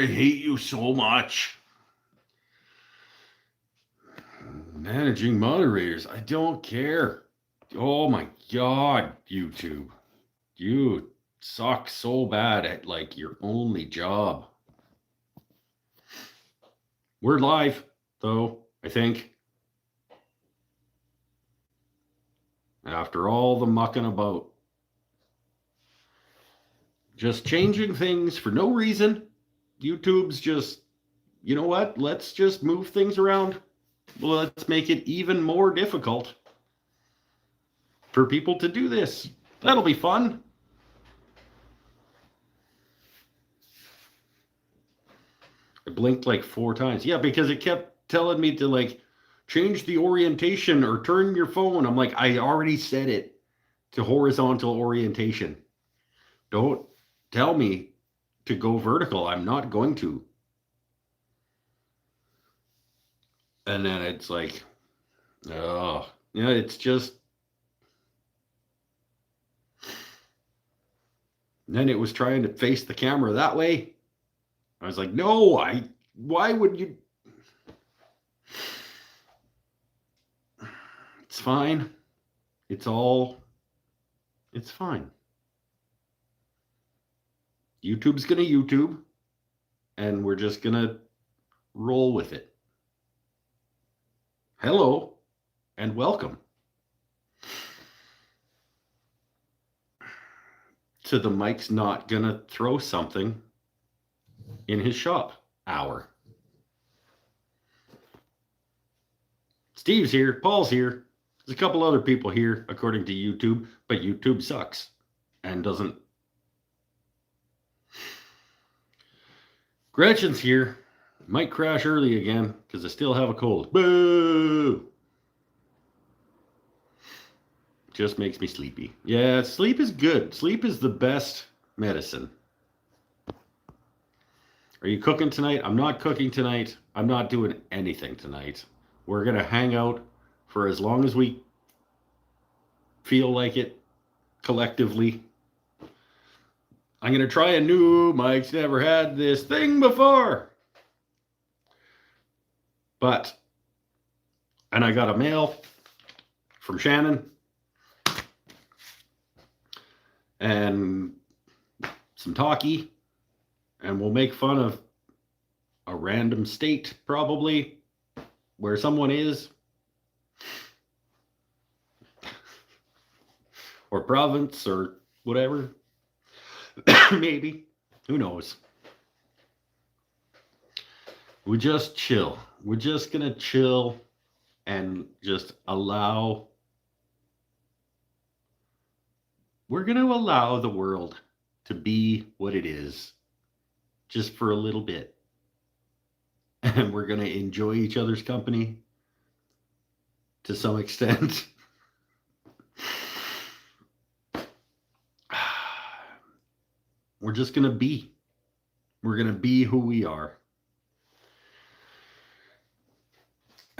I hate you so much. Managing moderators, I don't care. Oh my God, YouTube. You suck so bad at like your only job. We're live, though, I think. After all the mucking about. Just changing things for no reason. YouTube's just, you know what? Let's just move things around. Let's make it even more difficult for people to do this. That'll be fun. I blinked like 4 times. Yeah, because it kept telling me to like change the orientation or turn your phone. I'm like, I already set it to horizontal orientation. Don't tell me to go vertical. I'm not going to. And then it's like, oh, yeah, it's just. And then it was trying to face the camera that way. I was like, no, why would you? It's fine. It's fine. YouTube's going to YouTube, and we're just going to roll with it. Hello, and welcome to the Mike's Not Gonna Throw Something in His Shop hour. Steve's here, Paul's here, there's a couple other people here, according to YouTube, but YouTube sucks and doesn't. Gretchen's here. Might crash early again because I still have a cold. Boo! Just makes me sleepy. Yeah, sleep is good. Sleep is the best medicine. Are you cooking tonight? I'm not cooking tonight. I'm not doing anything tonight. We're going to hang out for as long as we feel like it collectively. I'm going to try a new Mike's never had this thing before. And I got a mail from Shannon and some talkie, and we'll make fun of a random state probably where someone is, or province or whatever. Maybe, who knows. We just chill. We're just gonna chill and just allow. We're gonna allow the world to be what it is, just for a little bit. And we're gonna enjoy each other's company to some extent. We're just gonna be. We're gonna be who we are.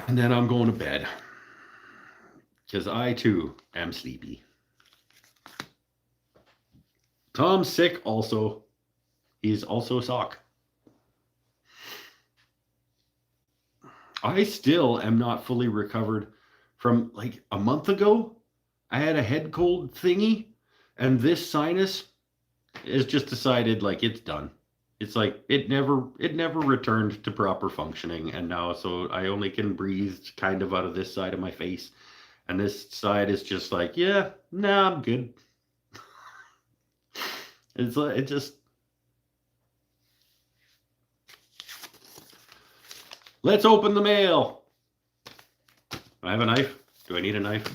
And then I'm going to bed because I too am sleepy. Tom's sick also. He's also sock. I still am not fully recovered from like a month ago. I had a head cold thingy, and this sinus has just decided like it's done. It's like it never returned to proper functioning, and now so I only can breathe kind of out of this side of my face, and this side is just like, yeah, nah, I'm good. It's like it just. Let's open the mail. I have a knife. Do I need a knife?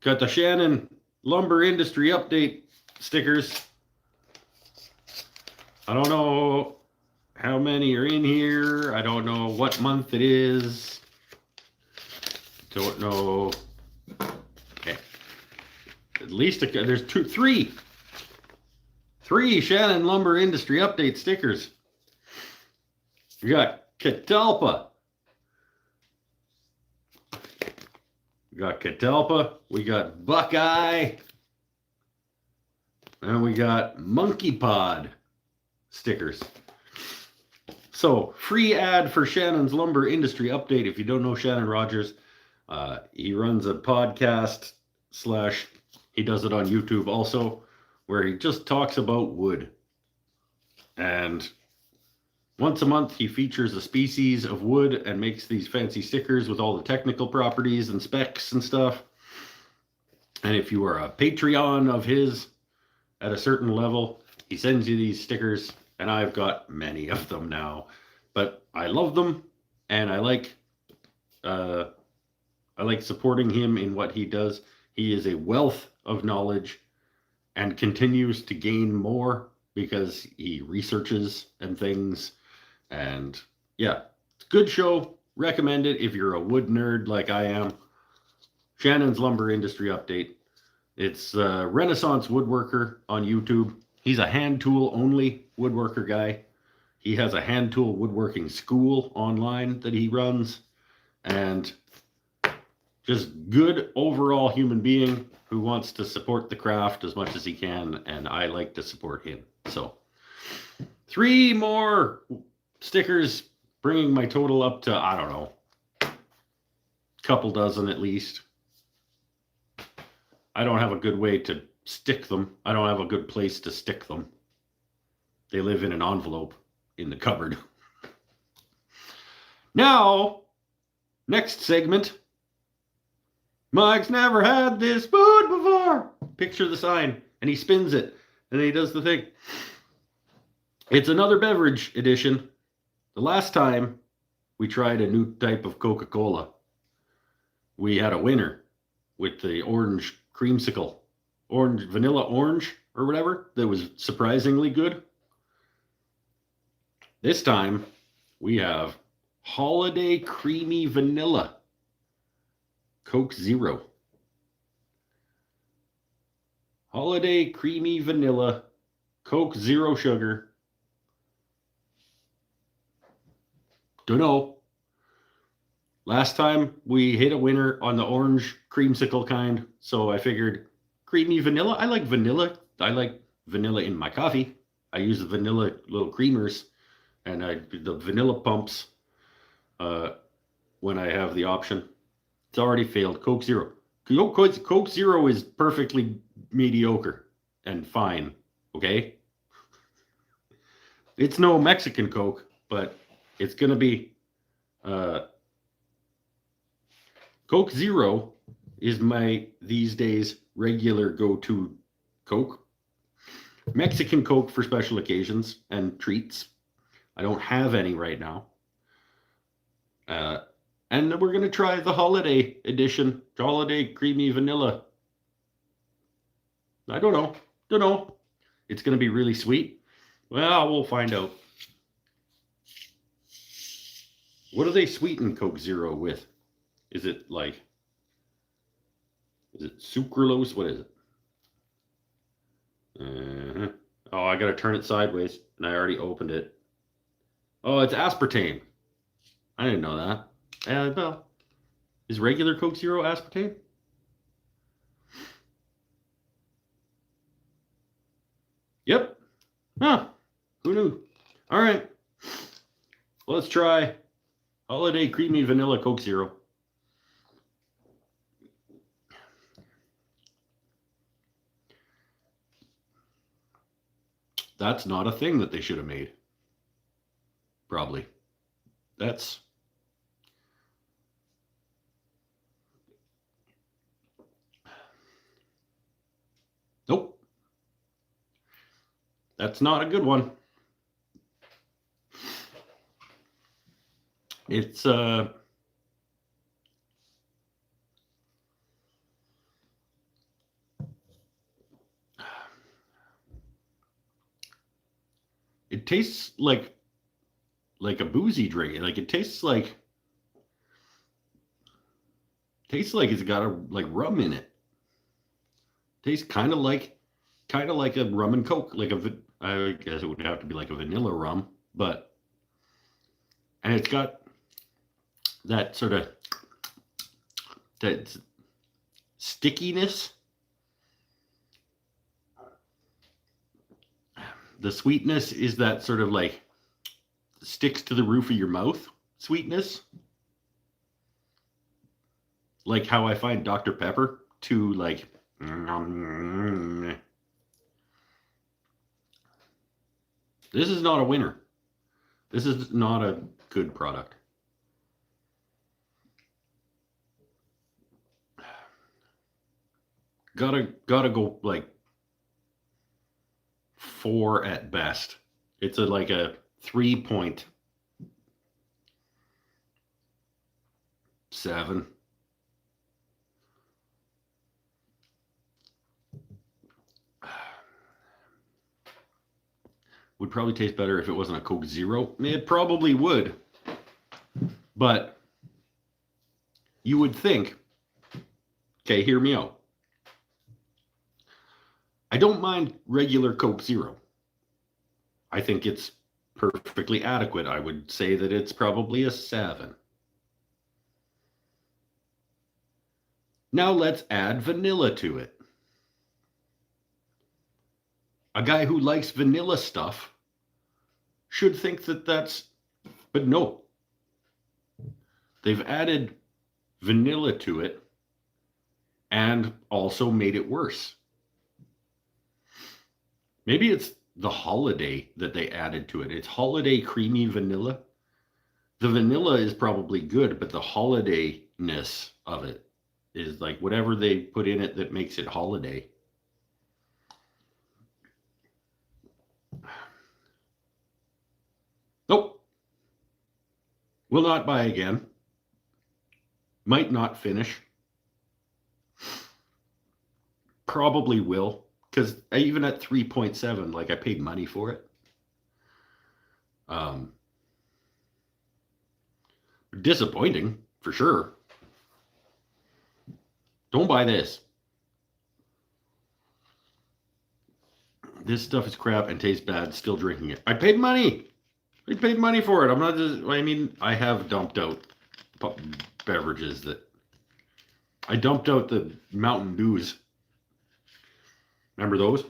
Got the Shannon Lumber Industry Update stickers. I don't know how many are in here. I don't know what month it is. Don't know. Okay. At least there's three Shannon Lumber Industry Update stickers. We got Catalpa. We got Buckeye. And we got Monkey Pod stickers. So, free ad for Shannon's Lumber Industry Update. If you don't know Shannon Rogers, he runs a podcast / he does it on YouTube also, where he just talks about wood. And once a month, he features a species of wood and makes these fancy stickers with all the technical properties and specs and stuff. And if you are a Patreon of his at a certain level, he sends you these stickers, and I've got many of them now. But I love them, and I like supporting him in what he does. He is a wealth of knowledge and continues to gain more because he researches and things. And yeah, it's a good show. Recommend it if you're a wood nerd like I am. Shannon's Lumber Industry Update. It's Renaissance Woodworker on YouTube. He's a hand tool only woodworker guy. He has a hand tool woodworking school online that he runs. And just good overall human being who wants to support the craft as much as he can. And I like to support him. So 3 more stickers, bringing my total up to, I don't know, a couple dozen at least. I don't have a good way to stick them. I don't have a good place to stick them. They live in an envelope in the cupboard. Now, next segment. Mike's never had this food before. Picture the sign, and he spins it, and he does the thing. It's another beverage edition. The last time we tried a new type of Coca-Cola, we had a winner with the orange creamsicle, vanilla orange or whatever, that was surprisingly good. This time we have Holiday Creamy Vanilla Coke Zero. Holiday Creamy Vanilla Coke Zero Sugar. Dunno. Last time we hit a winner on the orange creamsicle kind, so I figured creamy vanilla. I like vanilla. I like vanilla in my coffee. I use the vanilla little creamers and the vanilla pumps when I have the option. It's already failed. Coke Zero. Coke Zero is perfectly mediocre and fine. Okay? It's no Mexican Coke, but it's going to be... Coke Zero is my, these days, regular go-to Coke. Mexican Coke for special occasions and treats. I don't have any right now. And we're going to try the holiday edition. Holiday Creamy Vanilla. I don't know. It's going to be really sweet. Well, we'll find out. What do they sweeten Coke Zero with? Is it sucralose? What is it? Oh, I got to turn it sideways, and I already opened it. Oh, it's aspartame. I didn't know that. Well, is regular Coke Zero aspartame? Yep. Huh. Who knew? All right. Let's try Holiday Creamy Vanilla Coke Zero. That's not a thing that they should have made. Probably. That's... Nope. That's not a good one. It's it tastes like a boozy drink. Like it tastes like it's got rum in it. Tastes kind of like a rum and Coke, I guess it would have to be like a vanilla rum, and it's got that sort of that stickiness. The sweetness is that sort of like sticks to the roof of your mouth sweetness. Like how I find Dr. Pepper to like. This is not a winner. This is not a good product. Gotta go like 4 at best. It's like a 3.7. Would probably taste better if it wasn't a Coke Zero. It probably would. But you would think, okay, hear me out. I don't mind regular Coke Zero. I think it's perfectly adequate. I would say that it's probably a 7. Now let's add vanilla to it. A guy who likes vanilla stuff should think that that's, but no. They've added vanilla to it and also made it worse. Maybe it's the holiday that they added to it. It's holiday creamy vanilla. The vanilla is probably good, but the holidayness of it is like whatever they put in it that makes it holiday. Nope. Will not buy again. Might not finish. Probably will, because even at 3.7, like I paid money for it. Disappointing, for sure. Don't buy this. This stuff is crap and tastes bad. Still drinking it. I paid money. I paid money for it. I'm not just, I mean, I have dumped out beverages that I dumped out the Mountain Dews. Remember those?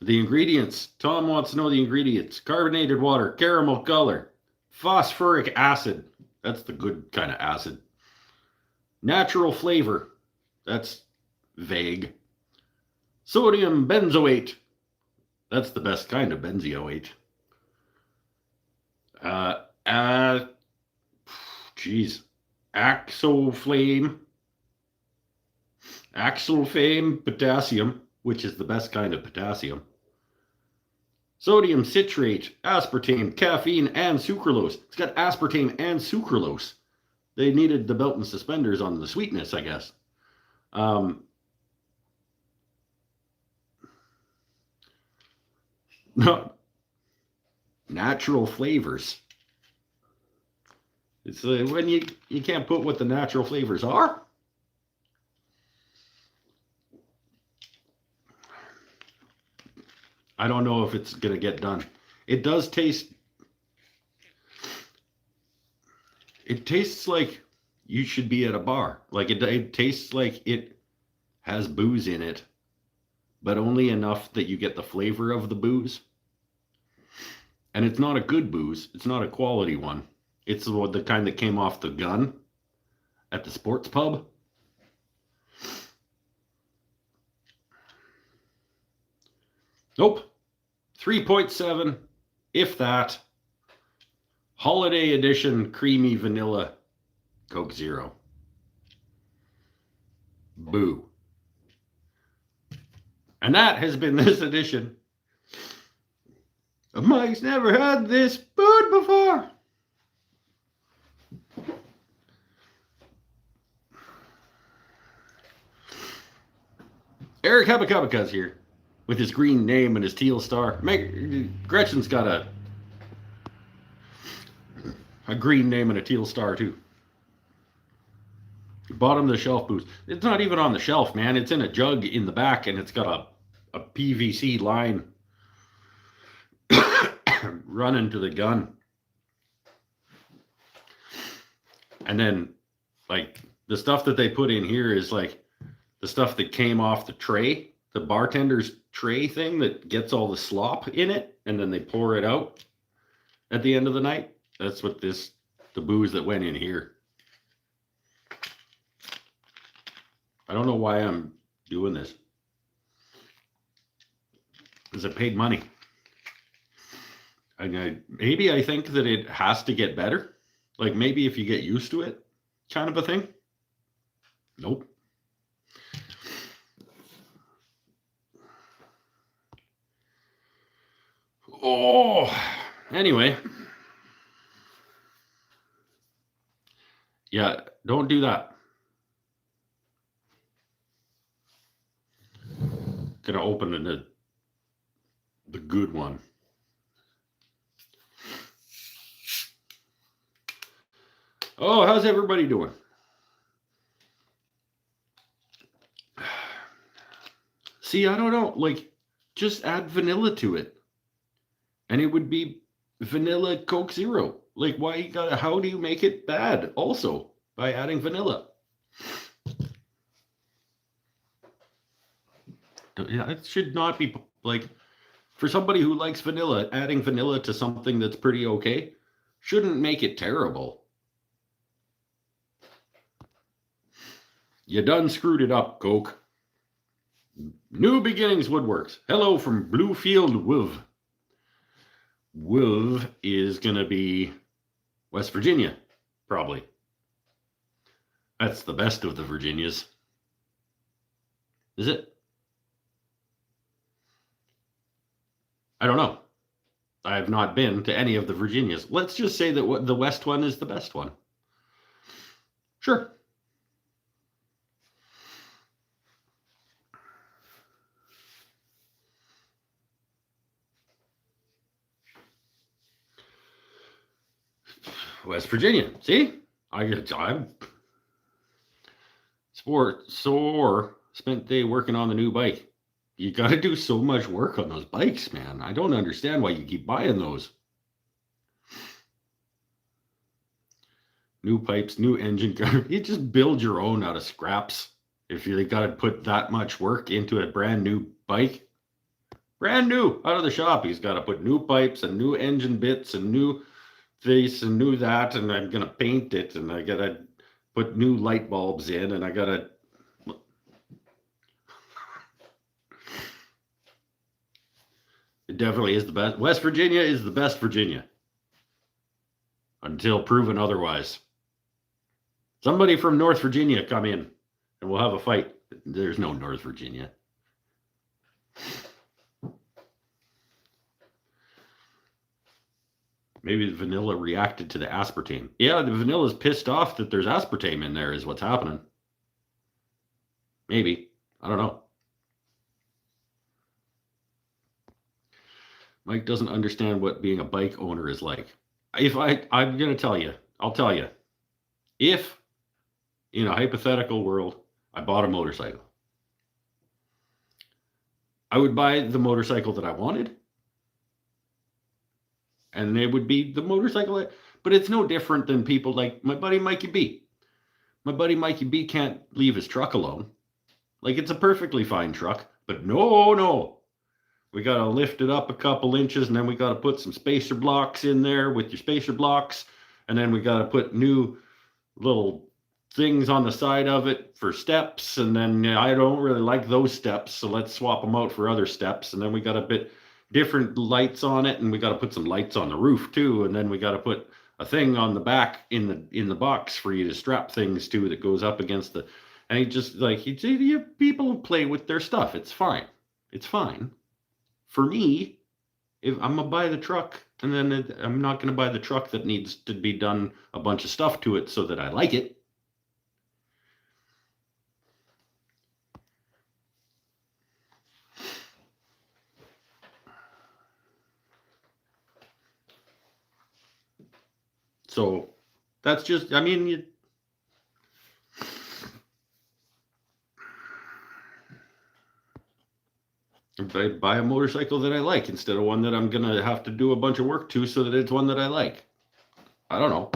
The ingredients. Tom wants to know the ingredients. Carbonated water, caramel color, phosphoric acid. That's the good kind of acid. Natural flavor. That's vague. Sodium benzoate. That's the best kind of benzoate. Axoflame potassium, which is the best kind of potassium. Sodium citrate, aspartame, caffeine, and sucralose. It's got aspartame and sucralose. They needed the belt and suspenders on the sweetness, I guess. No, natural flavors. It's when you can't put what the natural flavors are. I don't know if it's going to get done. It does taste... It tastes like you should be at a bar. Like it tastes like it has booze in it, but only enough that you get the flavor of the booze. And it's not a good booze. It's not a quality one. It's the kind that came off the gun at the sports pub. Nope. 3.7, if that. Holiday edition creamy vanilla Coke Zero. Boo. And that has been this edition of Mike's Never Had This Food Before. Eric Habakabakas here with his green name and his teal star. Gretchen's got a green name and a teal star too. Bottom of the shelf booze. It's not even on the shelf, man. It's in a jug in the back and it's got a PVC line running to the gun. And then like the stuff that they put in here is like the stuff that came off the tray. The bartenders tray thing that gets all the slop in it, and then they pour it out at the end of the night. That's what the booze that went in here. I don't know why I'm doing this. Because I paid money. Maybe I think that it has to get better. Like maybe if you get used to it, kind of a thing. Nope. Oh, anyway. Yeah, don't do that. Gonna open the good one. Oh, how's everybody doing? See, I don't know. Like, just add vanilla to it, and it would be vanilla Coke Zero. Like, why you gotta? How do you make it bad? Also, by adding vanilla. Yeah, it should not be like for somebody who likes vanilla. Adding vanilla to something that's pretty okay shouldn't make it terrible. You done screwed it up, Coke. New Beginnings Woodworks. Hello from Bluefield, Wiv. Wiv is going to be West Virginia, probably. That's the best of the Virginias. Is it? I don't know. I have not been to any of the Virginias. Let's just say that the West one is the best one. Sure. West Virginia. See? I'm spent day working on the new bike. You got to do so much work on those bikes, man. I don't understand why you keep buying those. New pipes, new engine. You just build your own out of scraps. If you got to put that much work into a brand new bike, brand new out of the shop, he's got to put new pipes and new engine bits and new this and new that, and I'm gonna paint it, and I gotta put new light bulbs in, and I gotta. It definitely is the best. West Virginia is the best Virginia until proven otherwise. Somebody from North Virginia come in, and we'll have a fight. There's no North Virginia. Maybe the vanilla reacted to the aspartame. Yeah, the vanilla's pissed off that there's aspartame in there is what's happening. Maybe. I don't know. Mike doesn't understand what being a bike owner is like. I'm going to tell you, I'll tell you. If, in a hypothetical world, I bought a motorcycle, I would buy the motorcycle that I wanted. And it would be the motorcycle, but it's no different than people like my buddy Mikey B. My buddy Mikey B can't leave his truck alone. Like, it's a perfectly fine truck, but no. We got to lift it up a couple inches, and then we got to put some spacer blocks in there with your spacer blocks, and then we got to put new little things on the side of it for steps, and then I don't really like those steps, so let's swap them out for other steps, and then we got a bit different lights on it, and we got to put some lights on the roof too, and then we got to put a thing on the back in the box for you to strap things to that goes up against the. And he just like people play with their stuff. It's fine. For me, if I'm gonna buy the truck, and then I'm not gonna buy the truck that needs to be done a bunch of stuff to it so that I like it. So that's just, I mean, I buy a motorcycle that I like instead of one that I'm going to have to do a bunch of work to so that it's one that I like. I don't know.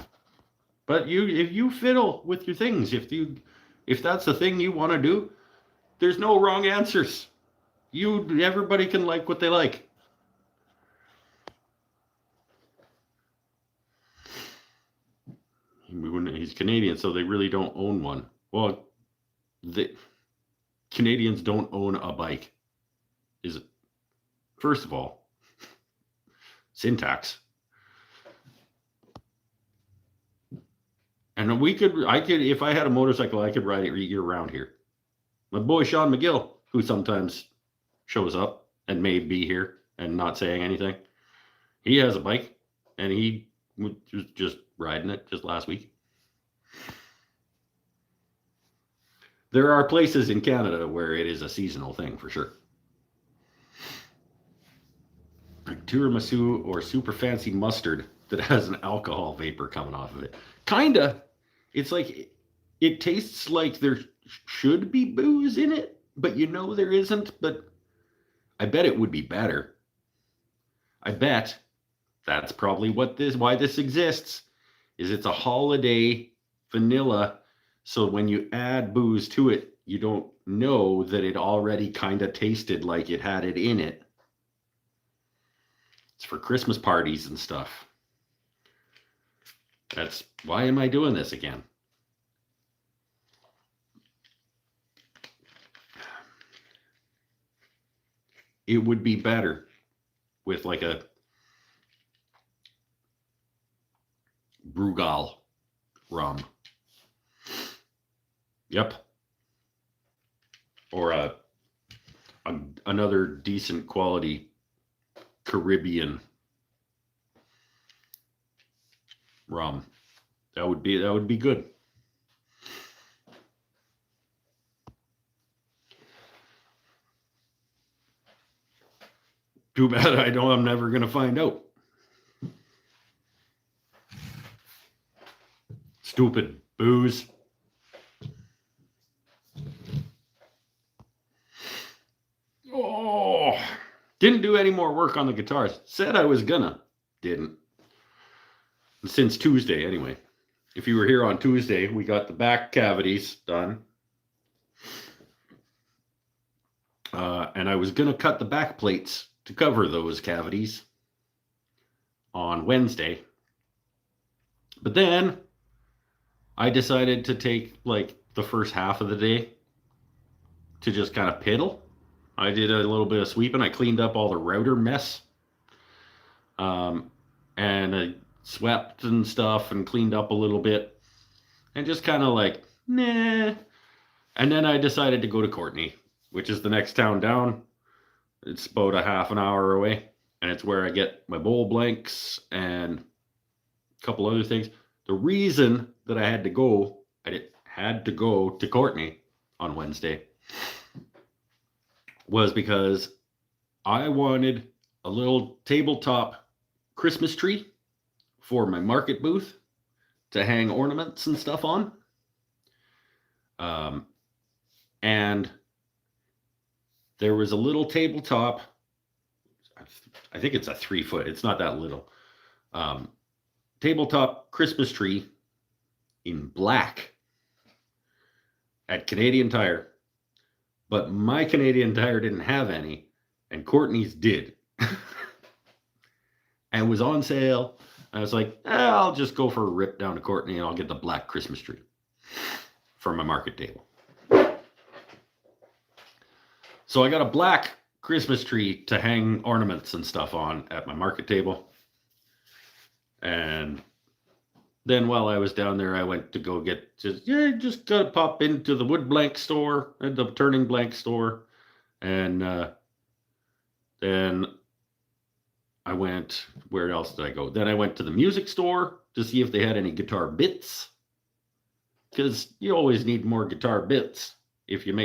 But if you fiddle with your things, if that's the thing you want to do, there's no wrong answers. Everybody can like what they like. He's Canadian, so they really don't own one. Well, the Canadians don't own a bike. Is it? First of all, syntax. And I could, if I had a motorcycle, I could ride it year round here. My boy Sean McGill, who sometimes shows up and may be here and not saying anything, he has a bike, and he was just riding it just last week. There are places in Canada where it is a seasonal thing for sure. Tiramisu or super fancy mustard that has an alcohol vapor coming off of it. Kinda. It's like it tastes like there should be booze in it, but you know there isn't. But I bet it would be better. I bet that's probably why this exists. Is it's a holiday vanilla, so when you add booze to it, you don't know that it already kind of tasted like it had it in it. It's for Christmas parties and stuff. That's why am I doing this again? It would be better with like a Brugal rum. Yep. Or another decent quality Caribbean rum. That would be good. Too bad I know I'm never going to find out. Stupid booze. Oh, didn't do any more work on the guitars. Said I was gonna. Didn't. Since Tuesday, anyway. If you were here on Tuesday, we got the back cavities done. And I was going to cut the back plates to cover those cavities on Wednesday. But then I decided to take like the first half of the day to just kind of piddle. I did a little bit of sweeping. I cleaned up all the router mess. And I swept and stuff and cleaned up a little bit. And just kind of like, nah. And then I decided to go to Courtenay, which is the next town down. It's about a half an hour away. And it's where I get my bowl blanks and a couple other things. The reason that I had to go to Courtenay on Wednesday was because I wanted a little tabletop Christmas tree for my market booth to hang ornaments and stuff on. And there was a little tabletop, I think it's a 3 foot, it's not that little, tabletop Christmas tree in black at Canadian Tire. But my Canadian Tire didn't have any, and Courtney's did. And it was on sale. I was like, I'll just go for a rip down to Courtenay and I'll get the black Christmas tree for my market table. So I got a black Christmas tree to hang ornaments and stuff on at my market table. And then while I was down there, I went to go get, just gotta pop into the wood blank store and the turning blank store. And then I went, where else did I go? Then I went to the music store to see if they had any guitar bits. Because you always need more guitar bits if you're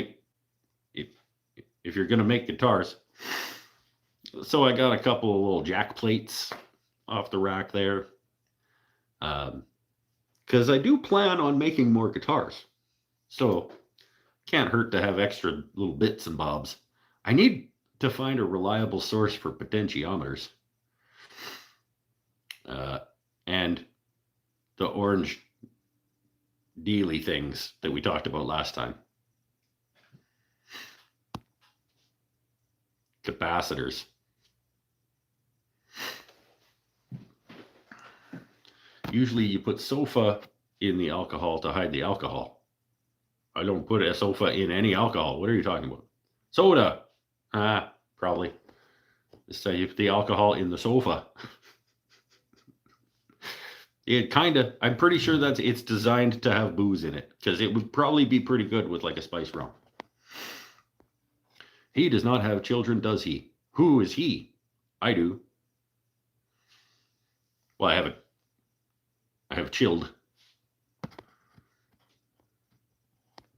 going to make guitars. So I got a couple of little jack plates off the rack there. Because I do plan on making more guitars. So can't hurt to have extra little bits and bobs. I need to find a reliable source for potentiometers. And the orange dealy things that we talked about last time. capacitors. Usually you put sofa in the alcohol to hide the alcohol. I don't put a sofa in any alcohol. What are you talking about? Soda. Probably. This time you put the alcohol in the sofa. It kind of, I'm pretty sure that it's designed to have booze in it, because it would probably be pretty good with like a spice rum. He does not have children, does he? Who is he? I do. Well, I have chilled.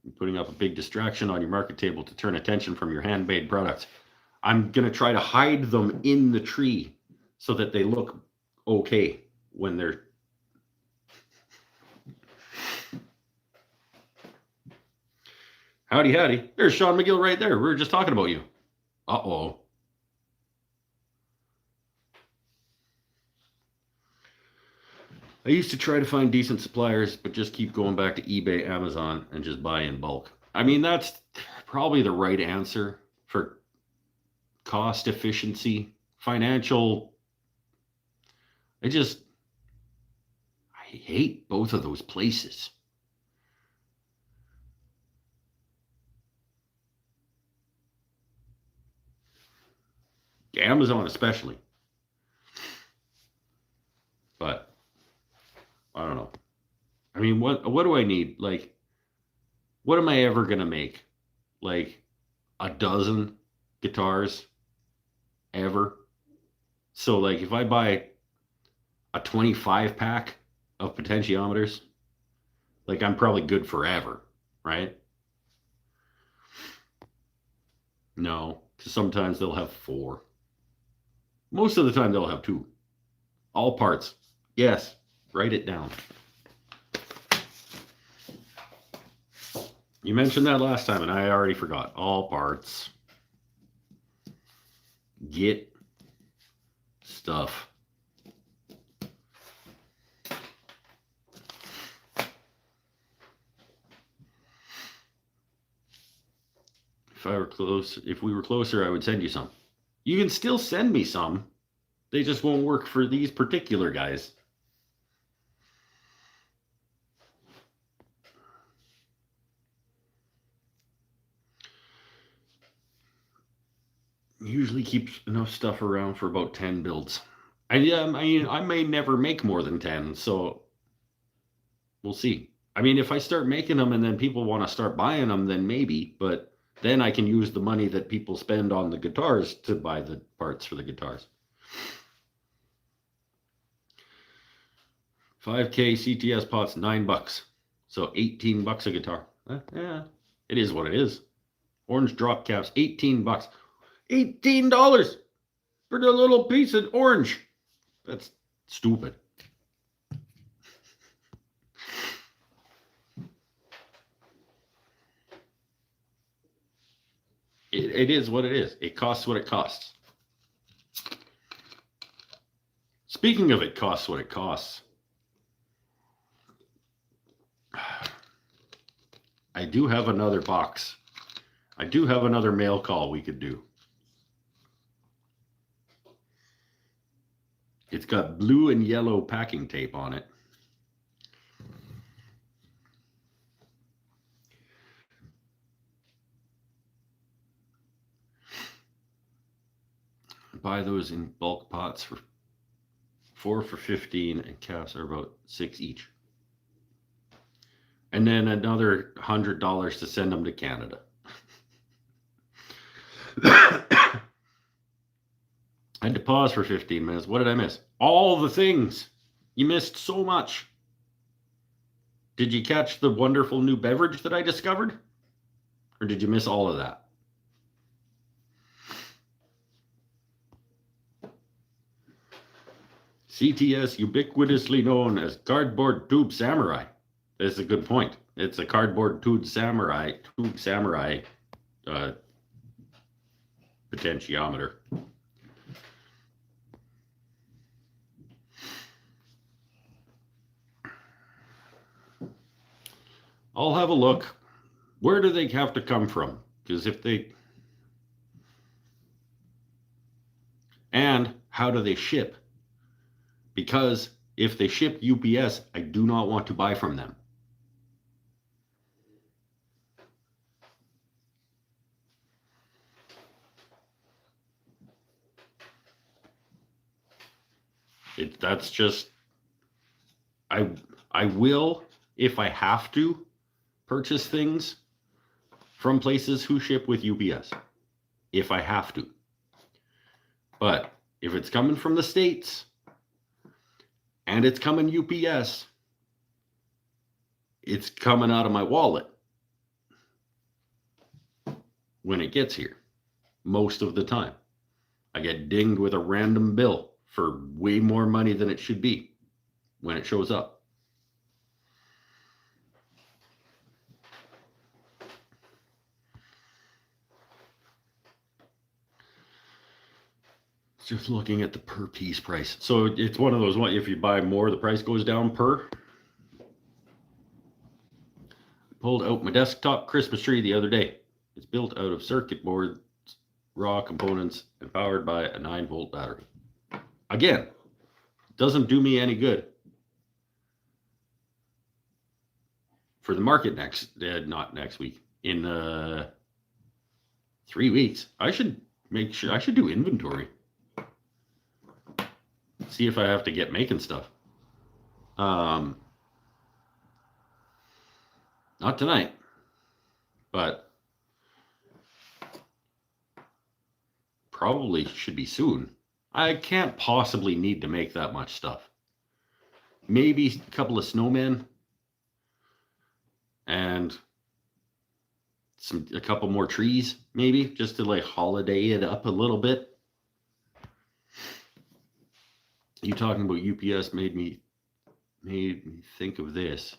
You're putting up a big distraction on your market table to turn attention from your handmade products. I'm going to try to hide them in the tree so that they look okay when they're... Howdy, howdy. There's Sean McGill right there. We were just talking about you. Uh-oh. I used to try to find decent suppliers, but just keep going back to eBay, Amazon, and just buy in bulk. I mean, that's probably the right answer for cost efficiency, financial. I hate both of those places. Amazon especially. But I don't know. I mean, what do I need? Like, what am I ever gonna make? Like a dozen guitars ever? So like if I buy a 25 pack of potentiometers, like I'm probably good forever, right? No, because sometimes they'll have 4. Most of the time they'll have 2. All parts. Yes, write it down. You mentioned that last time and I already forgot. All parts. Get stuff. If we were closer, I would send you some. You can still send me some. They just won't work for these particular guys. Usually keeps enough stuff around for about 10 builds. I mean, I may never make more than 10, so we'll see. I mean, if I start making them and then people want to start buying them, then maybe, but then I can use the money that people spend on the guitars to buy the parts for the guitars. 5K CTS pots, $9. So $18 a guitar. Yeah, it is what it is. Orange drop caps, $18. $18 for the little piece of orange. That's stupid. It is what it is. It costs what it costs. Speaking of it costs what it costs, I do have another box. I do have another mail call we could do. It's got blue and yellow packing tape on it. Buy those in bulk pots for 4 for $15, and caps are about $6 each. And then another $100 to send them to Canada. I had to pause for 15 minutes. What did I miss? All the things. You missed so much. Did you catch the wonderful new beverage that I discovered? Or did you miss all of that? CTS, ubiquitously known as Cardboard Tube Samurai. That's a good point. It's a Cardboard Tube Samurai potentiometer. I'll have a look. Where do they have to come from? Because if they... And how do they ship? Because if they ship UPS, I do not want to buy from them. That's just I will, if I have to, purchase things from places who ship with UPS. If I have to. But if it's coming from the States and it's coming UPS, it's coming out of my wallet when it gets here. Most of the time. I get dinged with a random bill for way more money than it should be when it shows up. Just looking at the per piece price. So it's one of those, if you buy more, the price goes down per. Pulled out my desktop Christmas tree the other day. It's built out of circuit boards, raw components, and powered by a 9-volt battery. Again, doesn't do me any good. For the market not next week, in 3 weeks, I should do inventory. See if I have to get making stuff. Not tonight, but probably should be soon. I can't possibly need to make that much stuff. Maybe a couple of snowmen and a couple more trees, maybe, just to like holiday it up a little bit. You talking about UPS made me think of this.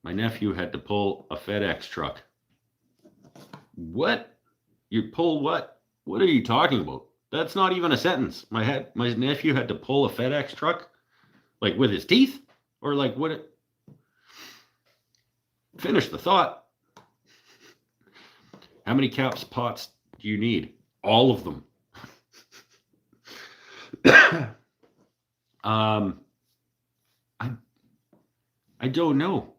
My nephew had to pull a FedEx truck. What? You pull what? What are you talking about? That's not even a sentence. My nephew had to pull a FedEx truck, like with his teeth, or like what? Finish the thought. How many caps pots do you need? All of them. I don't know,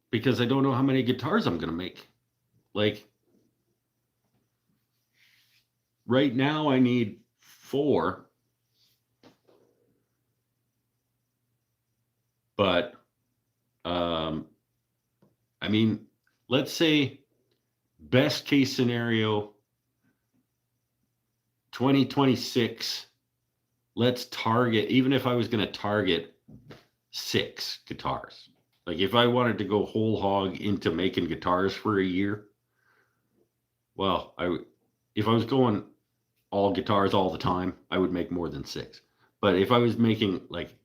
because I don't know how many guitars I'm gonna make. Like right now, I need 4, but I mean, let's say best case scenario, 2026. Let's target, even if I was going to target 6 guitars. Like if I wanted to go whole hog into making guitars for a year, well, if I was going all guitars all the time, I would make more than 6. But if I was making like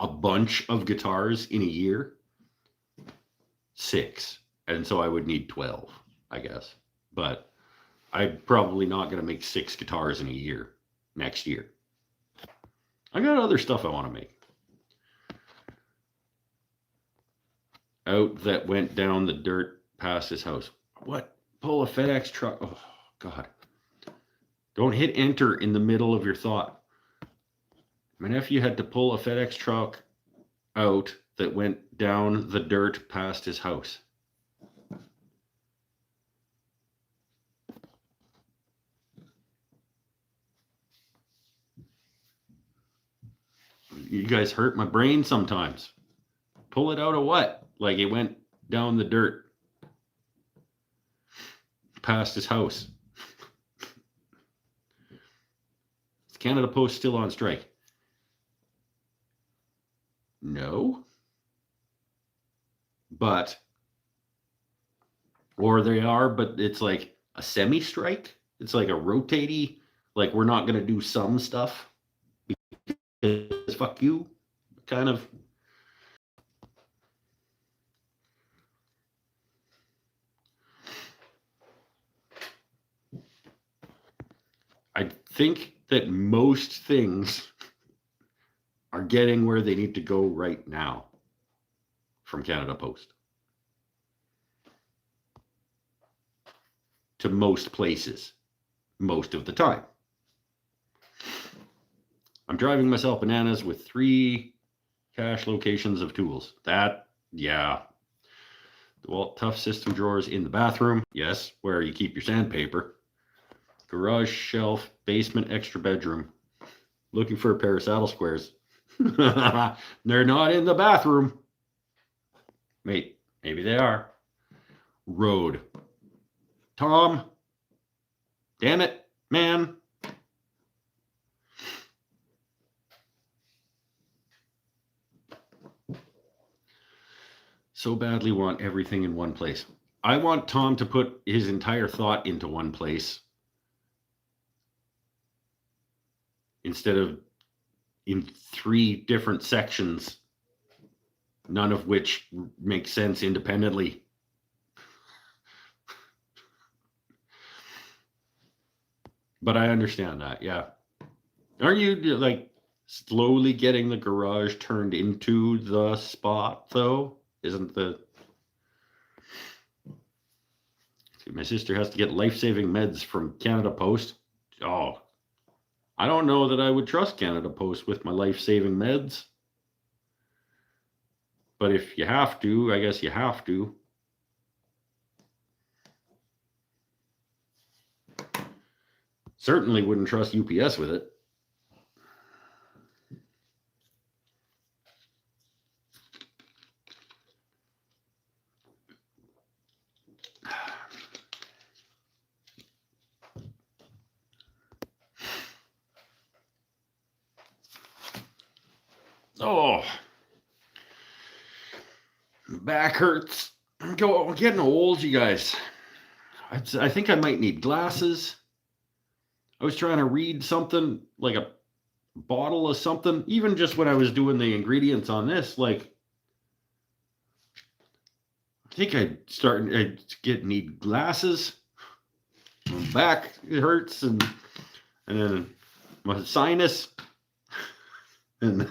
a bunch of guitars in a year, 6. And so I would need 12, I guess. But I'm probably not going to make 6 guitars in a year next year. I got other stuff I want to make. Out that went down the dirt past his house. What? Pull a FedEx truck. Oh, God. Don't hit enter in the middle of your thought. My nephew had to pull a FedEx truck out that went down the dirt past his house. You guys hurt my brain sometimes. Pull it out of what? Like it went down the dirt past his house. Is Canada Post still on strike? No. But, or they are, but it's like a semi-strike. It's like a rotatey, like we're not going to do some stuff because fuck you, kind of. I think that most things are getting where they need to go right now from Canada Post to most places, most of the time. I'm driving myself bananas with 3 cache locations of tools. That, yeah. Well, tough system drawers in the bathroom. Yes, where you keep your sandpaper. Garage shelf, basement, extra bedroom. Looking for a pair of saddle squares. They're not in the bathroom. Wait, maybe they are. Road. Tom. Damn it, man. So badly want everything in one place. I want Tom to put his entire thought into one place instead of in 3 different sections, none of which make sense independently. But I understand that, yeah. Aren't you like slowly getting the garage turned into the spot though? Isn't the... See, my sister has to get life-saving meds from Canada Post. Oh, I don't know that I would trust Canada Post with my life-saving meds. But if you have to, I guess you have to. Certainly wouldn't trust UPS with it. Oh, back hurts. I'm getting old, you guys. I think I might need glasses. I was trying to read something, like a bottle of something, even just when I was doing the ingredients on this, like, I think I need glasses. My back, it hurts, and then my sinus, and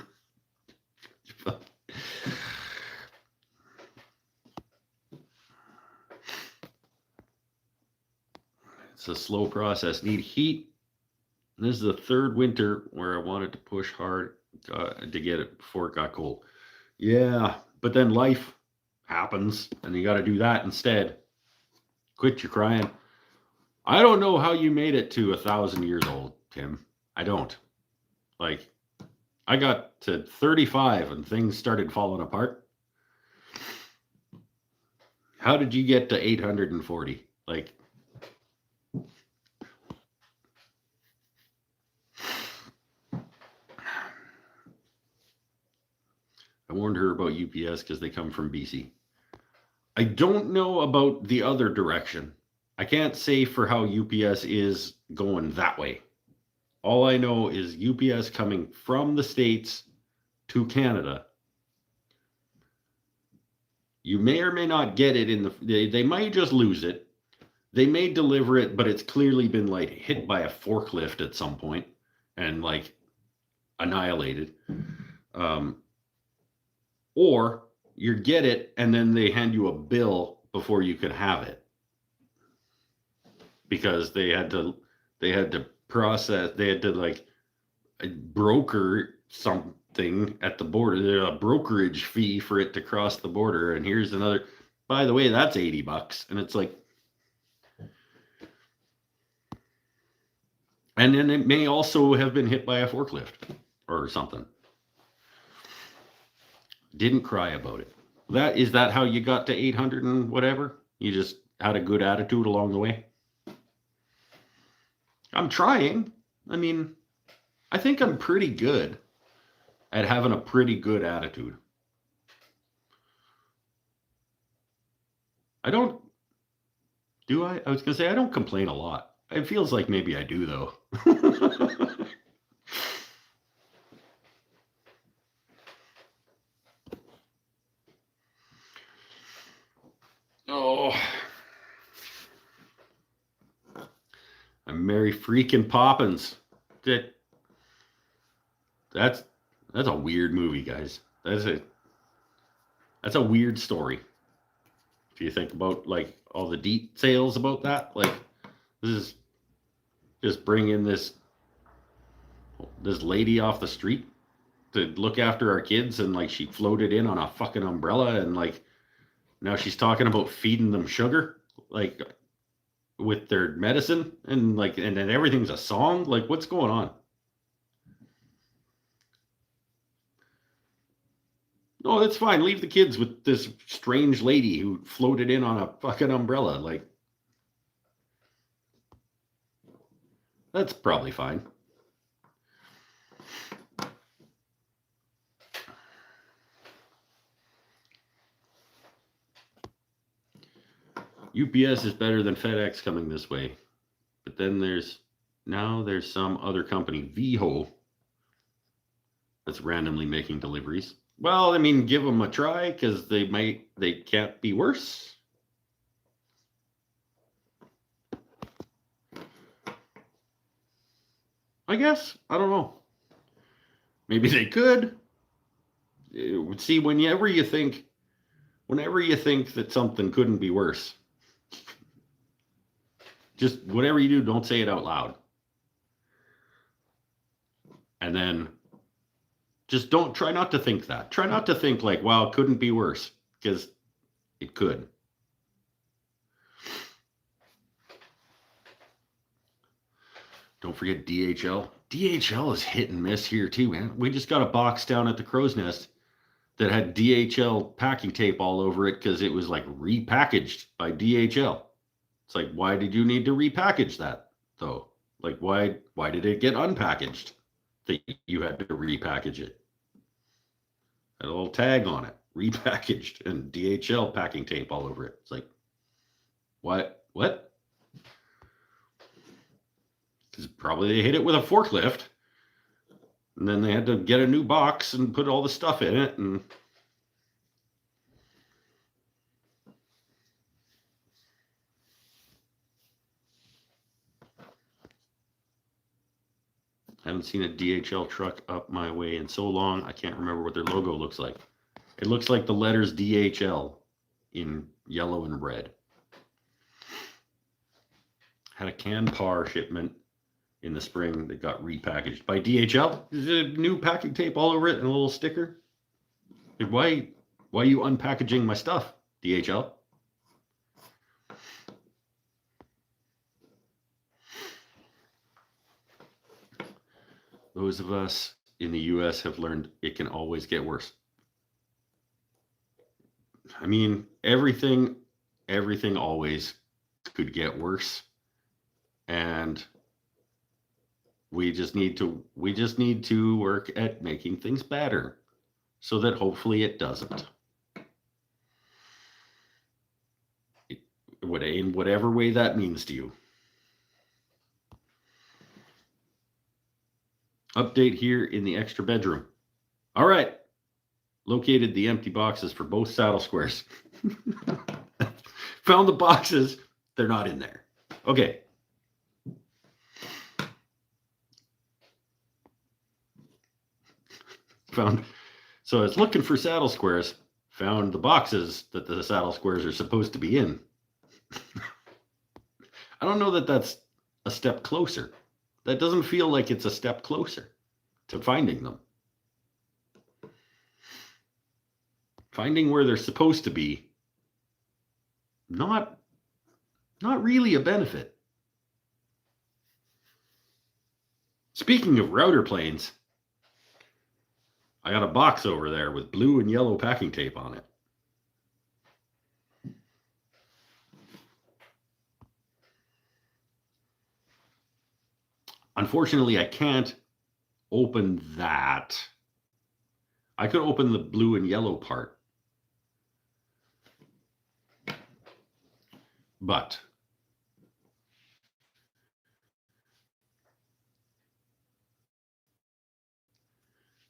it's a slow process. Need heat. This is the 3rd winter where I wanted to push hard to get it before it got cold. Yeah, but then life happens, and you got to do that instead. Quit your crying. I don't know how you made it to 1,000 years old, Tim. I don't. Like, I got to 35 and things started falling apart. How did you get to 840? Like, I warned her about UPS because they come from BC. I don't know about the other direction. I can't say for how UPS is going that way. All I know is UPS coming from the States to Canada. You may or may not get it in the... They might just lose it. They may deliver it, but it's clearly been like hit by a forklift at some point and like annihilated. Or you get it and then they hand you a bill before you could have it, because they had to process, they had to like broker something at the border, a brokerage fee for it to cross the border, and here's another, by the way, that's $80, and it's like, and then it may also have been hit by a forklift or something. Didn't cry about it. Is that how you got to 800 and whatever? You just had a good attitude along the way? I'm trying. I mean, I think I'm pretty good at having a pretty good attitude. I don't... Do I? I was going to say, I don't complain a lot. It feels like maybe I do, though. Oh, I'm Mary freaking Poppins. That's a weird movie, guys. That's a weird story. If you think about like all the details about that, like, this is just bring in this this lady off the street to look after our kids, and like she floated in on a fucking umbrella, and like now she's talking about feeding them sugar, like with their medicine, and like and then everything's a song. Like what's going on? No, that's fine. Leave the kids with this strange lady who floated in on a fucking umbrella. Like that's probably fine. UPS is better than FedEx coming this way. But then there's some other company, Viho, that's randomly making deliveries. Well, I mean, give them a try because they can't be worse. I guess. I don't know. Maybe they could. See, whenever you think that something couldn't be worse, just whatever you do, don't say it out loud. And then just don't try not to think that. Try not to think like, wow, it couldn't be worse, because it could. Don't forget DHL. DHL is hit and miss here too, man. We just got a box down at the Crow's Nest that had DHL packing tape all over it because it was like repackaged by DHL. It's like, why did you need to repackage that though? Like, why did it get unpackaged that you had to repackage it? Had a little tag on it, repackaged, and DHL packing tape all over it. It's like, what? Because probably they hit it with a forklift, and then they had to get a new box and put all the stuff in it, and I haven't seen a DHL truck up my way in so long, I can't remember what their logo looks like. It looks like the letters DHL in yellow and red. Had a Canpar shipment in the spring that got repackaged by DHL. There's a new packing tape all over it and a little sticker. Like, why are you unpackaging my stuff, DHL? Those of us in the US have learned it can always get worse. I mean, everything always could get worse. And we just need to work at making things better so that hopefully it doesn't. In whatever way that means to you. Update here in the extra bedroom. All right. Located the empty boxes for both saddle squares. Found the boxes. They're not in there. Okay. So I was looking for saddle squares. Found the boxes that the saddle squares are supposed to be in. I don't know that that's a step closer. That doesn't feel like it's a step closer to finding them. Finding where they're supposed to be, not really a benefit. Speaking of router planes, I got a box over there with blue and yellow packing tape on it. Unfortunately, I can't open that. I could open the blue and yellow part. But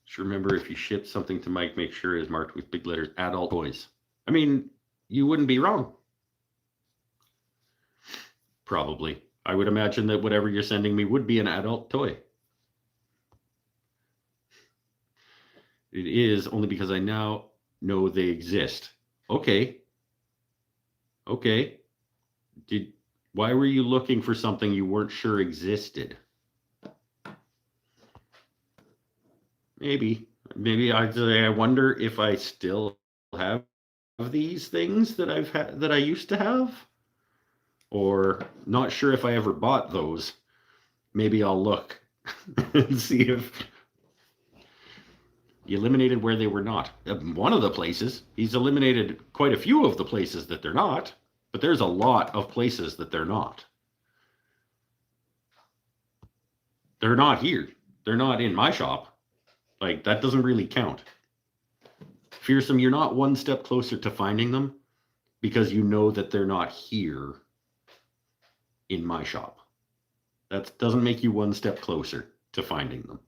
just remember, if you ship something to Mike, make sure it's marked with big letters, adult toys. I mean, you wouldn't be wrong. Probably. I would imagine that whatever you're sending me would be an adult toy. It is only because I now know they exist. Okay. Why were you looking for something you weren't sure existed? Maybe I wonder if I still have these things that I've had that I used to have, or not sure if I ever bought those. Maybe I'll look and see if he eliminated where they were not. One of the places, he's eliminated quite a few of the places that they're not, but there's a lot of places that they're not. They're not here. They're not in my shop. Like, that doesn't really count. Fearsome, you're not one step closer to finding them because you know that they're not here in my shop. That doesn't make you one step closer to finding them.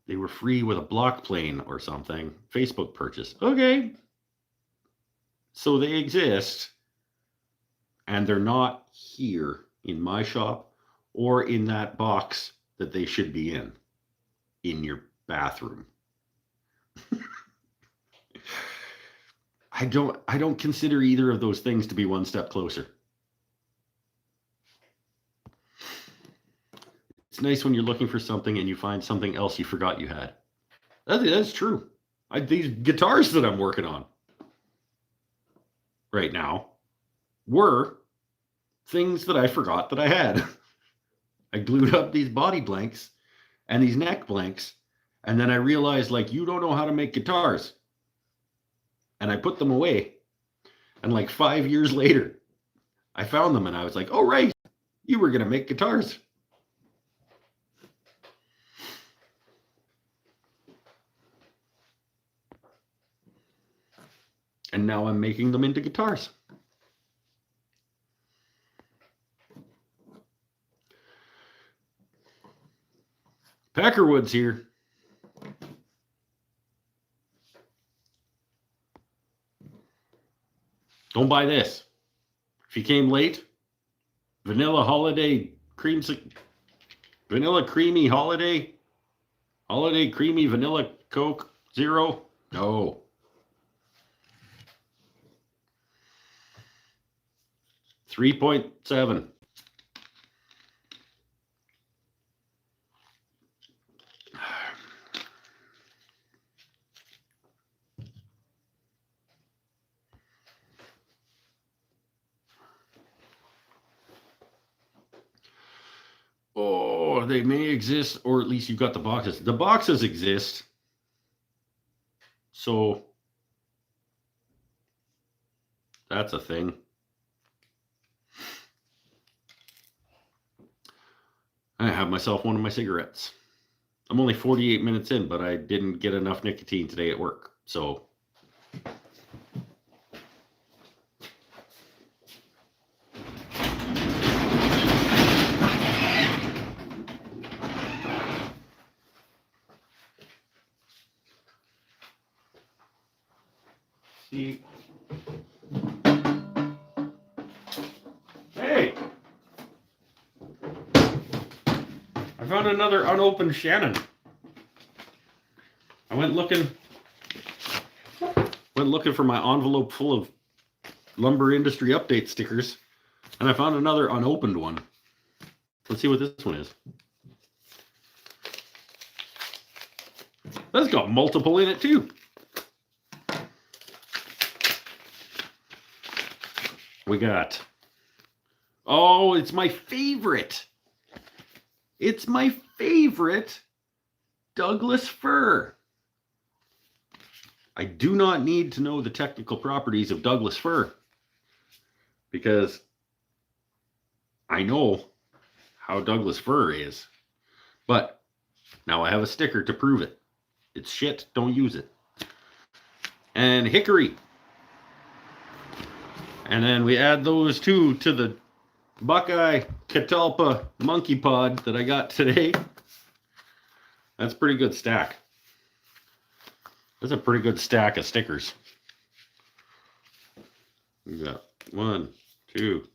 They were free with a block plane or something. Facebook purchase. Okay. So they exist, and they're not here in my shop or in that box that they should be in your bathroom. I don't consider either of those things to be one step closer. It's nice when you're looking for something and you find something else you forgot you had. That's true. These guitars that I'm working on right now were things that I forgot that I had. I glued up these body blanks and these neck blanks, and then I realized, like, you don't know how to make guitars. And I put them away. And like 5 years later, I found them and I was like, oh, right, you were going to make guitars. And now I'm making them into guitars. Peckerwood's here. Don't buy this. If you came late, vanilla holiday creamsicle, vanilla creamy holiday creamy vanilla Coke Zero. No. $3.7. Oh, they may exist, or at least you've got the boxes. The boxes exist. So that's a thing. I have myself one of my cigarettes. I'm only 48 minutes in, but I didn't get enough nicotine today at work. So see. Hey! I found another unopened Shannon. I went looking for my envelope full of lumber industry update stickers, and I found another unopened one. Let's see what this one is. That's got multiple in it too. We got, oh, it's my favorite. It's my favorite Douglas fir. I do not need to know the technical properties of Douglas fir because I know how Douglas fir is. But now I have a sticker to prove it. It's shit, don't use it. And hickory. And then we add those two to the Buckeye Catalpa Monkey Pod that I got today. That's a pretty good stack. That's a pretty good stack of stickers. We got 1, 2.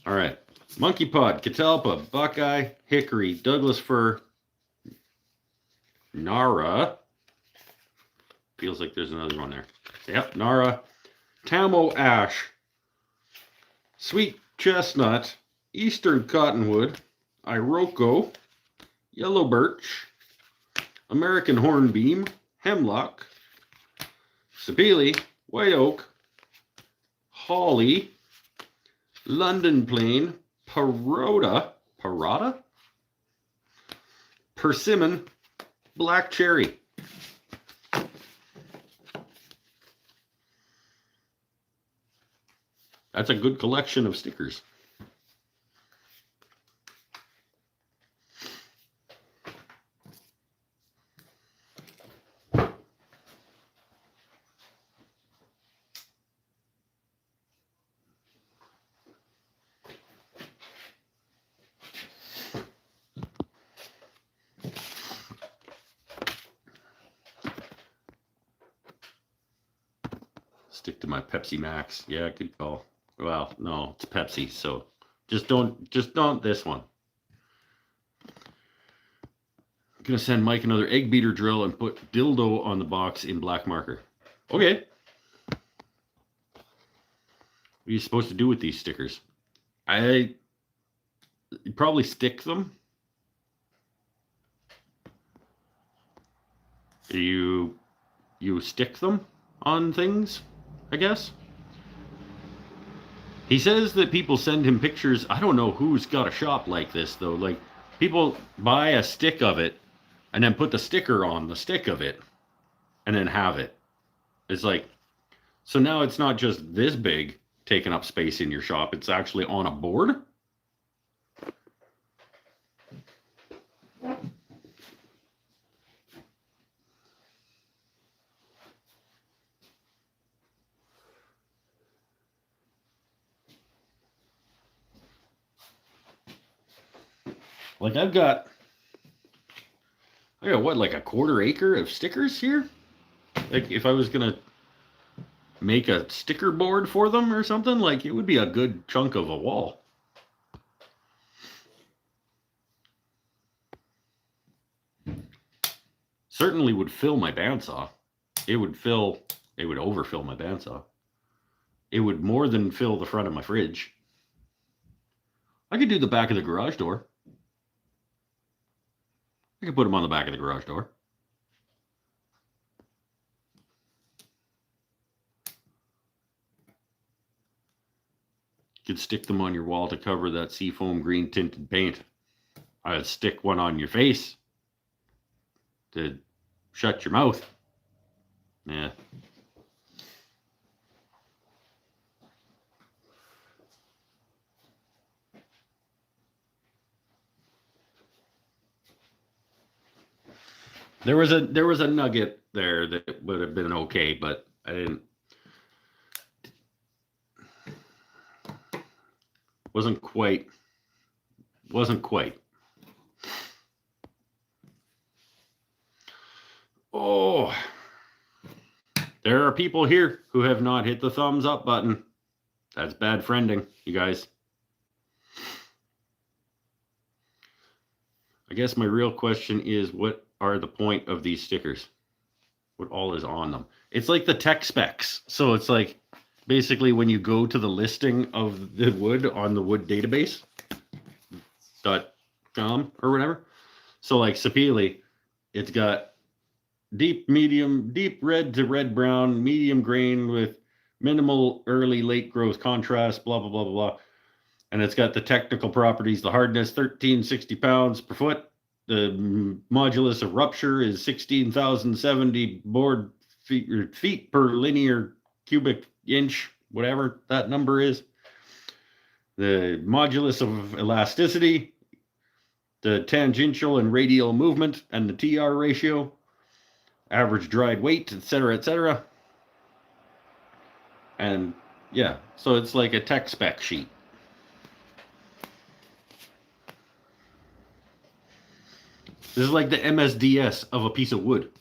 All right. Monkey Pod, Catalpa, Buckeye, Hickory, Douglas fir, Nara. Feels like there's another one there. Yep, Nara, Tamo ash, sweet chestnut, eastern cottonwood, iroko, yellow birch, American hornbeam, hemlock, sapele, white oak, holly, London plane, parota, persimmon, black cherry. That's a good collection of stickers. Stick to my Pepsi Max. Yeah, good call. Well, no, it's Pepsi, so just don't this one. I'm gonna send Mike another egg beater drill and put dildo on the box in black marker. Okay. What are you supposed to do with these stickers? You probably stick them. You stick them on things, I guess. He says that people send him pictures. I don't know who's got a shop like this though. Like people buy a stick of it and then put the sticker on the stick of it and then have it. It's like, so now it's not just this big taking up space in your shop. It's actually on a board. Like I've got what, like a quarter acre of stickers here? Like if I was gonna make a sticker board for them or something, like it would be a good chunk of a wall. Certainly would fill my bandsaw. It would overfill my bandsaw. It would more than fill the front of my fridge. I could do the back of the garage door. I could put them on the back of the garage door. You could stick them on your wall to cover that seafoam green tinted paint. I'd stick one on your face to shut your mouth. Yeah. There was a nugget there that would have been okay, but I didn't. Wasn't quite. Oh, there are people here who have not hit the thumbs up button. That's bad friending, you guys. I guess my real question is, what are the point of these stickers? What all is on them? It's like the tech specs. So it's like basically when you go to the listing of the wood on the wood database .com or whatever. So like sapele, it's got deep red to red brown, medium grain with minimal early late growth contrast, blah blah blah blah blah. And it's got the technical properties, the hardness 1360 pounds per foot. The modulus of rupture is 16,070 board feet per linear cubic inch, whatever that number is. The modulus of elasticity, the tangential and radial movement, and the TR ratio, average dried weight, etc., etc. And yeah, so it's like a tech spec sheet. This is like the MSDS of a piece of wood.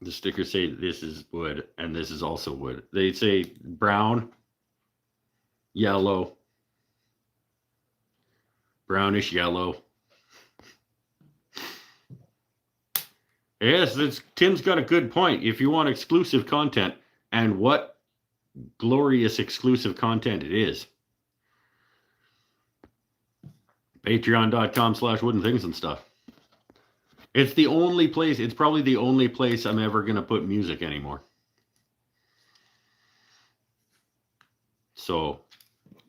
The stickers say this is wood and this is also wood. They say brown, yellow, brownish yellow. Yes, Tim's got a good point. If you want exclusive content, and what glorious exclusive content it is. Patreon.com/wooden things and stuff. It's the only place, it's probably the only place I'm ever going to put music anymore. So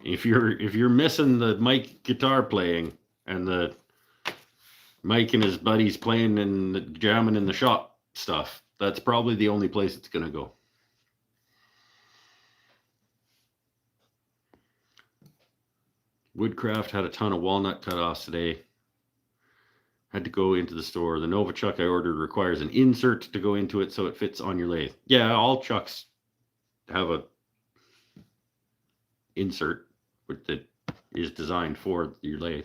if you're missing the Mike guitar playing and the Mike and his buddies playing and the jamming in the shop stuff, that's probably the only place it's going to go. Woodcraft had a ton of walnut cutoffs today. Had to go into the store. The Nova chuck I ordered requires an insert to go into it so it fits on your lathe. Yeah, all chucks have a insert that is designed for your lathe.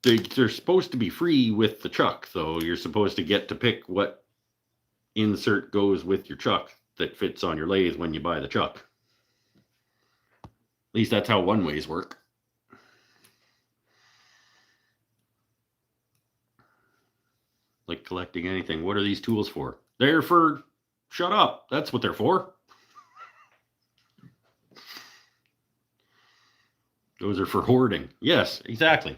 They're supposed to be free with the chuck, though. You're supposed to get to pick what insert goes with your chuck that fits on your lathe when you buy the chuck. At least that's how one-ways work. Like collecting anything. What are these tools for? They're for... Shut up. That's what they're for. Those are for hoarding. Yes, exactly.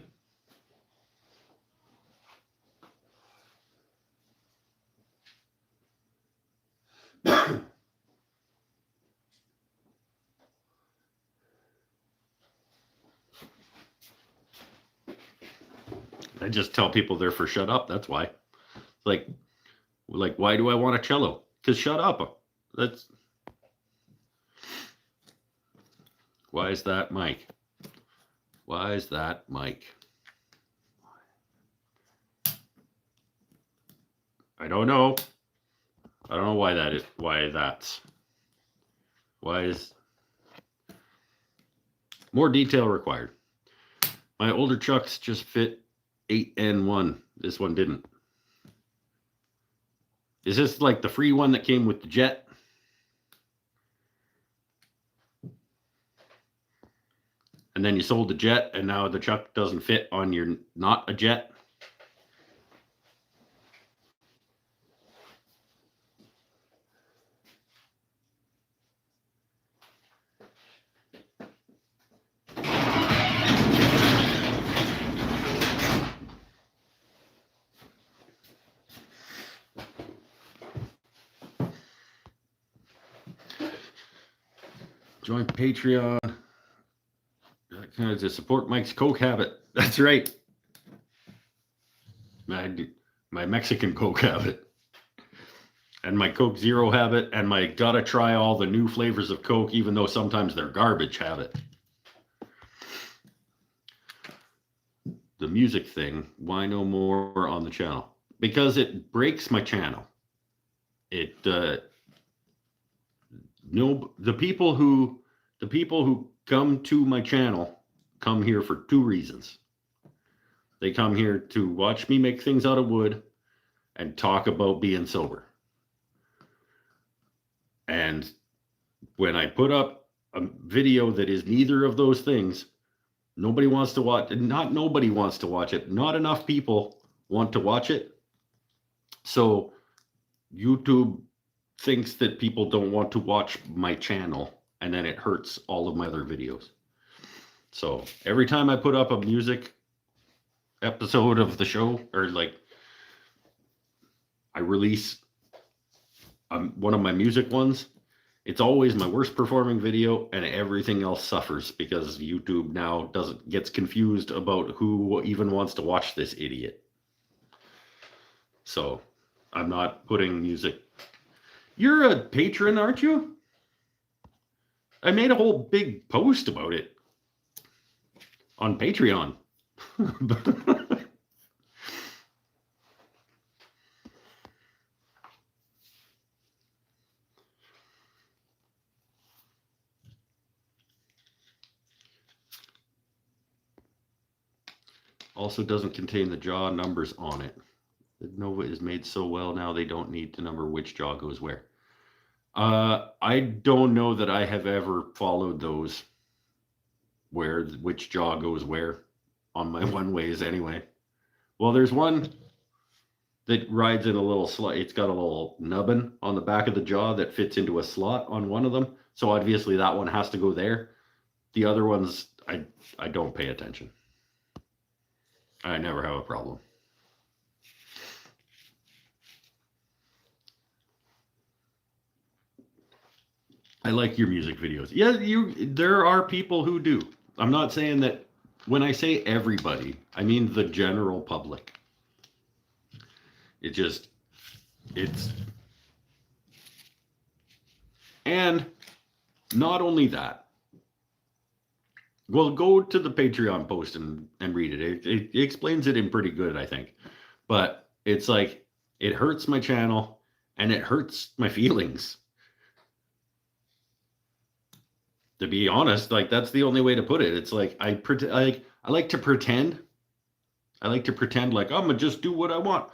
I just tell people they're for shut up. That's why. Like, why do I want a cello? Because shut up. That's... Why is that, Mike? Why is that, Mike? I don't know. I don't know why that is. Why that's. Why is... More detail required. My older chucks just fit 8N1. This one didn't. Is this like the free one that came with the jet? And then you sold the jet and now the chuck doesn't fit on your not a jet? Join Patreon. Kind of to support Mike's Coke habit. That's right. My Mexican Coke habit. And my Coke Zero habit. And my gotta try all the new flavors of Coke, even though sometimes they're garbage habit. The music thing. Why no more on the channel? Because it breaks my channel. No, the people who come to my channel come here for two reasons. They come here to watch me make things out of wood and talk about being sober. And when I put up a video that is neither of those things, nobody wants to watch. Not nobody wants to watch it. Not enough people want to watch it. So YouTube thinks that people don't want to watch my channel, and then it hurts all of my other videos. So every time I put up a music episode of the show, or like I release one of my music ones, it's always my worst performing video, and everything else suffers because YouTube now gets confused about who even wants to watch this idiot. So I'm not putting music. You're a patron, aren't you? I made a whole big post about it on Patreon. Also doesn't contain the jaw numbers on it. The Nova is made so well now they don't need to number which jaw goes where. I don't know that I have ever followed those where which jaw goes where on my one ways anyway. Well, there's one that rides in a little slot. It's got a little nubbin on the back of the jaw that fits into a slot on one of them. So obviously that one has to go there. The other ones, I don't pay attention. I never have a problem. I like your music videos. Yeah, there are people who do. I'm not saying that when I say everybody, I mean the general public. It's and not only that. Well, go to the Patreon post and read it. It explains it in pretty good, I think. But it's like, it hurts my channel and it hurts my feelings. To be honest, like, that's the only way to put it. It's like, I like to pretend. I like to pretend like, I'm going to just do what I want.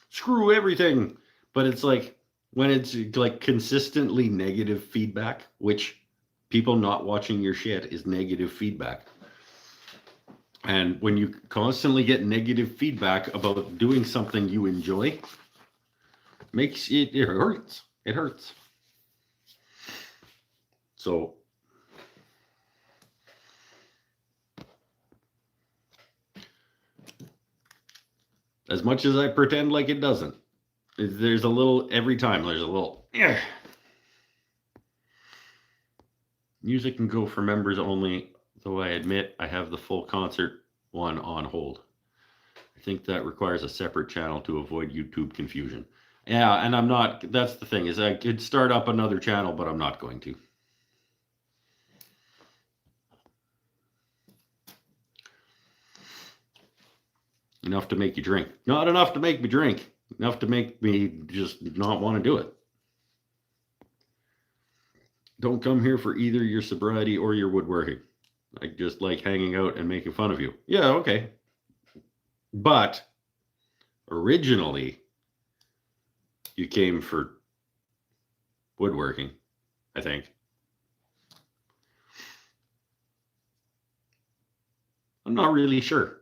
Screw everything. But it's like, when it's like consistently negative feedback, which people not watching your shit is negative feedback. And when you constantly get negative feedback about doing something you enjoy, makes it hurts. It hurts. So as much as I pretend like it doesn't, there's a little, every time there's a little, Music can go for members only, though I admit I have the full concert one on hold. I think that requires a separate channel to avoid YouTube confusion. Yeah, and I'm not, that's the thing, is I could start up another channel, but I'm not going to. Enough to make you drink. Not enough to make me drink. Enough to make me just not want to do it. Don't come here for either your sobriety or your woodworking. I just like hanging out and making fun of you. Yeah, okay. But originally, you came for woodworking, I think. I'm not really sure.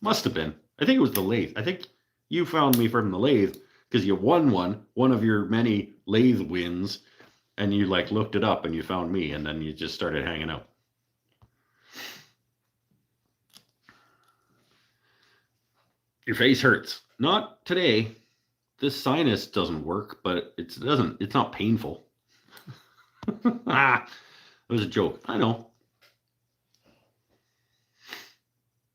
Must have been. I think it was the lathe. I think you found me from the lathe because you won one of your many lathe wins, and you like looked it up and you found me, and then you just started hanging out. Your face hurts. Not today. This sinus doesn't work, but it's not painful. It was a joke. I know.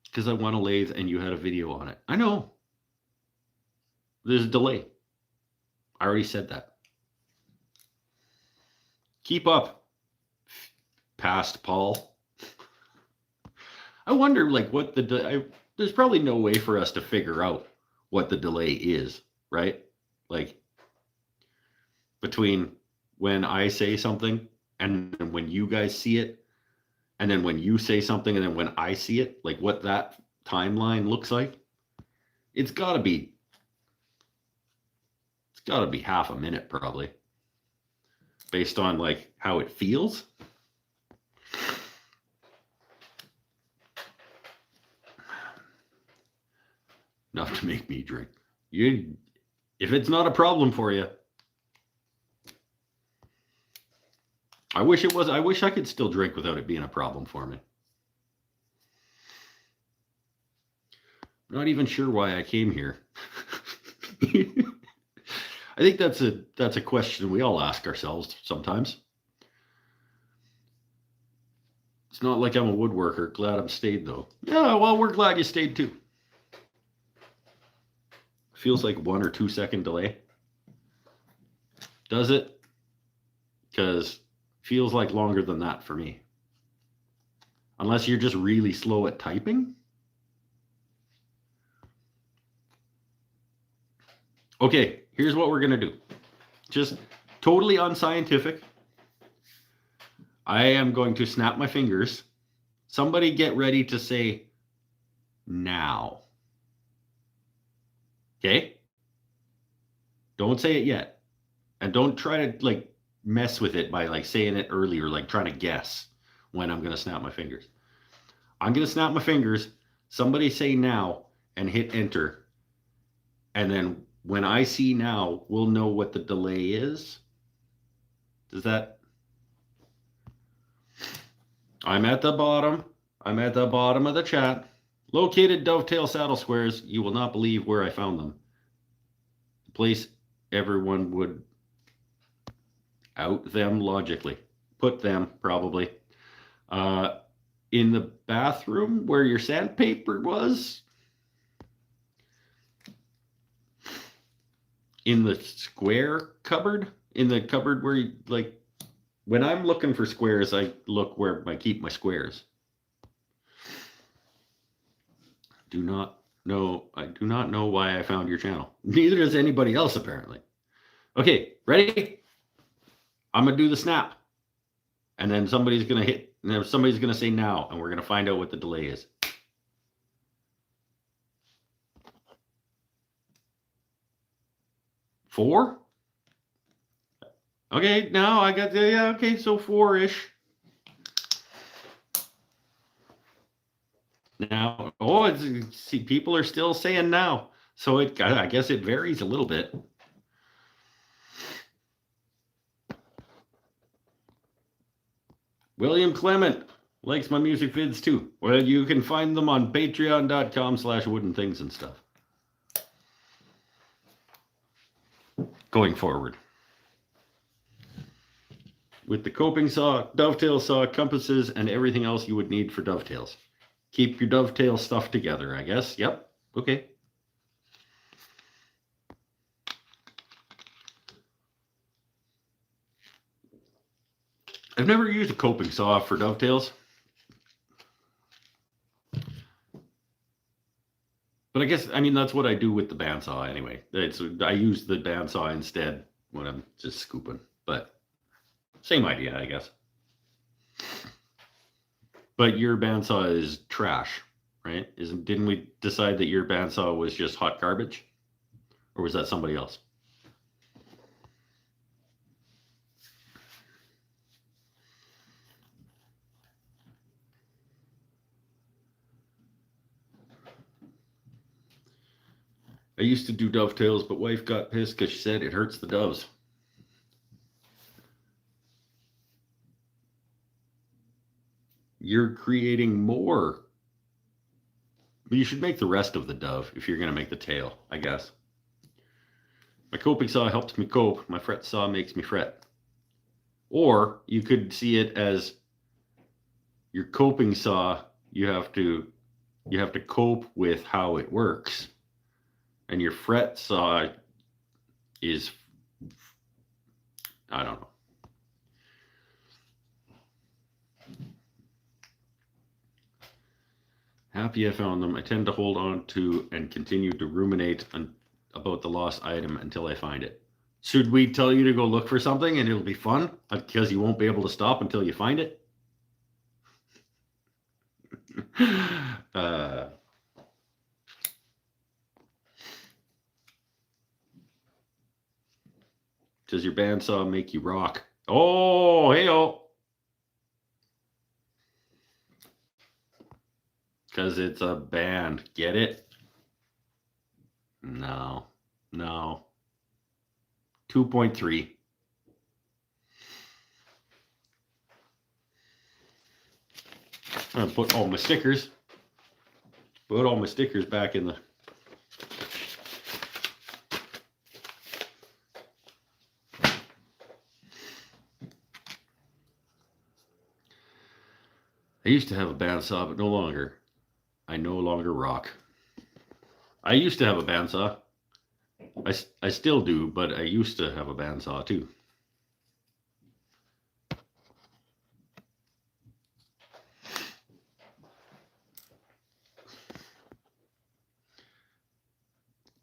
Because I won a lathe and you had a video on it. I know. There's a delay. I already said that. Keep up, past Paul. I wonder, like, what there's probably no way for us to figure out what the delay is, right? Like, between when I say something and when you guys see it, and then when you say something and then when I see it, like what that timeline looks like, it's got to be half a minute probably, based on like how it feels. Enough to make me drink. If it's not a problem for you, I wish it was. I wish I could still drink without it being a problem for me. I'm not even sure why I came here. I think that's a question we all ask ourselves sometimes. It's not like I'm a woodworker. Glad I'm stayed though. Yeah, well, we're glad you stayed too. Feels like 1 or 2 second delay. Does it? Because feels like longer than that for me. Unless you're just really slow at typing. Okay, here's what we're going to do. Just totally unscientific. I am going to snap my fingers. Somebody get ready to say now. Okay? Don't say it yet. And don't try to like mess with it by like saying it earlier, like trying to guess when I'm going to snap my fingers. I'm going to snap my fingers. Somebody say now and hit enter. And then when I see now, we'll know what the delay is. Does that? I'm at the bottom. I'm at the bottom of the chat. Located dovetail saddle squares. You will not believe where I found them. The place everyone would out them logically. Put them, probably. In the bathroom where your sandpaper was. In the square cupboard. In the cupboard where you, like, when I'm looking for squares, I look where I keep my squares. I do not know why I found your channel. Neither does anybody else, apparently. Okay, ready? I'm going to do the snap. And then somebody's going to hit, and then somebody's going to say now, and we're going to find out what the delay is. Four? Okay, now I got the, yeah, okay, so 4-ish. Now, oh, see, people are still saying now. So I guess it varies a little bit. William Clement likes my music vids too. Well, you can find them on patreon.com/woodenthings and stuff. Going forward. With the coping saw, dovetail saw, compasses, and everything else you would need for dovetails. Keep your dovetail stuff together, I guess. Yep. Okay. I've never used a coping saw for dovetails. But I guess, I mean, that's what I do with the bandsaw anyway. I use the bandsaw instead when I'm just scooping. But same idea, I guess. But your bandsaw is trash, right? Didn't we decide that your bandsaw was just hot garbage? Or was that somebody else? I used to do dovetails, but wife got pissed because she said it hurts the doves. You're creating more. You should make the rest of the dove if you're going to make the tail, I guess. My coping saw helps me cope. My fret saw makes me fret. Or you could see it as your coping saw, you have to cope with how it works. And your fret saw is, I don't know. Happy I found them. I tend to hold on to and continue to ruminate about the lost item until I find it. Should we tell you to go look for something and it'll be fun because you won't be able to stop until you find it? Does your bandsaw make you rock? Oh, hey-oh. Because it's a band. Get it? No. 2.3. I'm gonna put all my stickers. Put all my stickers back in the. I used to have a bandsaw, but no longer. I no longer rock. I used to have a bandsaw. I still do, but I used to have a bandsaw too.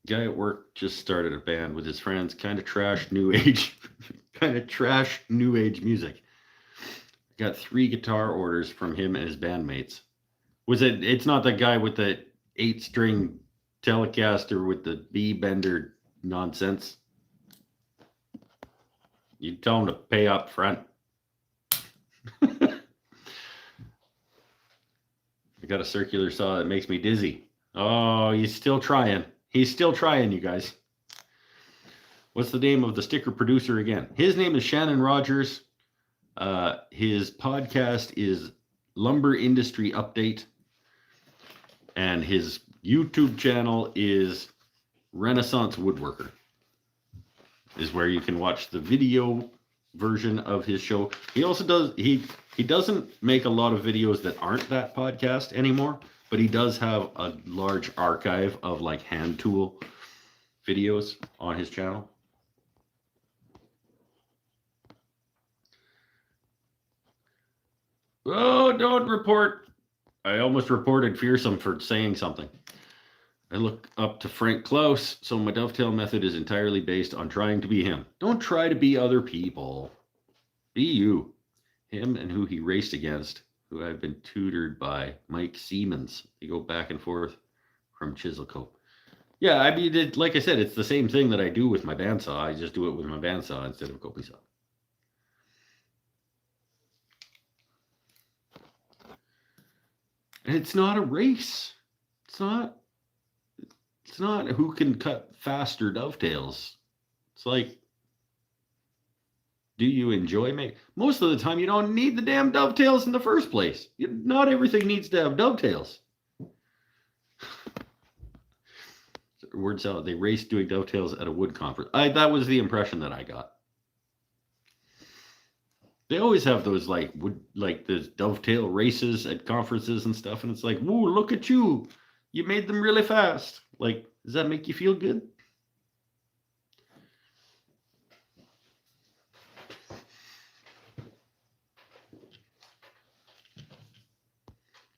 Guy at work just started a band with his friends, kind of trash new age music. Got 3 guitar orders from him and his bandmates. It's not the guy with the 8-string Telecaster with the B bender nonsense. You tell them to pay up front. I got a circular saw that makes me dizzy. Oh, he's still trying. He's still trying, you guys. What's the name of the sticker producer again? His name is Shannon Rogers. His podcast is Lumber Industry Update. And his YouTube channel is Renaissance Woodworker. Is where you can watch the video version of his show. He also does, he doesn't make a lot of videos that aren't that podcast anymore, but he does have a large archive of like hand tool videos on his channel. Oh, don't report. I almost reported Fearsome for saying something. I look up to Frank Klaus, so my dovetail method is entirely based on trying to be him. Don't try to be other people. Be you. Him and who he raced against, who I've been tutored by, Mike Siemens. They go back and forth from Chiselcope. Yeah, I mean, like I said, it's the same thing that I do with my bandsaw. I just do it with my bandsaw instead of a Kopi saw. And it's not a race. It's not who can cut faster dovetails. It's like, do you enjoy making? Most of the time, you don't need the damn dovetails in the first place. Not everything needs to have dovetails. Word salad. They raced doing dovetails at a wood conference. That was the impression that I got. They always have those like the dovetail races at conferences and stuff, and it's like, whoa, look at you. You made them really fast. Like, does that make you feel good?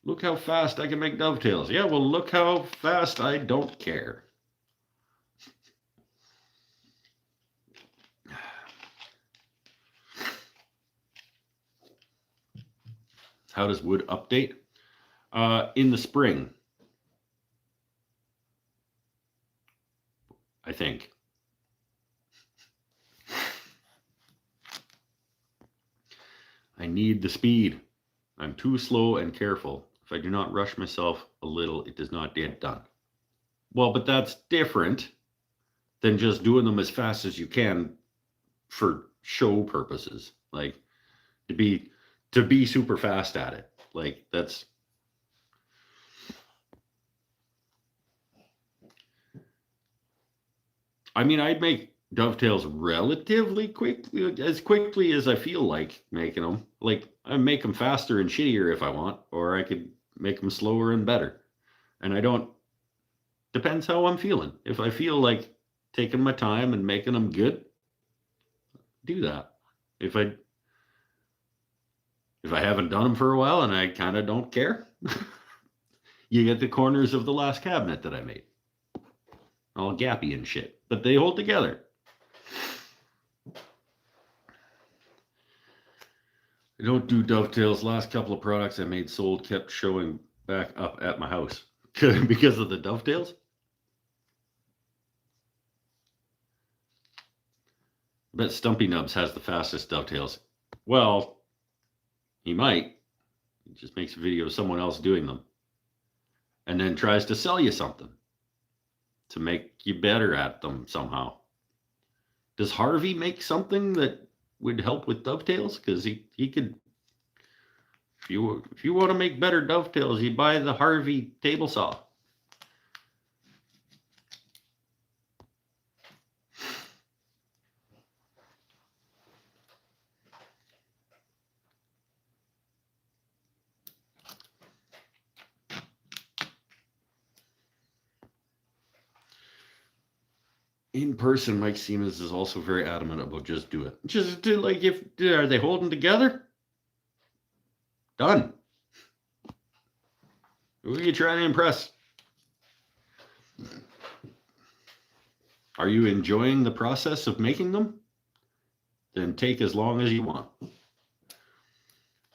Look how fast I can make dovetails. Yeah, well, look how fast I don't care. How does wood update? In the spring, I think. I need the speed. I'm too slow and careful. If I do not rush myself a little, it does not get done. Well, but that's different than just doing them as fast as you can for show purposes. Like to be super fast at it. Like that's I mean, I'd make dovetails relatively quickly, as quickly as I feel like making them. Like I make them faster and shittier if I want, or I could make them slower and better. And I don't, depends how I'm feeling. If I feel like taking my time and making them good, do that. If I haven't done them for a while and I kind of don't care, you get the corners of the last cabinet that I made. All gappy and shit, but they hold together. I don't do dovetails. Last couple of products I made sold kept showing back up at my house because of the dovetails. I bet Stumpy Nubs has the fastest dovetails. Well, he might. He just makes a video of someone else doing them and then tries to sell you something to make you better at them somehow. Does Harvey make something that would help with dovetails? Because he could, if you want to make better dovetails, you buy the Harvey table saw. In person, Mike Siemens is also very adamant about just do it. Just do, like, if are they holding together? Done. Who are you trying to impress? Are you enjoying the process of making them? Then take as long as you want.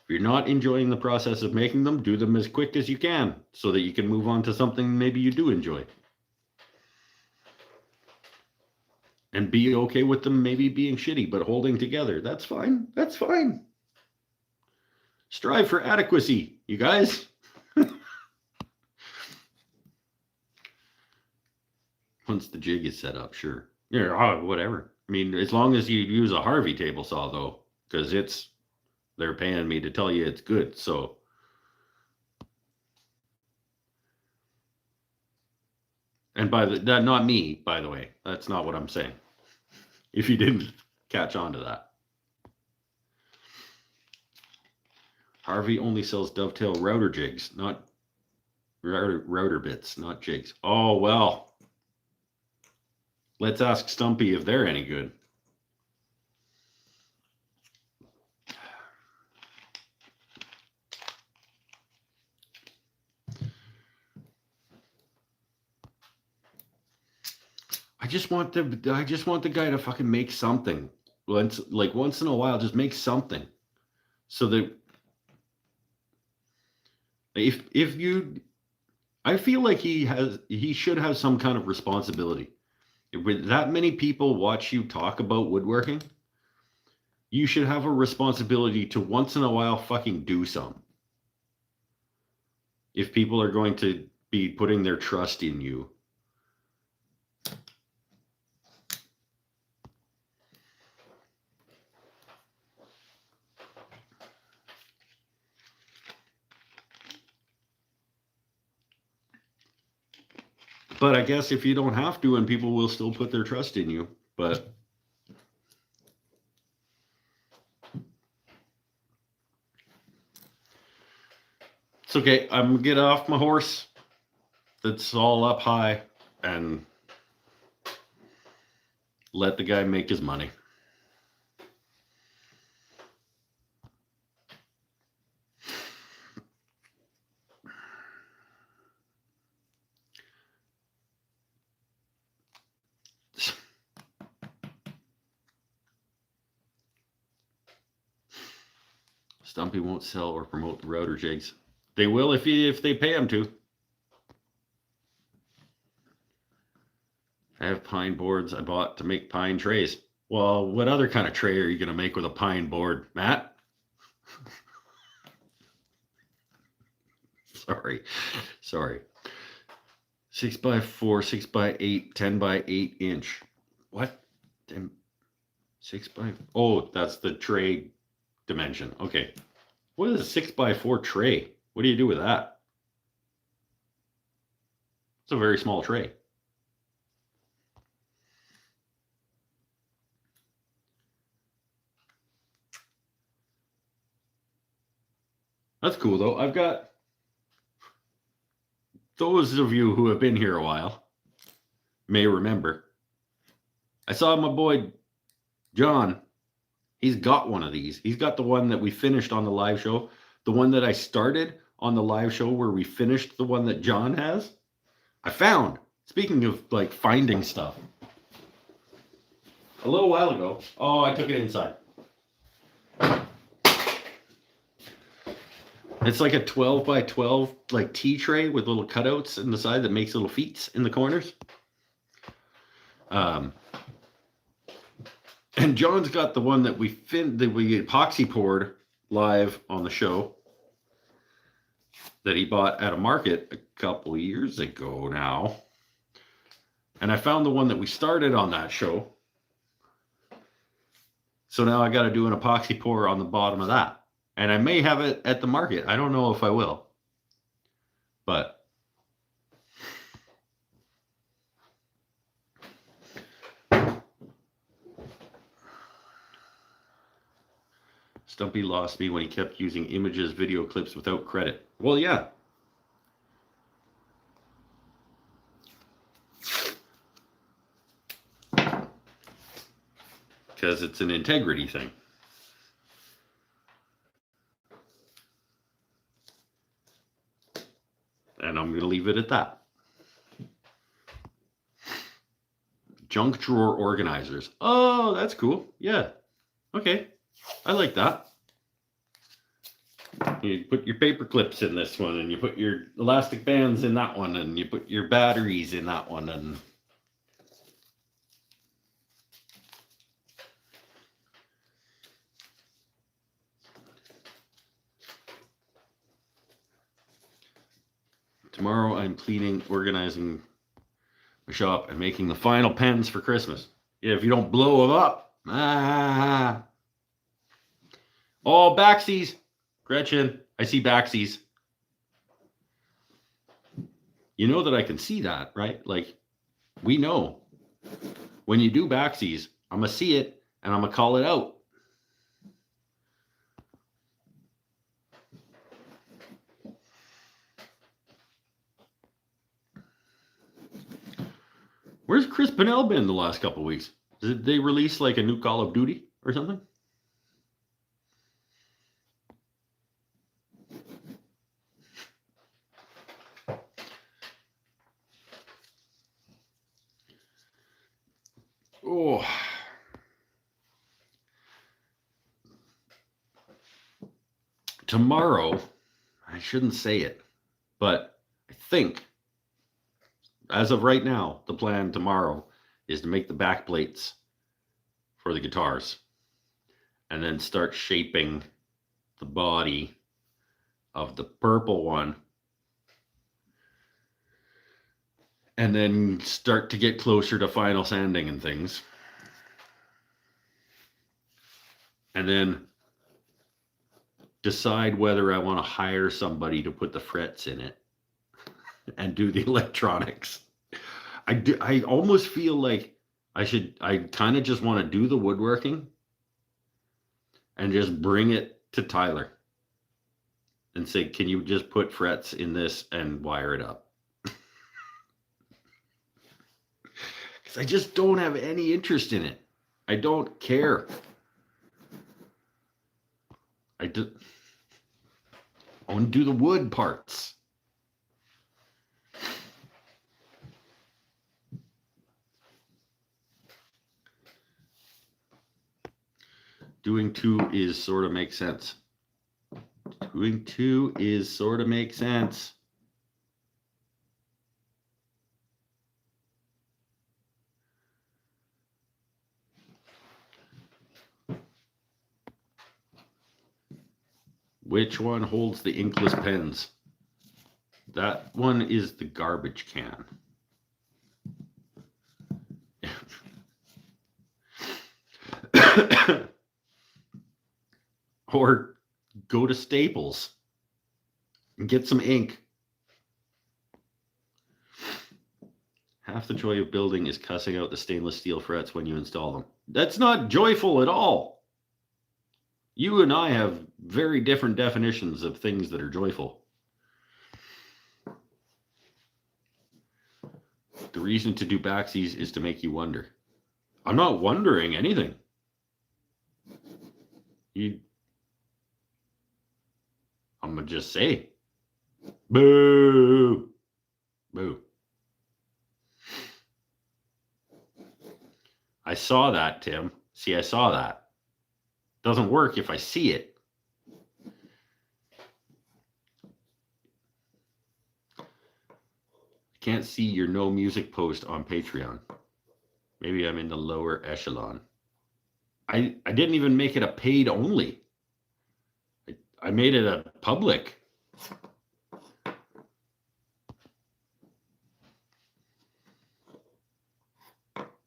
If you're not enjoying the process of making them, do them as quick as you can so that you can move on to something maybe you do enjoy. And be okay with them maybe being shitty, but holding together. That's fine. That's fine. Strive for adequacy, you guys. Once the jig is set up, sure. Yeah, whatever. I mean, as long as you use a Harvey table saw, though, because they're paying me to tell you it's good. So, and not me, by the way. That's not what I'm saying. If you didn't catch on to that. Harvey only sells dovetail router jigs, not router bits, not jigs. Oh, well. Let's ask Stumpy if they're any good. I just want the guy to fucking make something. Once in a while, just make something. So that if you, I feel like he should have some kind of responsibility. With that many people watch you talk about woodworking, you should have a responsibility to once in a while fucking do some. If people are going to be putting their trust in you. But I guess if you don't have to, and people will still put their trust in you, but it's okay. I'm gonna get off my horse that's all up high and let the guy make his money. Stumpy won't sell or promote the router jigs. They will if they pay him to. I have pine boards I bought to make pine trays. Well, what other kind of tray are you going to make with a pine board, Matt? Sorry. 6x4, 6x8, 10x8 inch. What? 6x. Oh, that's the tray dimension. Okay. What is a 6x4 tray? What do you do with that? It's a very small tray. That's cool, though. I've got those of you who have been here a while may remember. I saw my boy John. He's got one of these. He's got the one that we finished on the live show. The one that I started on the live show where we finished the one that John has. I found, speaking of like finding stuff, a little while ago. Oh, I took it inside. It's like a 12x12 like tea tray with little cutouts in the side that makes little feet in the corners. And John's got the one that we epoxy poured live on the show that he bought at a market a couple years ago now. And I found the one that we started on that show. So now I got to do an epoxy pour on the bottom of that. And I may have it at the market. I don't know if I will. But Stumpy lost me when he kept using images, video clips without credit. Well, yeah. Because it's an integrity thing. And I'm going to leave it at that. Junk drawer organizers. Oh, that's cool. Yeah. Okay. I like that. You put your paper clips in this one, and you put your elastic bands in that one, and you put your batteries in that one, and tomorrow I'm cleaning, organizing my shop, and making the final pens for Christmas. If you don't blow them up. Oh, backsies. Gretchen, I see backsies. You know that I can see that, right? Like, we know. When you do backsies, I'm going to see it, and I'm going to call it out. Where's Chris Pennell been the last couple of weeks? Did they release like a new Call of Duty or something? Oh. Tomorrow, I shouldn't say it, but I think, as of right now, the plan tomorrow is to make the back plates for the guitars and then start shaping the body of the purple one, and then start to get closer to final sanding and things. And then decide whether I want to hire somebody to put the frets in it and do the electronics. I almost feel like I kind of just want to do the woodworking and just bring it to Tyler and say, can you just put frets in this and wire it up? Because I just don't have any interest in it. I don't care. I want to do the wood parts. Doing two is sort of makes sense. Doing two is sort of makes sense. Which one holds the inkless pens? That one is the garbage can. Or go to Staples and get some ink. Half the joy of building is cussing out the stainless steel frets when you install them. That's not joyful at all. You and I have very different definitions of things that are joyful. The reason to do backsies is to make you wonder. I'm not wondering anything. I'm going to just say, boo, boo. I saw that, Tim. See, I saw that. Doesn't work if I see it. I can't see your no music post on Patreon. Maybe I'm in the lower echelon. I didn't even make it a paid only. I made it a public.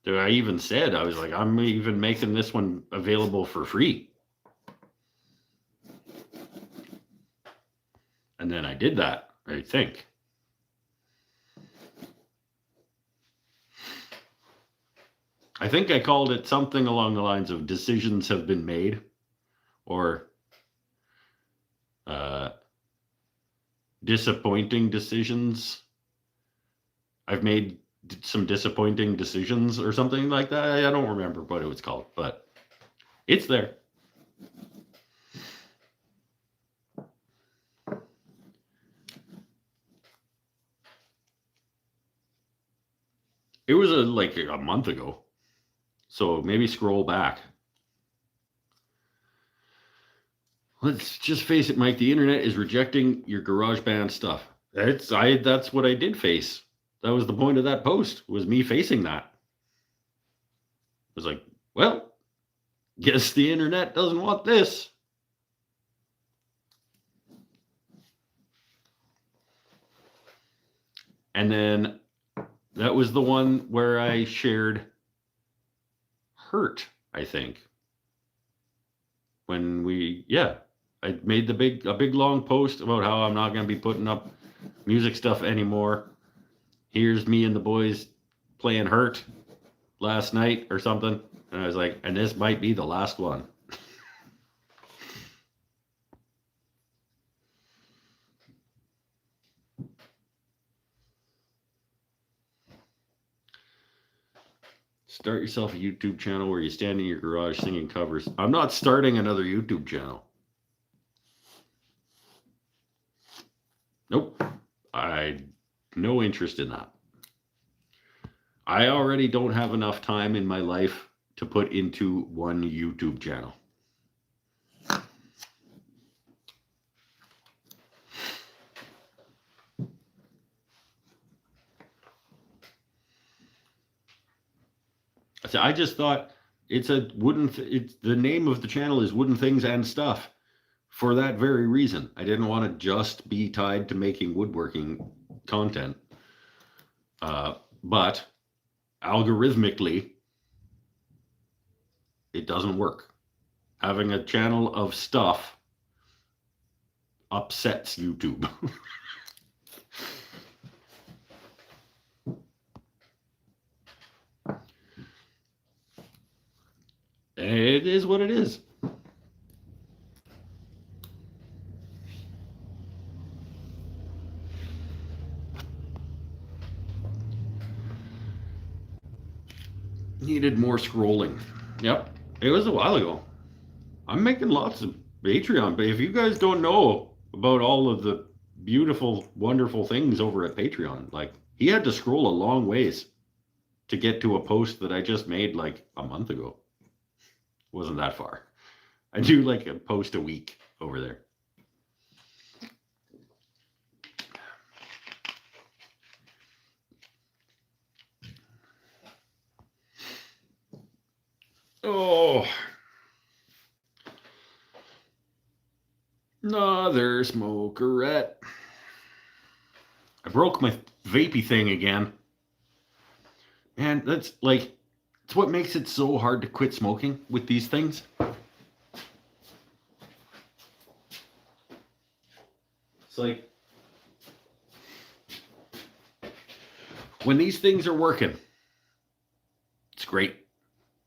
I even said, I was like, I'm even making this one available for free. And then I did that, I think. I think I called it something along the lines of decisions have been made, or disappointing decisions. I've made some disappointing decisions or something like that. I don't remember what it was called, but it's there. It was like a month ago. So maybe scroll back. Let's just face it, Mike. The internet is rejecting your GarageBand stuff. That's what I did face. That was the point of that post. Was me facing that. I was like, well, guess the internet doesn't want this. And then that was the one where I shared Hurt, I think. When I made a big long post about how I'm not going to be putting up music stuff anymore. Here's me and the boys playing Hurt last night or something. And I was like, and this might be the last one. Start yourself a YouTube channel where you stand in your garage singing covers. I'm not starting another YouTube channel. Nope. No interest in that. I already don't have enough time in my life to put into one YouTube channel. I just thought it's the name of the channel is Wooden Things and Stuff for that very reason. I didn't want to just be tied to making woodworking content. But algorithmically, it doesn't work. Having a channel of stuff upsets YouTube. It is what it is. Needed more scrolling. Yep. It was a while ago. I'm making lots of Patreon, but if you guys don't know about all of the beautiful, wonderful things over at Patreon, like he had to scroll a long ways to get to a post that I just made like a month ago. Wasn't that far. I do like a post a week over there. Oh, another smokerette. I broke my vapey thing again. And that's like, it's what makes it so hard to quit smoking with these things. It's like, when these things are working, it's great.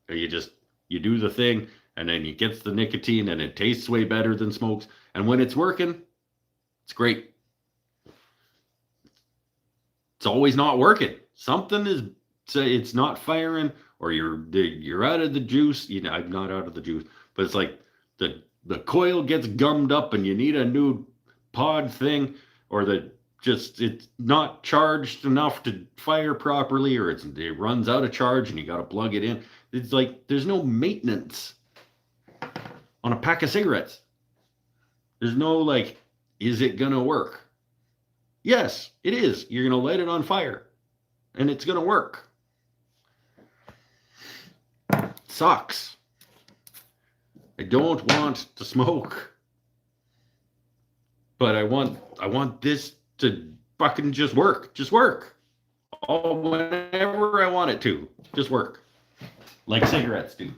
You do the thing, and then you get the nicotine, and it tastes way better than smokes. And when it's working, it's great. It's always not working. Something is, it's not firing, or you're out of the juice. I'm not out of the juice, but it's like the coil gets gummed up, and you need a new pod thing, or it's not charged enough to fire properly, or it runs out of charge, and you got to plug it in. It's like there's no maintenance on a pack of cigarettes. There's no like, is it gonna work? Yes, it is. You're gonna light it on fire, and it's gonna work. It sucks. I don't want to smoke, but I want this to fucking just work. Just work. Whenever I want it to. Just work. Like cigarettes do.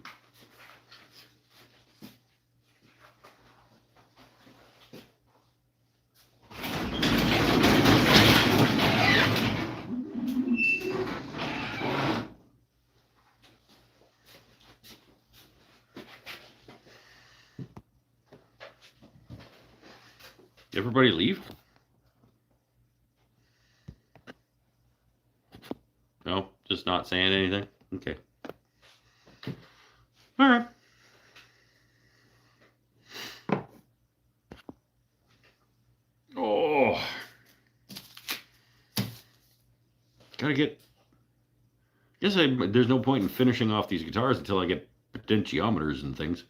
Everybody leave? No, just not saying anything? Okay. All right. Oh. Gotta get... Guess there's no point in finishing off these guitars until I get potentiometers and things.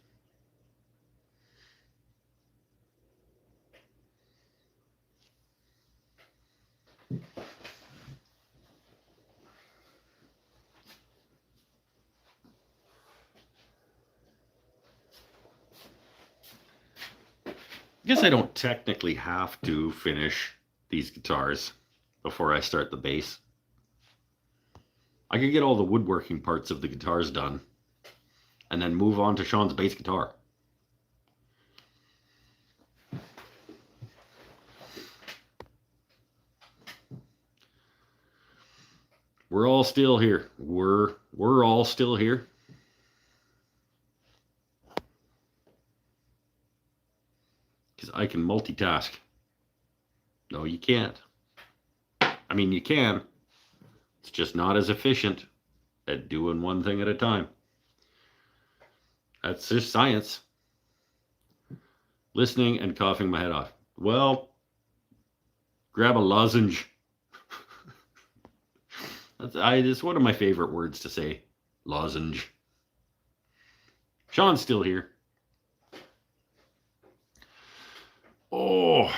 I guess I don't technically have to finish these guitars before I start the bass. I could get all the woodworking parts of the guitars done and then move on to Sean's bass guitar. We're all still here. We're all still here. Because I can multitask. No, you can't. I mean, you can. It's just not as efficient at doing one thing at a time. That's just science. Listening and coughing my head off. Well, grab a lozenge. It's one of my favorite words to say. Lozenge. Sean's still here. Oh.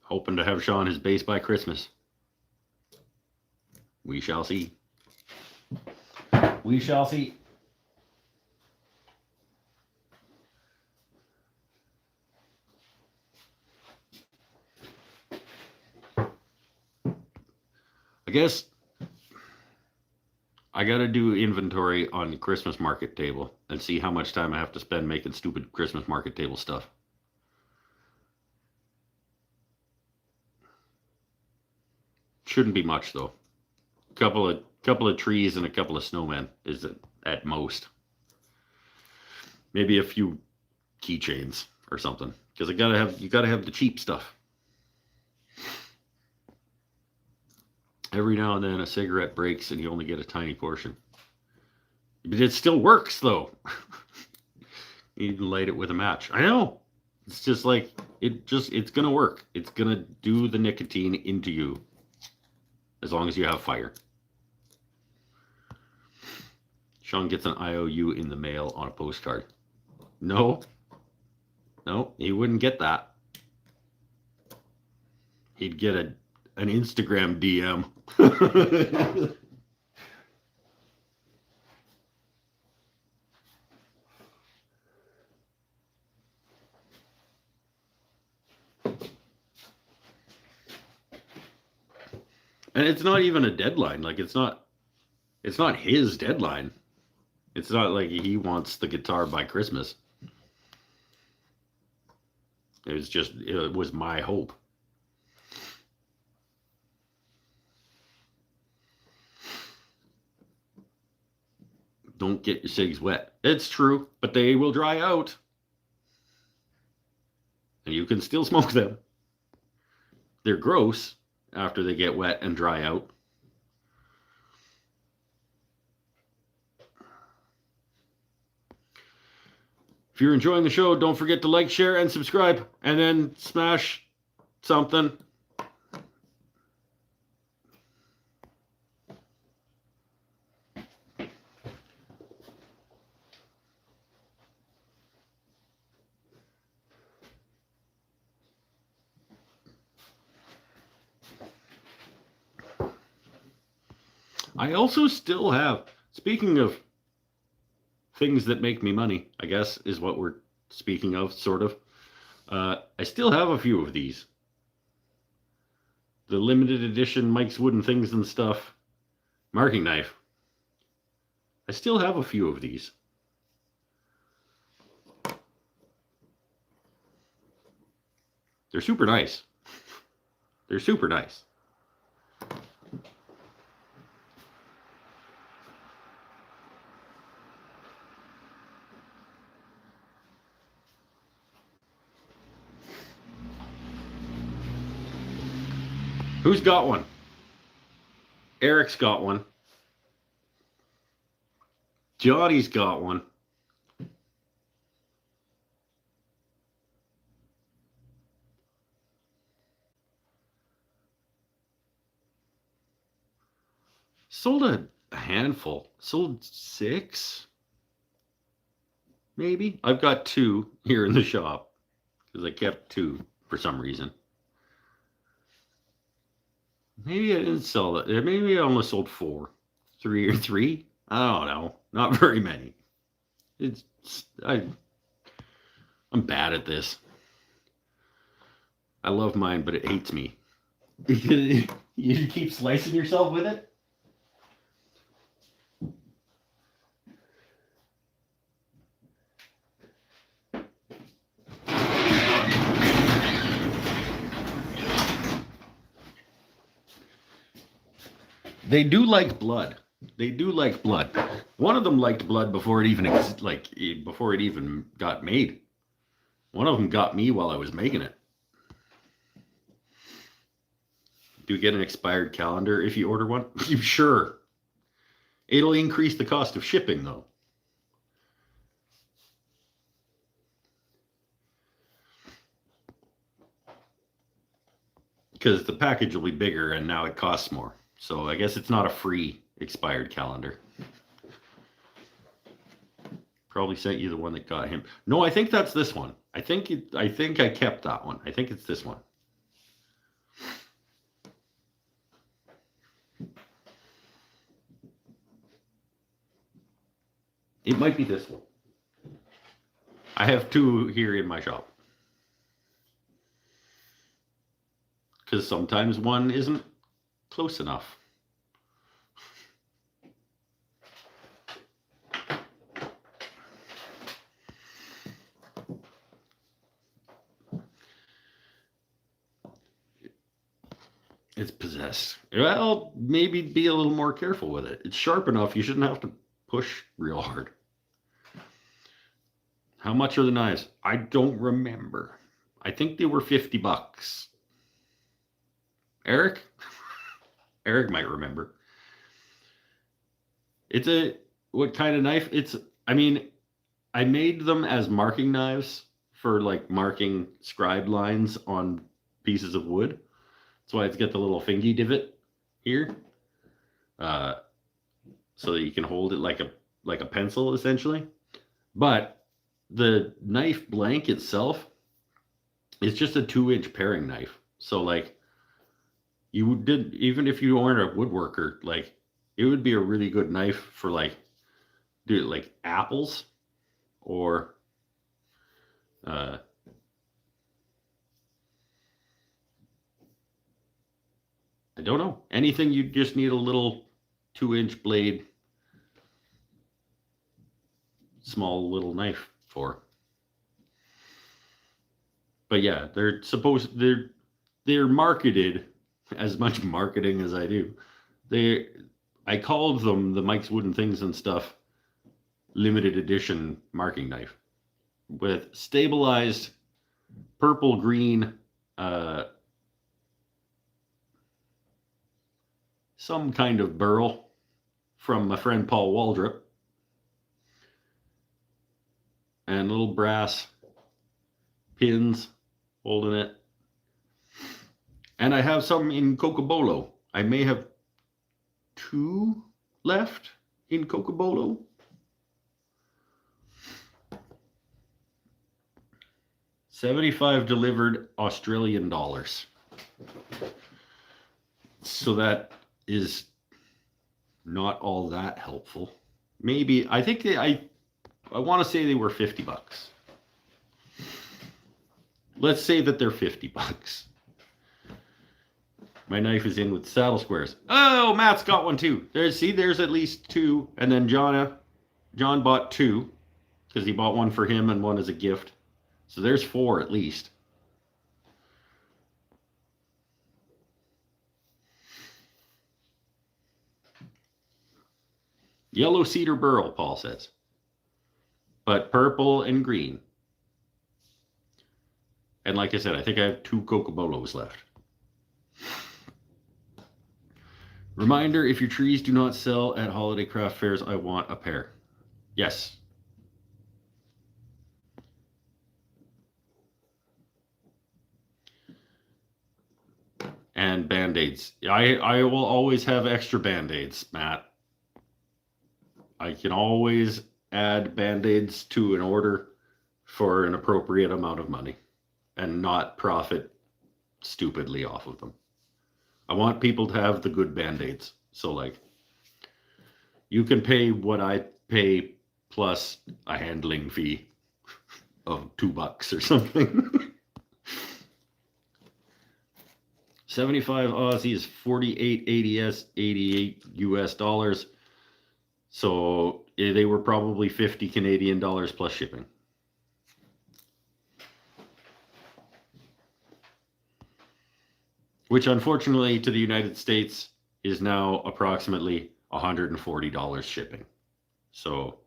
Hoping to have Sean his bass by Christmas. We shall see. We shall see. I guess I got to do inventory on the Christmas market table and see how much time I have to spend making stupid Christmas market table stuff. Shouldn't be much though. Couple of trees and a couple of snowmen is at most. Maybe a few keychains or something, because you gotta have the cheap stuff. Every now and then a cigarette breaks and you only get a tiny portion. But it still works though. You can light it with a match. I know. It's just like it's gonna work. It's gonna do the nicotine into you. As long as you have fire. Sean gets an IOU in the mail on a postcard. No, he wouldn't get that. He'd get an Instagram DM. And it's not even a deadline. Like it's not his deadline. It's not like he wants the guitar by Christmas. It was my hope. Don't get your cigs wet. It's true, but they will dry out. And you can still smoke them. They're gross after they get wet and dry out. If you're enjoying the show, don't forget to like, share, and subscribe. And then smash something. I also still have, speaking of things that make me money, I guess is what we're speaking of, sort of. I still have a few of these. The limited edition Mike's Wooden Things and Stuff marking knife. I still have a few of these. They're super nice. They're super nice. Who's got one? Eric's got one. Johnny's got one. Sold a handful. Sold 6? Maybe. I've got 2 here in the shop because I kept 2 for some reason. Maybe I didn't sell it. Maybe I only sold 4. 3 or 3? I don't know. Not very many. It's I'm bad at this. I love mine, but it hates me. You keep slicing yourself with it? They do like blood. They do like blood. One of them liked blood before it even before it even got made. One of them got me while I was making it. Do you get an expired calendar if you order one? Sure. It'll increase the cost of shipping, though. Because the package will be bigger and now it costs more. So I guess it's not a free expired calendar. Probably sent you the one that got him. No, I think that's this one. I think I kept that one. I think it's this one. It might be this one. I have two here in my shop. Because sometimes one isn't close enough. It's possessed. Well, maybe be a little more careful with it. It's sharp enough. You shouldn't have to push real hard. How much are the knives? I don't remember. I think they were $50. Eric? Eric might remember. What kind of knife? I made them as marking knives for like marking scribe lines on pieces of wood. That's why it's got the little fingy divot here. So that you can hold it like a pencil essentially. But the knife blank itself is just a 2-inch paring knife. So like even if you weren't a woodworker, like it would be a really good knife for like apples or I don't know, anything. You just need a little 2-inch blade, small little knife for. But yeah, they're marketed as much marketing as I do. I called them the Mike's Wooden Things and Stuff limited edition marking knife with stabilized purple green some kind of burl from my friend Paul Waldrop and little brass pins holding it. And I have some in Cocobolo. I may have 2 left in Cocobolo. $75 delivered Australian dollars. So that is not all that helpful. Maybe I think I want to say they were $50. Let's say that they're $50. My knife is in with saddle squares. Oh, Matt's got one too. There's at least 2. And then John bought 2 because he bought one for him and one as a gift. So there's 4 at least. Yellow cedar burl, Paul says. But purple and green. And like I said, I think I have 2 Cocobolos left. Reminder, if your trees do not sell at holiday craft fairs, I want a pair. Yes. And Band-Aids. I will always have extra Band-Aids, Matt. I can always add Band-Aids to an order for an appropriate amount of money and not profit stupidly off of them. I want people to have the good Band-Aids. So like, you can pay what I pay plus a handling fee of $2 or something. 75 Aussie is 48 ADS, 88 US dollars. So they were probably 50 Canadian dollars plus shipping. Which unfortunately to the United States is now approximately $140 shipping. So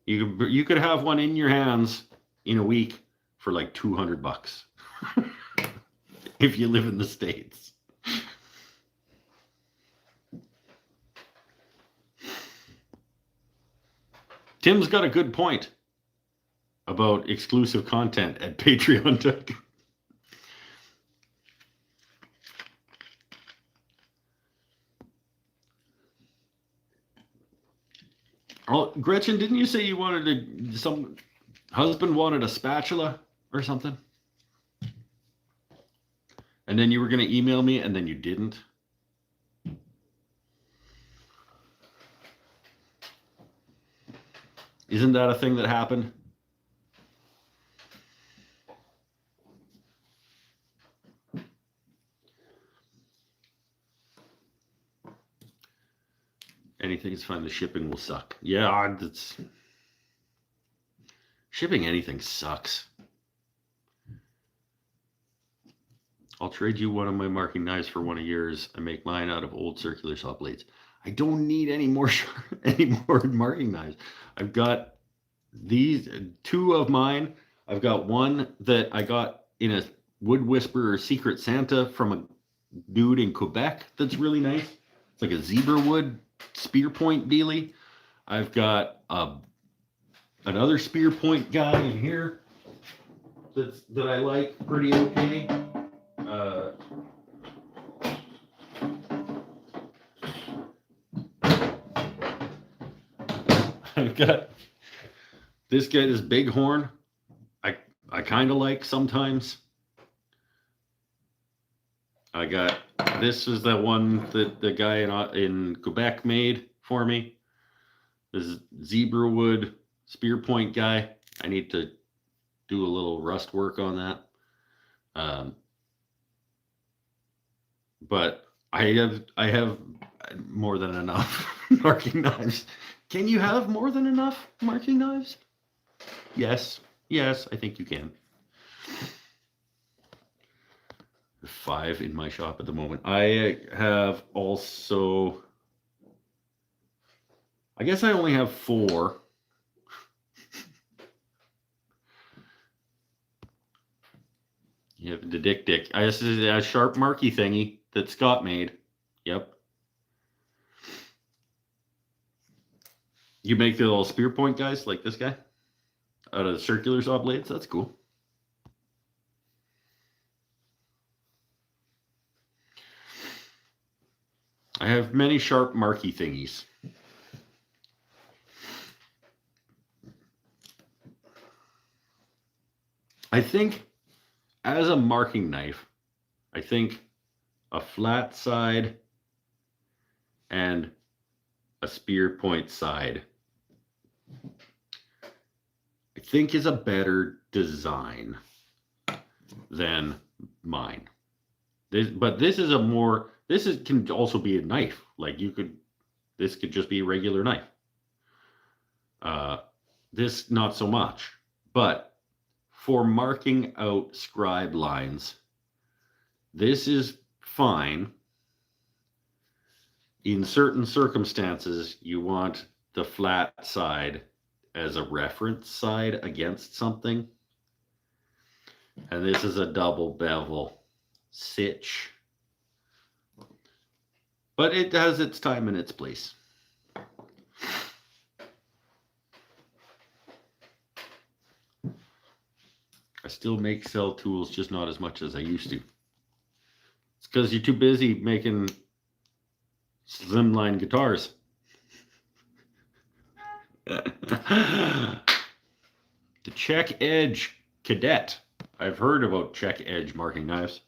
you could have one in your hands in a week for like $200 if you live in the States. Tim's got a good point about exclusive content at Patreon. Oh, Gretchen, didn't you say you wanted some husband wanted a spatula or something? And then you were going to email me and then you didn't? Isn't that a thing that happened? Anything is fine. The shipping will suck. Yeah, shipping anything sucks. I'll trade you one of my marking knives for one of yours. I make mine out of old circular saw blades. I don't need any more marking knives. I've got these two of mine. I've got one that I got in a Wood Whisperer Secret Santa from a dude in Quebec that's really nice. It's like a zebra wood spear point dealie. I've got another spear point guy in here that I like pretty okay. I've got this guy, this bighorn. I kind of like sometimes. I got this is the one that the guy in Quebec made for me. This zebra wood spear point guy. I need to do a little rust work on that. But I have more than enough marking knives. Can you have more than enough marking knives? Yes, I think you can. 5 in my shop at the moment. I have also, I guess I only have 4. You have the Dick. This is a sharp marky thingy that Scott made. Yep. You make the little spear point guys like this guy out of the circular saw blades. That's cool. I have many sharp marky thingies. I think as a marking knife, I think a flat side and a spear point side, I think is a better design than mine. This is a more, can also be a knife. Like this could just be a regular knife. This not so much, but for marking out scribe lines, this is fine. In certain circumstances, you want the flat side as a reference side against something. And this is a double bevel sitch. But it has its time and its place. I still sell tools, just not as much as I used to. It's because you're too busy making slimline guitars. The check edge cadet. I've heard about check edge marking knives.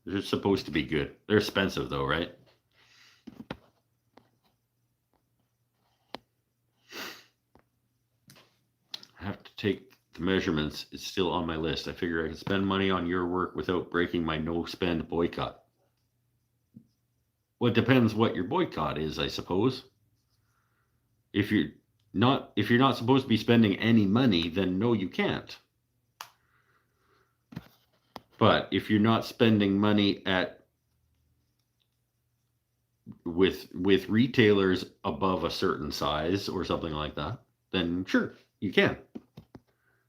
They're supposed to be good. They're expensive though, right? take the measurements. It's still on my list. I figure I can spend money on your work without breaking my no spend boycott. Well, it depends what your boycott is, I suppose. If you're not supposed to be spending any money, then no, you can't. But if you're not spending money with retailers above a certain size or something like that, then sure, you can.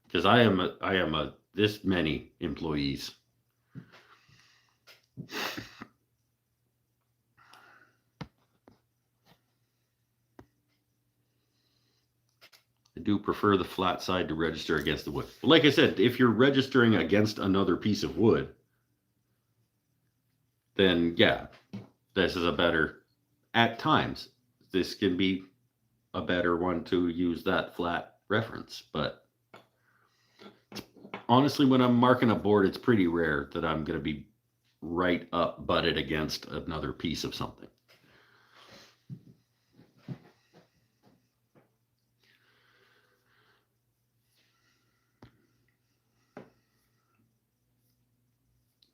Because I am a this many employees. I do prefer the flat side to register against the wood. But like I said, if you're registering against another piece of wood, then yeah, this is a better, at times, this can be a better one to use that flat reference. But honestly, when I'm marking a board, it's pretty rare that I'm going to be right up butted against another piece of something.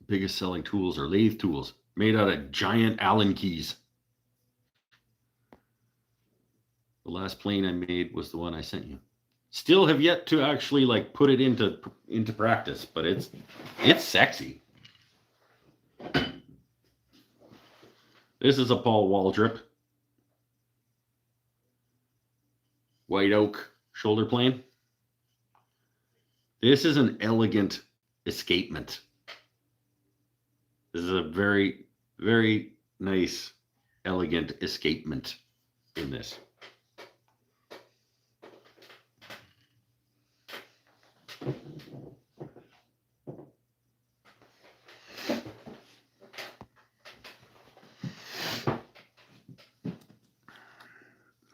Biggest selling tools are lathe tools made out of giant Allen keys. The last plane I made was the one I sent you. Still have yet to actually like put it into practice, but it's sexy. This is a Paul Waldrop white oak shoulder plane. This is an elegant escapement. This is a very, very nice, elegant escapement in this.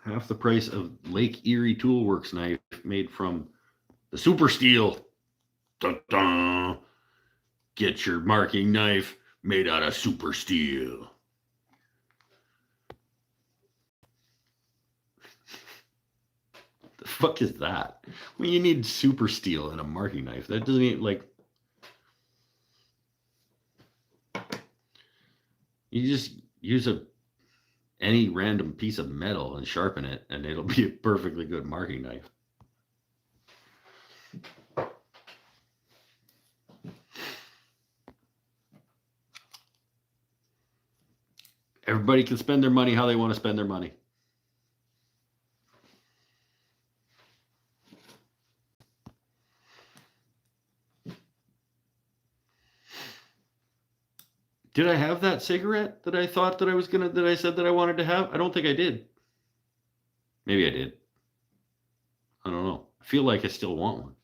Half the price of Lake Erie Toolworks knife made from the Super Steel. Dun-dun. Get your marking knife made out of super steel. The fuck is that? Well, you need super steel in a marking knife. That doesn't even, like, you just use any random piece of metal and sharpen it, and it'll be a perfectly good marking knife. Everybody can spend their money how they want to spend their money. Did I have that cigarette that I thought that I was gonna, that I said that I wanted to have? I don't think I did. Maybe I did. I don't know. I feel like I still want one.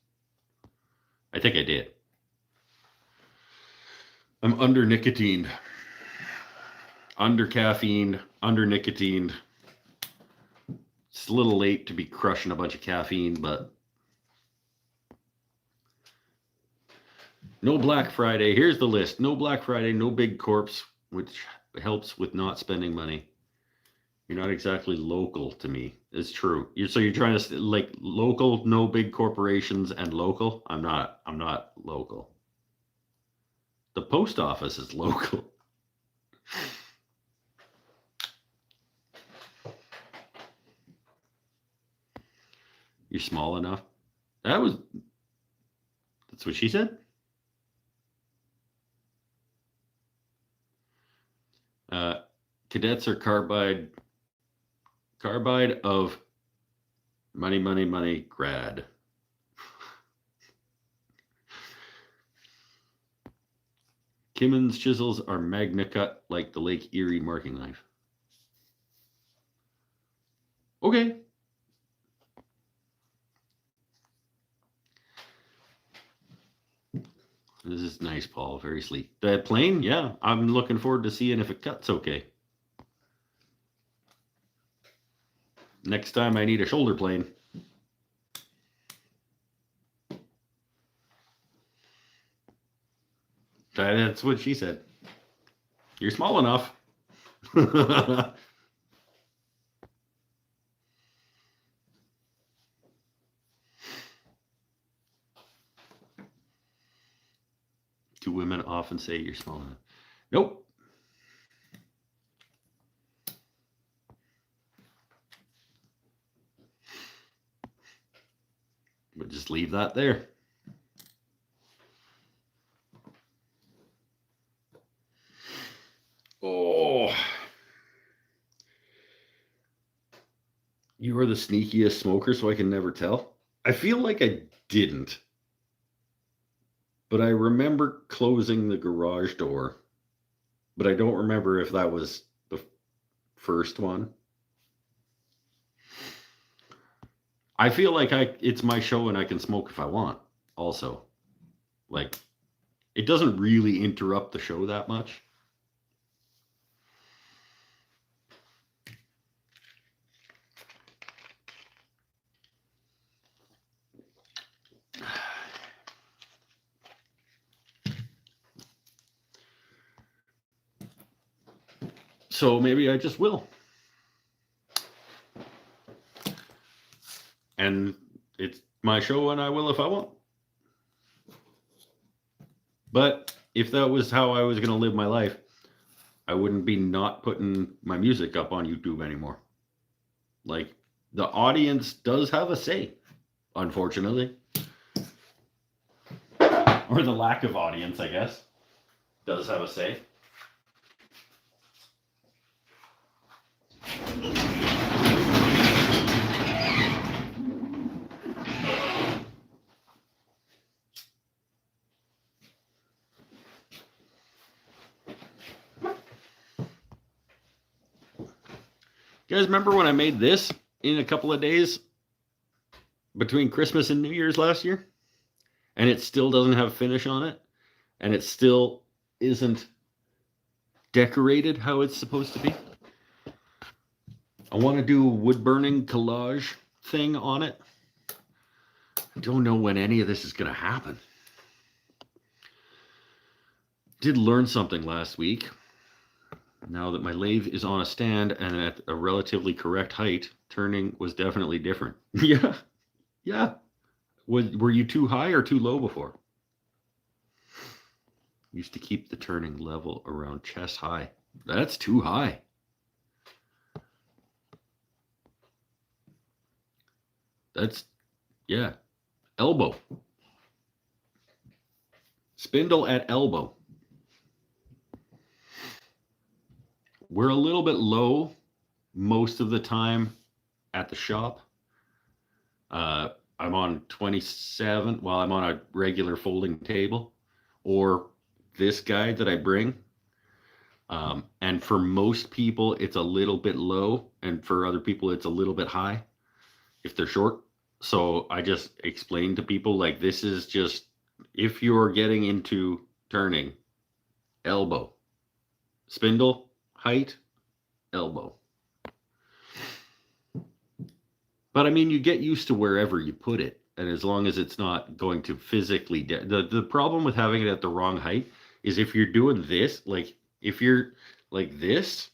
I think I did. I'm under nicotined. Under caffeined, under nicotined. It's a little late to be crushing a bunch of caffeine, but no Black Friday. Here's the list. No Black Friday, no big corps, which helps with not spending money. You're not exactly local to me. It's true. So you're trying to, like, local, no big corporations, and local? I'm not local. The post office is local. You're small enough. That's what she said. Cadets are carbide of money grad. Kimmons chisels are magna cut like the Lake Erie marking knife. Okay. This is nice, Paul. Very sleek. That plane, yeah. I'm looking forward to seeing if it cuts okay. Next time I need a shoulder plane. That's what she said. You're small enough. Two women often say you're small enough. Nope. But just leave that there. Oh. You are the sneakiest smoker, so I can never tell. I feel like I didn't. But I remember closing the garage door. But I don't remember if that was the first one. I feel like it's my show and I can smoke if I want also. Like, it doesn't really interrupt the show that much. So maybe I just will. And it's my show and I will if I want. But if that was how I was going to live my life, I wouldn't be not putting my music up on YouTube anymore. Like, the audience does have a say, unfortunately. Or the lack of audience, I guess, does have a say. You guys remember when I made this in a couple of days between Christmas and New Year's last year? And it still doesn't have finish on it. And it still isn't decorated how it's supposed to be. I want to do a wood burning collage thing on it. I don't know when any of this is going to happen. Did learn something last week. Now that my lathe is on a stand and at a relatively correct height, turning was definitely different. Yeah. Were you too high or too low before? Used to keep the turning level around chest high. That's too high. That's, yeah, elbow. Spindle at elbow. We're a little bit low most of the time at the shop. I'm on 27. Well, I'm on a regular folding table or this guide that I bring. And for most people, it's a little bit low. And for other people, it's a little bit high if they're short. So I just explain to people, like, this is just, if you're getting into turning, elbow, spindle, height, elbow. But I mean, you get used to wherever you put it. And as long as it's not going to physically, the problem with having it at the wrong height is if you're doing this, like if you're like this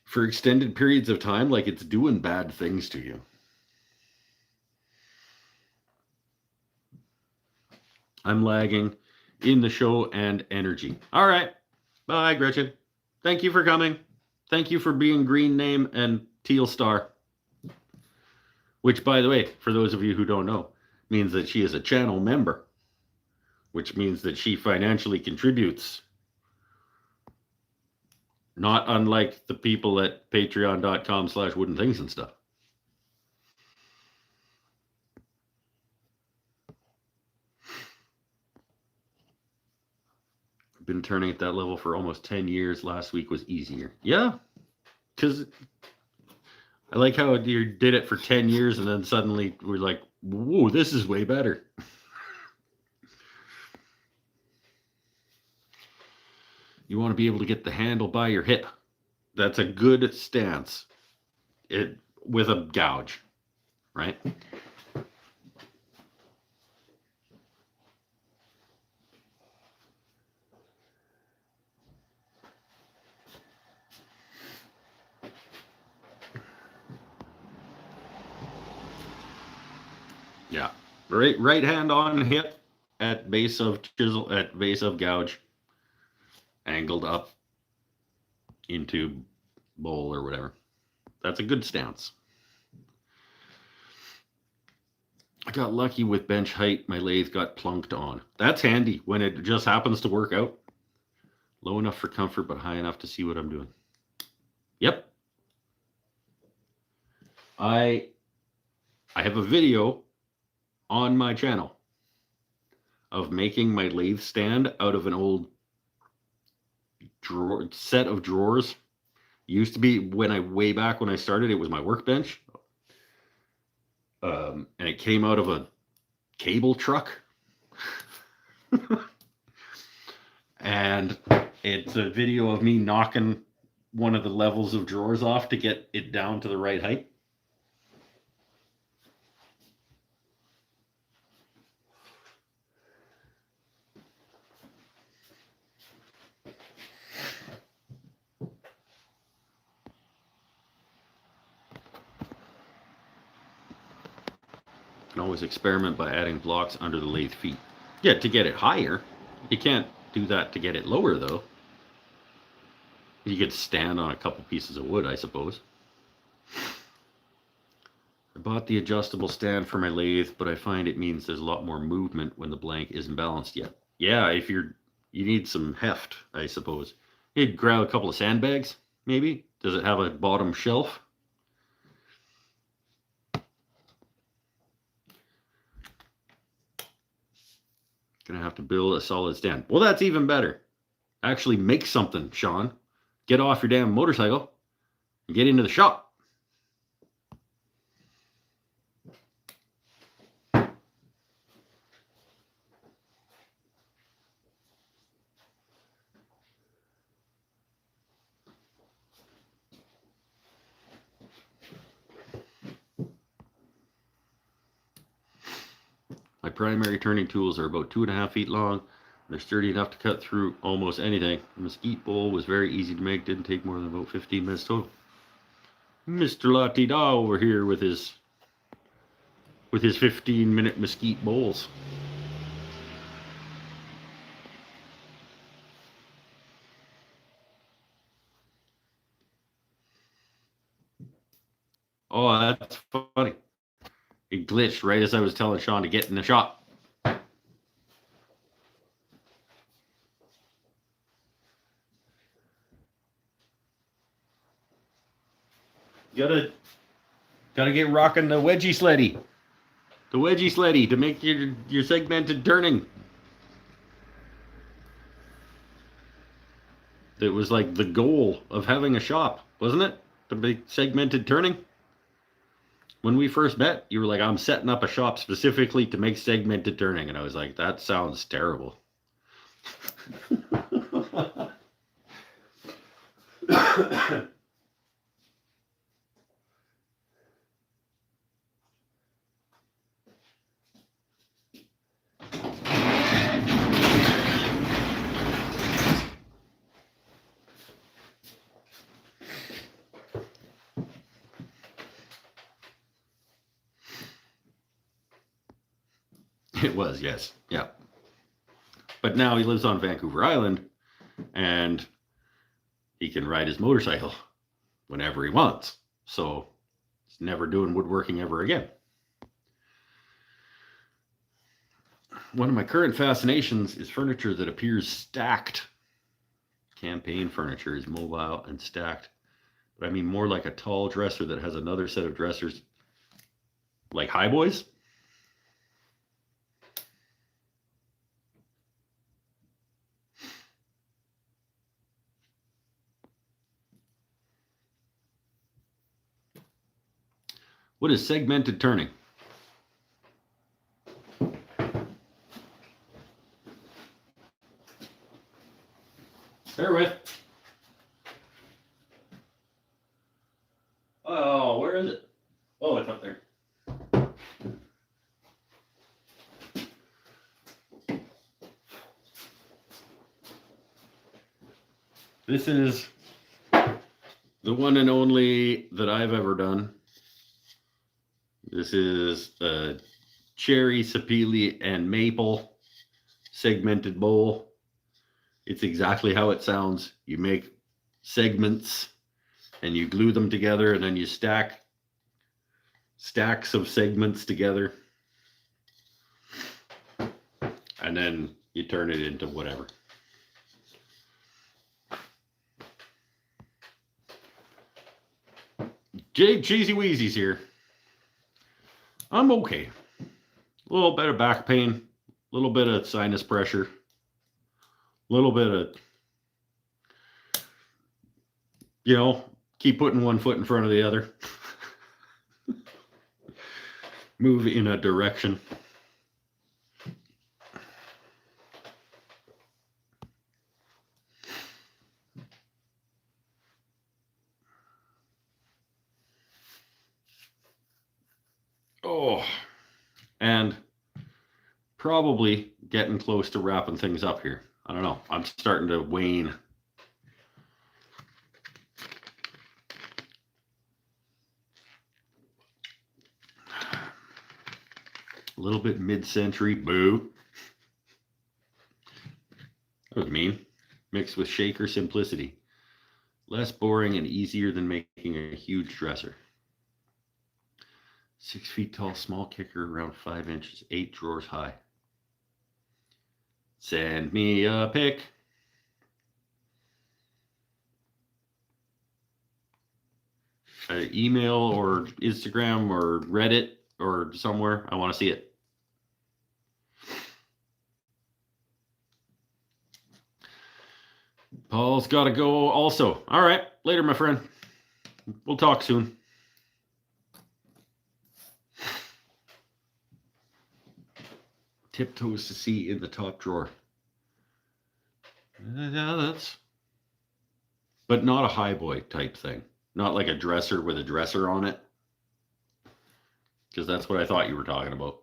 for extended periods of time, like it's doing bad things to you. I'm lagging in the show and energy. All right. Bye, Gretchen. Thank you for coming. Thank you for being green name and teal star. Which, by the way, for those of you who don't know, means that she is a channel member, which means that she financially contributes. Not unlike the people at patreon.com/wooden things and stuff. Been turning at that level for almost 10 years. Last week was easier. Yeah, because I like how you did it for 10 years and then suddenly we're like, whoa, this is way better. You want to be able to get the handle by your hip. That's a good stance. It with a gouge, right? Yeah. Right hand on hip at base of chisel, at base of gouge, angled up into bowl or whatever. That's a good stance. I got lucky with bench height. My lathe got plunked on. That's handy when it just happens to work out. Low enough for comfort, but high enough to see what I'm doing. Yep. I have a video on my channel of making my lathe stand out of an old set of drawers. Used to be way back when I started, it was my workbench. And it came out of a cable truck. And it's a video of me knocking one of the levels of drawers off to get it down to the right height. Can always experiment by adding blocks under the lathe feet. Yeah, to get it higher. You can't do that to get it lower, though. You could stand on a couple pieces of wood, I suppose. I bought the adjustable stand for my lathe, but I find it means there's a lot more movement when the blank isn't balanced yet. Yeah, if you need some heft, I suppose. You'd grab a couple of sandbags, maybe. Does it have a bottom shelf? Gonna have to build a solid stand. Well, that's even better. Actually make something, Sean. Get off your damn motorcycle and get into the shop. My primary turning tools are about 2.5 feet long. They're sturdy enough to cut through almost anything. The mesquite bowl was very easy to make. Didn't take more than about 15 minutes total. Mr. La-Ti-Da over here with his 15-minute mesquite bowls. Oh, that's funny. It glitched right as I was telling Sean to get in the shop. Gotta get rocking the wedgie sleddy. The wedgie sleddy to make your segmented turning. It was like the goal of having a shop, wasn't it? To make segmented turning. When we first met, you were like, I'm setting up a shop specifically to make segmented turning. And I was like, that sounds terrible. It was, yes. Yeah. But now he lives on Vancouver Island and he can ride his motorcycle whenever he wants. So he's never doing woodworking ever again. One of my current fascinations is furniture that appears stacked. Campaign furniture is mobile and stacked. But I mean more like a tall dresser that has another set of dressers like highboys. What is segmented turning? Bear with. Oh, where is it? Oh, it's up there. This is the one and only that I've ever done. This is cherry, sapele, and maple segmented bowl. It's exactly how it sounds. You make segments and you glue them together, and then you stack stacks of segments together, and then you turn it into whatever. Cheesy Wheezy's here. I'm okay. A little bit of back pain, a little bit of sinus pressure, a little bit of, keep putting one foot in front of the other. Move in a direction. Oh, and probably getting close to wrapping things up here. I don't know. I'm starting to wane. A little bit mid-century. Boo. That was mean. Mixed with shaker simplicity. Less boring and easier than making a huge dresser. 6 feet tall, small kicker, around 5 inches, 8 drawers high. Send me a pic. Email or Instagram or Reddit or somewhere. I want to see it. Paul's got to go also. All right. Later, my friend. We'll talk soon. Tiptoes to see in the top drawer. Yeah, that's... But not a high boy type thing. Not like a dresser with a dresser on it. Because that's what I thought you were talking about.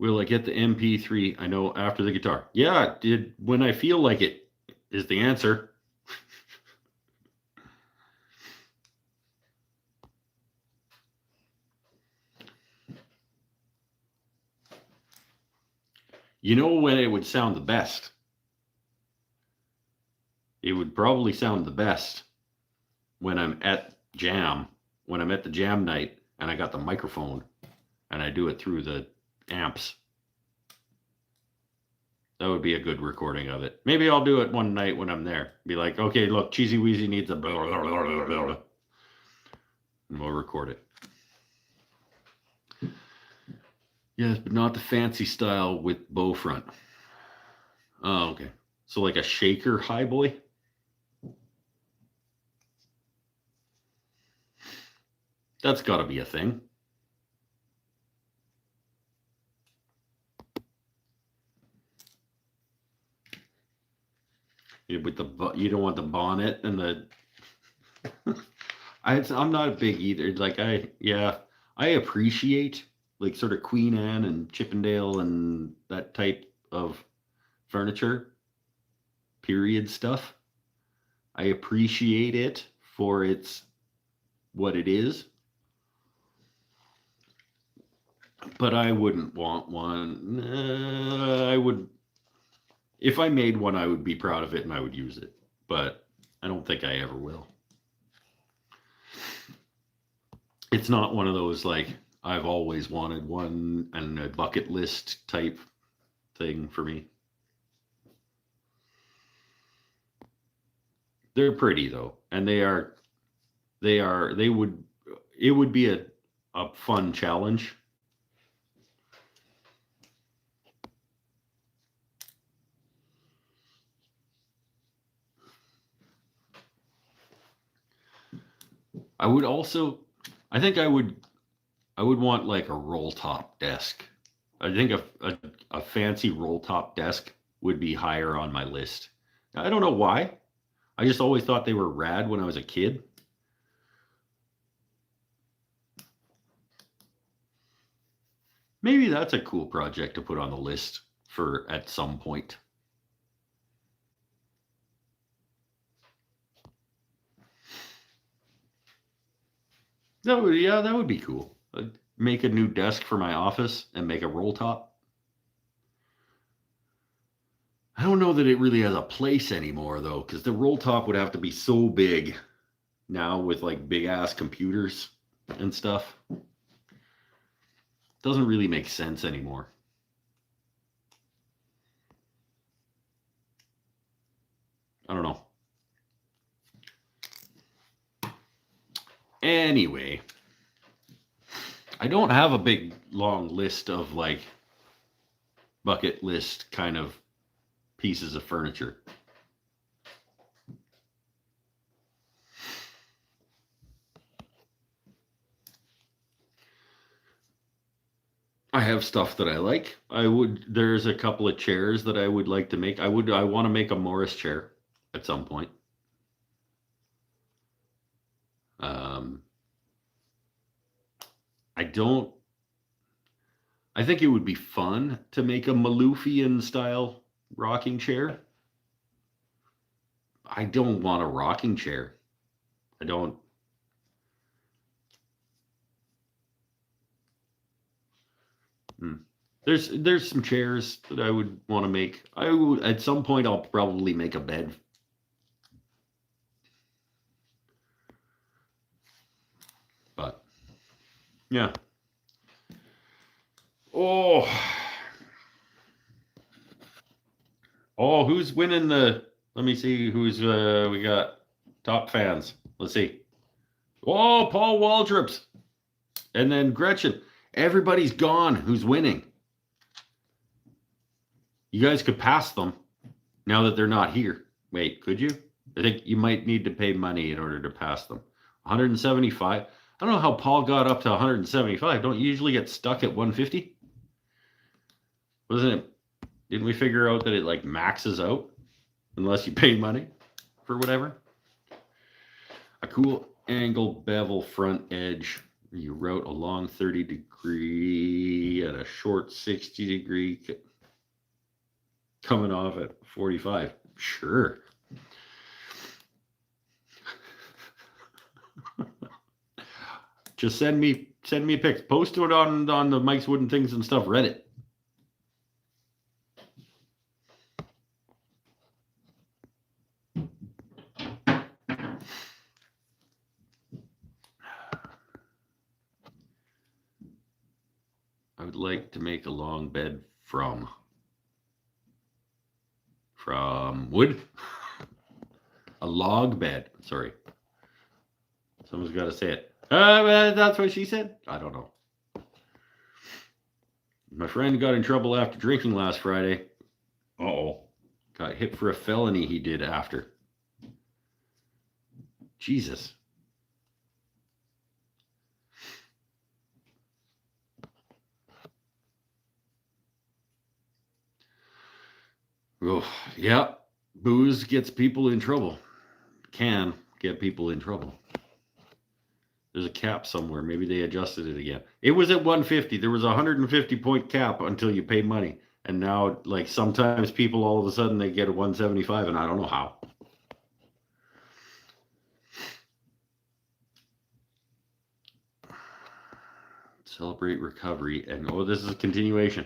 Will I get the MP3? I know after the guitar. Yeah, when I feel like it is the answer. You know when it would sound the best? It would probably sound the best when I'm at jam, when I'm at the jam night and I got the microphone and I do it through the amps. That would be a good recording of it. Maybe I'll do it one night when I'm there. Be like, okay, look, Cheesy Wheezy needs a blah, blah, blah, blah, blah, and we'll record it. Yes, but not the fancy style with bow front. Oh, okay. So like a shaker high boy? That's got to be a thing. With the, you don't want the bonnet and the... I'm not a big either. Like I appreciate like sort of Queen Anne and Chippendale and that type of furniture, period stuff. I appreciate it for its what it is. But I wouldn't want one. I would, if I made one, I would be proud of it and I would use it. But I don't think I ever will. It's not one of those like I've always wanted one and a bucket list type thing for me. They're pretty though, and it would be a fun challenge. I think I would want like a roll top desk. I think a fancy roll top desk would be higher on my list. I don't know why. I just always thought they were rad when I was a kid. Maybe that's a cool project to put on the list for at some point. That would be cool. Make a new desk for my office and make a roll top. I don't know that it really has a place anymore though, because the roll top would have to be so big now with like big ass computers and stuff. Doesn't really make sense anymore. I don't know. Anyway, I don't have a big long list of like bucket list kind of pieces of furniture. I have stuff that I like. There's a couple of chairs that I would like to make. I want to make a Morris chair at some point. I don't I think it would be fun to make a Malofian style rocking chair. I don't want a rocking chair. I don't. There's some chairs that I would want to make. At some point I'll probably make a bed. But yeah. Oh, who's winning the? Let me see who's we got top fans. Let's see. Oh, Paul Waldrop's, and then Gretchen. Everybody's gone. Who's winning? You guys could pass them now that they're not here. Wait, could you? I think you might need to pay money in order to pass them. 175. I don't know how Paul got up to 175. Don't you usually get stuck at 150? Wasn't it? Didn't we figure out that it like maxes out unless you pay money for whatever? A cool angle bevel front edge. You route a long 30 degree and a short 60 degree coming off at 45. Sure. Just send me pics. Post it on the Mike's Wooden Things and Stuff Reddit. I would like to make a long bed from wood. A log bed. Sorry. Someone's got to say it. That's what she said. I don't know. My friend got in trouble after drinking last Friday. Uh-oh. Got hit for a felony he did after. Jesus. Oh, yeah. Booze gets people in trouble. Can get people in trouble. There's a cap somewhere. Maybe they adjusted it again. It was at 150. There was a 150 point cap until you pay money. And now, like, sometimes people all of a sudden they get a 175, and I don't know how. Celebrate recovery. And this is a continuation.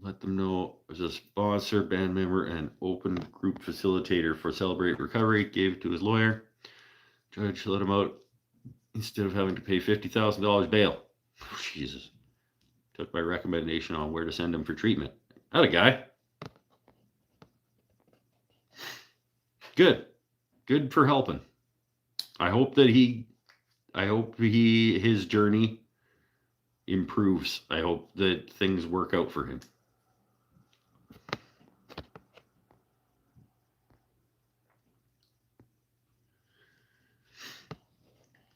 Let them know as a sponsor, band member, and open group facilitator for Celebrate Recovery. Gave it to his lawyer. Judge let him out instead of having to pay $50,000 bail. Oh, Jesus. Took my recommendation on where to send him for treatment. That a guy. Good. Good for helping. I hope his journey improves. I hope that things work out for him.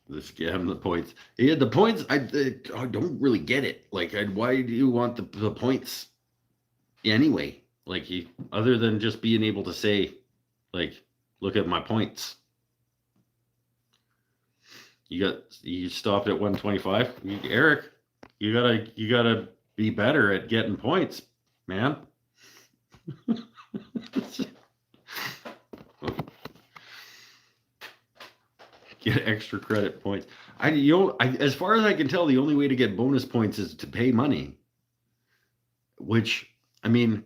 The scam, the points. Yeah, the points. I don't really get it. Like, why do you want the points anyway? Like, other than just being able to say, like, look at my points. You stopped at 125, Eric. You gotta be better at getting points, man. Get extra credit points. As far as I can tell, the only way to get bonus points is to pay money. Which, I mean,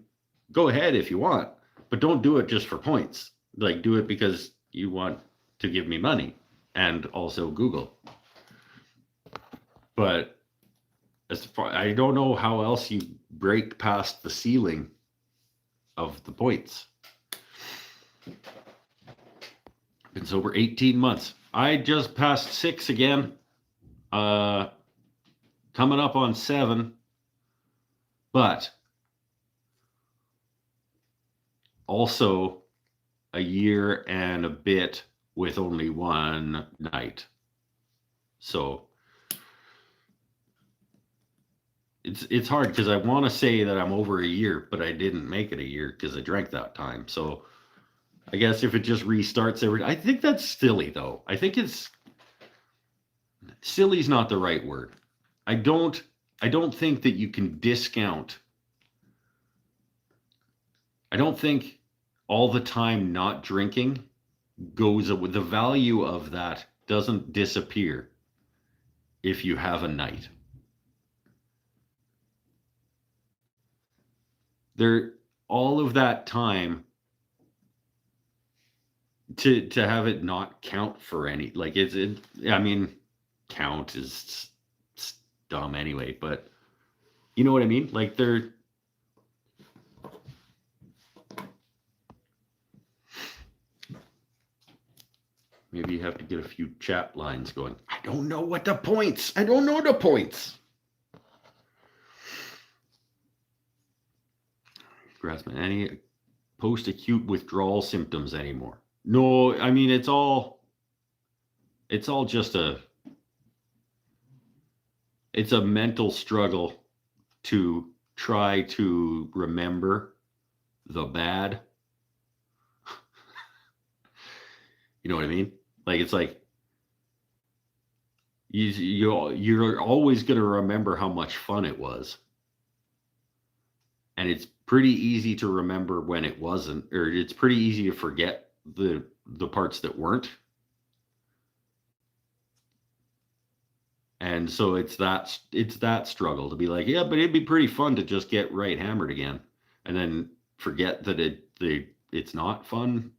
go ahead if you want, but don't do it just for points. Like, do it because you want to give me money and also Google. But I don't know how else you break past the ceiling of the points. Been sober 18 months. I just passed 6 again. Coming up on 7. But also a year and a bit with only one night. So it's hard because I want to say that I'm over a year, but I didn't make it a year because I drank that time. So I guess if it just restarts I think that's silly though. I think silly's not the right word. I don't think that you can discount. I don't think all the time not drinking goes away. The value of that doesn't disappear if you have a night. All of that time to have it not count for any, like I mean, count is dumb anyway, but you know what I mean? Like maybe you have to get a few chat lines going. I don't know the points. Grassman, any post-acute withdrawal symptoms anymore? No, I mean, it's all just it's a mental struggle to try to remember the bad. You know what I mean? Like, it's like you're always going to remember how much fun it was. And it's pretty easy to remember when it wasn't, or it's pretty easy to forget the parts that weren't. And so it's that struggle to be like, yeah, but it'd be pretty fun to just get right hammered again, and then forget that it's not fun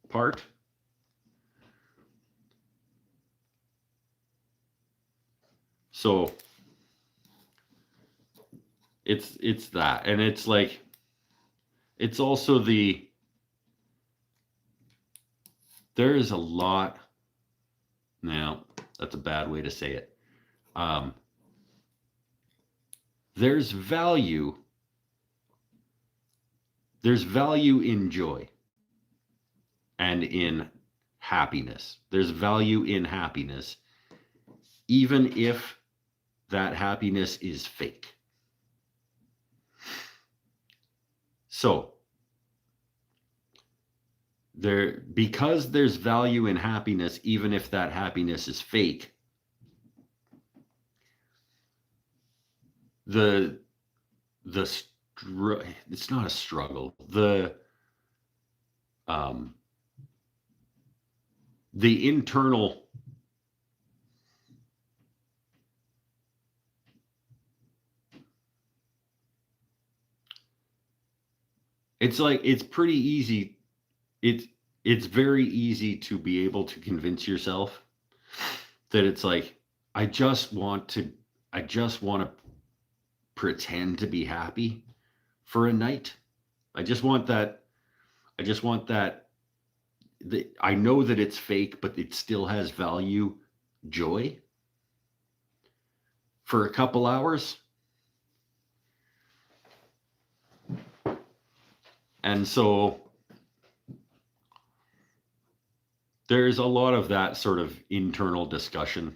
part. So it's that, and it's like, it's also there is a lot. Now, that's a bad way to say it. There's value in joy and in happiness. There's value in happiness, even if that happiness is fake. So because there's value in happiness, even if that happiness is fake, it's not a struggle. The internal it's like, it's pretty easy. It's very easy to be able to convince yourself that it's like, I just want to pretend to be happy for a night. I just want that. I know that it's fake, but it still has value, joy for a couple hours. And so there's a lot of that sort of internal discussion.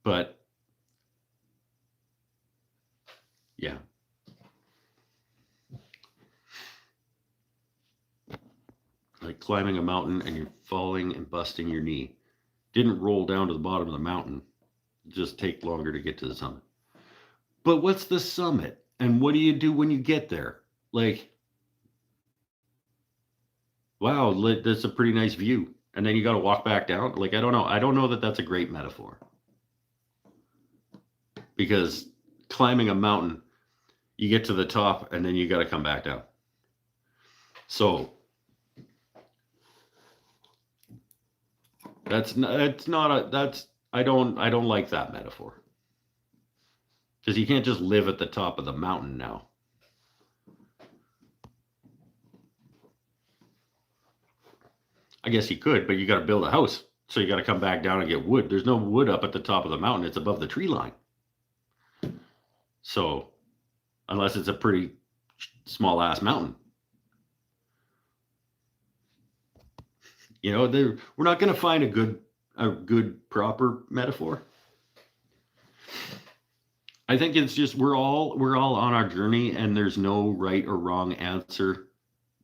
But yeah. Like climbing a mountain and you're falling and busting your knee. Didn't roll down to the bottom of the mountain. just take longer to get to the summit. But what's the summit? And what do you do when you get there? Like, wow, that's a pretty nice view. And then you got to walk back down. Like, I don't know. I don't know that that's a great metaphor. Because climbing a mountain, you get to the top and then you got to come back down. So I don't like that metaphor. Because you can't just live at the top of the mountain now. I guess you could, but you got to build a house. So you got to come back down and get wood. There's no wood up at the top of the mountain. It's above the tree line. So unless it's a pretty small ass mountain. You know, we're not going to find a good proper metaphor. I think it's just we're all on our journey, and there's no right or wrong answer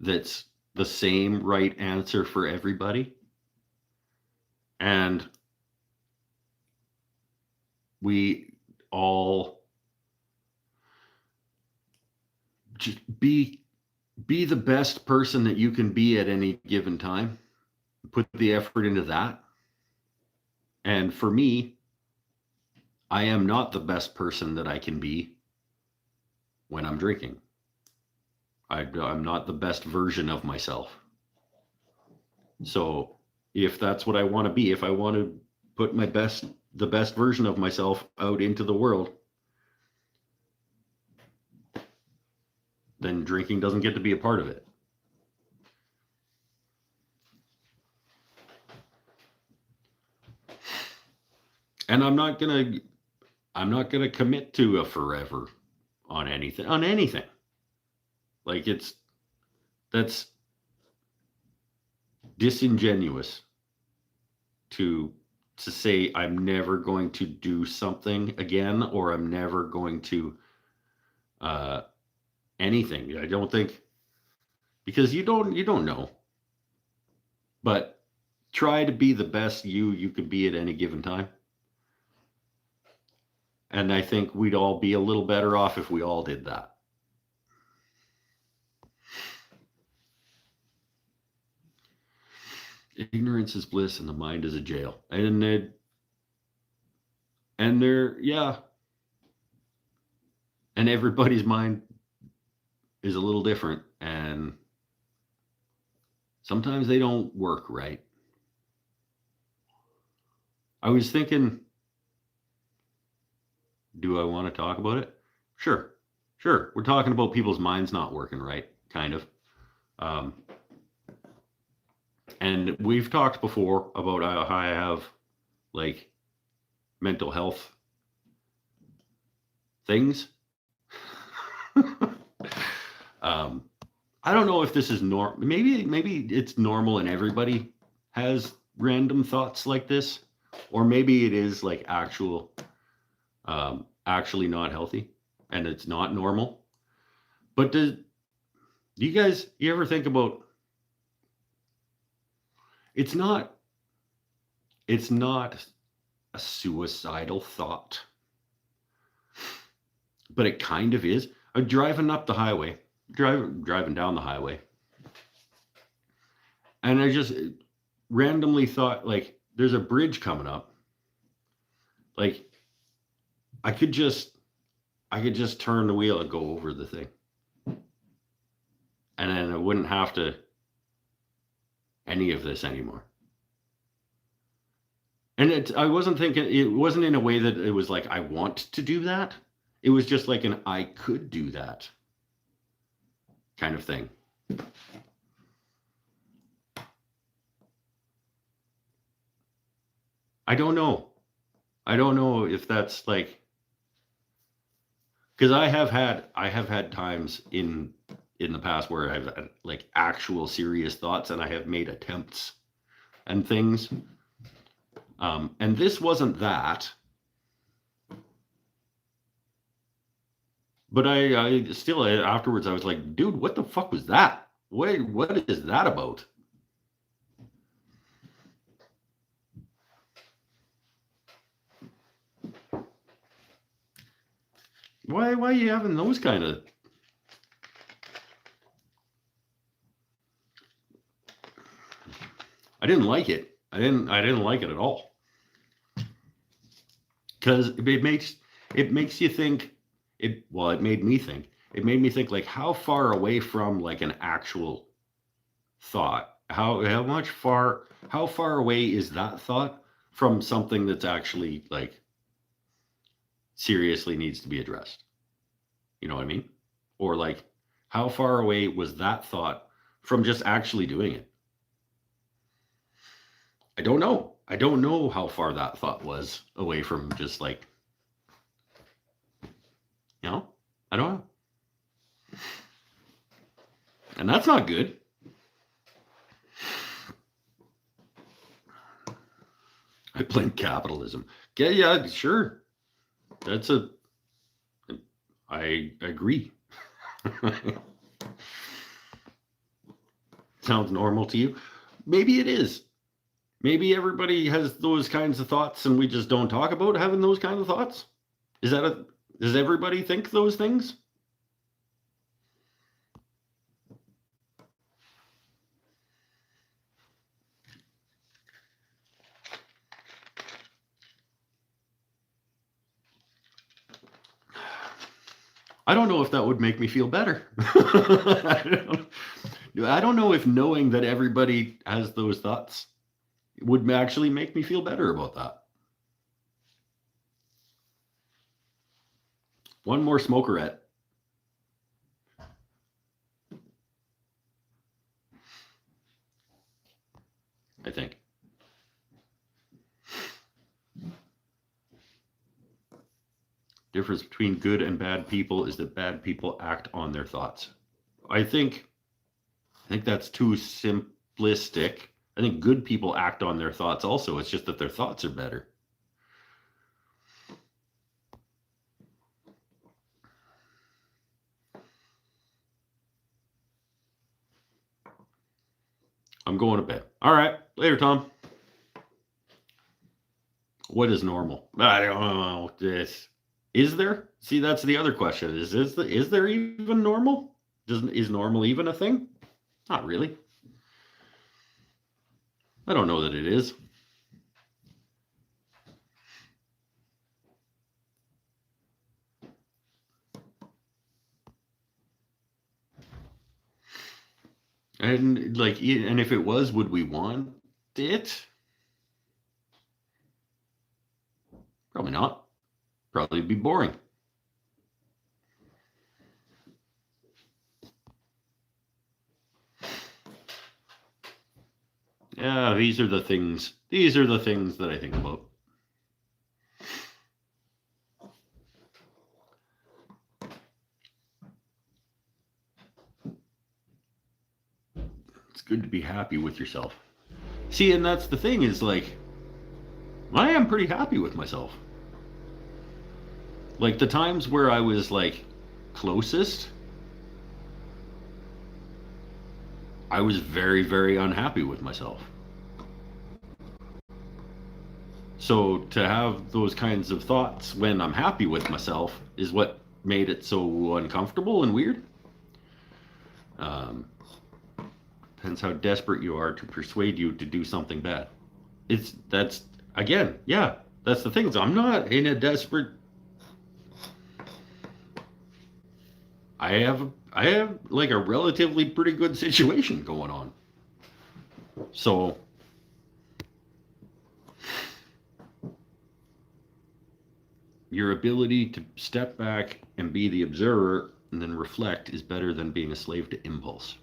that's the same right answer for everybody. And we all just be the best person that you can be at any given time. Put the effort into that. And for me, I am not the best person that I can be when I'm drinking. I'm not the best version of myself. So if that's what I want to be, if I want to put the best version of myself out into the world, then drinking doesn't get to be a part of it. And I'm not gonna commit to a forever on anything. Like that's disingenuous to say I'm never going to do something again, or I'm never going to anything. I don't think, because you don't know. But try to be the best you could be at any given time. And I think we'd all be a little better off if we all did that. Ignorance is bliss and the mind is a jail. And everybody's mind is a little different, and sometimes they don't work right. I was thinking, do I want to talk about it? Sure. We're talking about people's minds not working right, kind of. And we've talked before about how I have like mental health things. I don't know if this is normal. Maybe it's normal and everybody has random thoughts like this, or maybe it is like actually not healthy and it's not normal. But do you ever think about, it's not a suicidal thought, but it kind of is. I'm driving up the highway, driving down the highway, and I just randomly thought, like, there's a bridge coming up. Like, I could just turn the wheel and go over the thing, and then I wouldn't have to any of this anymore. And I wasn't thinking, it wasn't in a way that it was like I want to do that. It was just like an I could do that kind of thing. I don't know if that's like, because I have had times in the past where I've had like actual serious thoughts, and I have made attempts and things. And this wasn't that. But I still, afterwards, I was like, dude, what the fuck was that? What is that about? Why are you having those kind of? I didn't like it. I didn't like it at all. Because it makes you think. It made me think. It made me think like how far away from like an actual thought. How far away is that thought from something that's actually like seriously needs to be addressed? You know what I mean? Or like how far away was that thought from just actually doing it? I don't know. I don't know how far that thought was away from just like, you know, I don't know. And that's not good. I blame capitalism. Yeah, yeah, sure. That's a, I agree. Sounds normal to you? Maybe it is. Maybe everybody has those kinds of thoughts and we just don't talk about having those kinds of thoughts. Is that a, does everybody think those things? I don't know if that would make me feel better. I don't know if knowing that everybody has those thoughts would actually make me feel better about that. One more smokerette, I think. Difference between good and bad people is that bad people act on their thoughts. I think I think that's too simplistic. I think good people act on their thoughts also. It's just that their thoughts are better. I'm going to bed. All right. Later, Tom. What is normal? I don't know. This is there? See, that's the other question. Is there even normal? Is normal even a thing? Not really. I don't know that it is. And like, and if it was, would we want it? Probably not. Probably be boring. Yeah, these are the things. These are the things that I think about. It's good to be happy with yourself. See, and that's the thing is like, I am pretty happy with myself. Like the times where I was like closest, I was very, very unhappy with myself. So to have those kinds of thoughts when I'm happy with myself is what made it so uncomfortable and weird. Um, Depends how desperate you are to persuade you to do something bad. That's again, yeah, that's the thing. I'm not in a desperate. I have like a relatively pretty good situation going on. So your ability to step back and be the observer and then reflect is better than being a slave to impulse.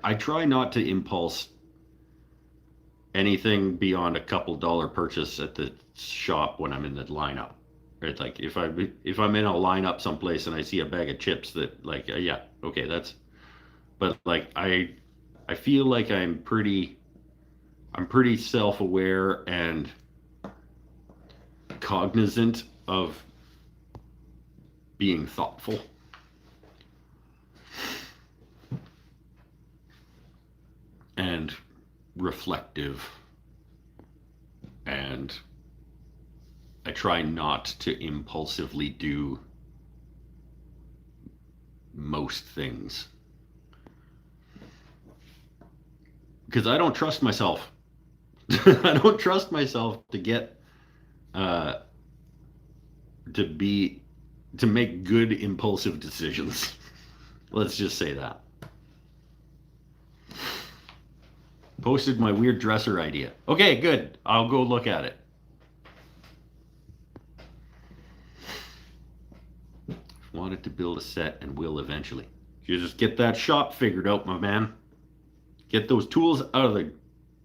I try not to impulse anything beyond a couple dollar purchase at the shop when I'm in the lineup. It's like if I'm in a lineup someplace and I see a bag of chips that like yeah, okay, that's, but like I feel like I'm pretty self-aware and cognizant of being thoughtful. And reflective, and I try not to impulsively do most things. Because I don't trust myself. I don't trust myself to get uh, to make good impulsive decisions. Let's just say that. Posted my weird dresser idea. Okay, good. I'll go look at it. Wanted to build a set and will eventually. You just get that shop figured out, my man. Get those tools out of the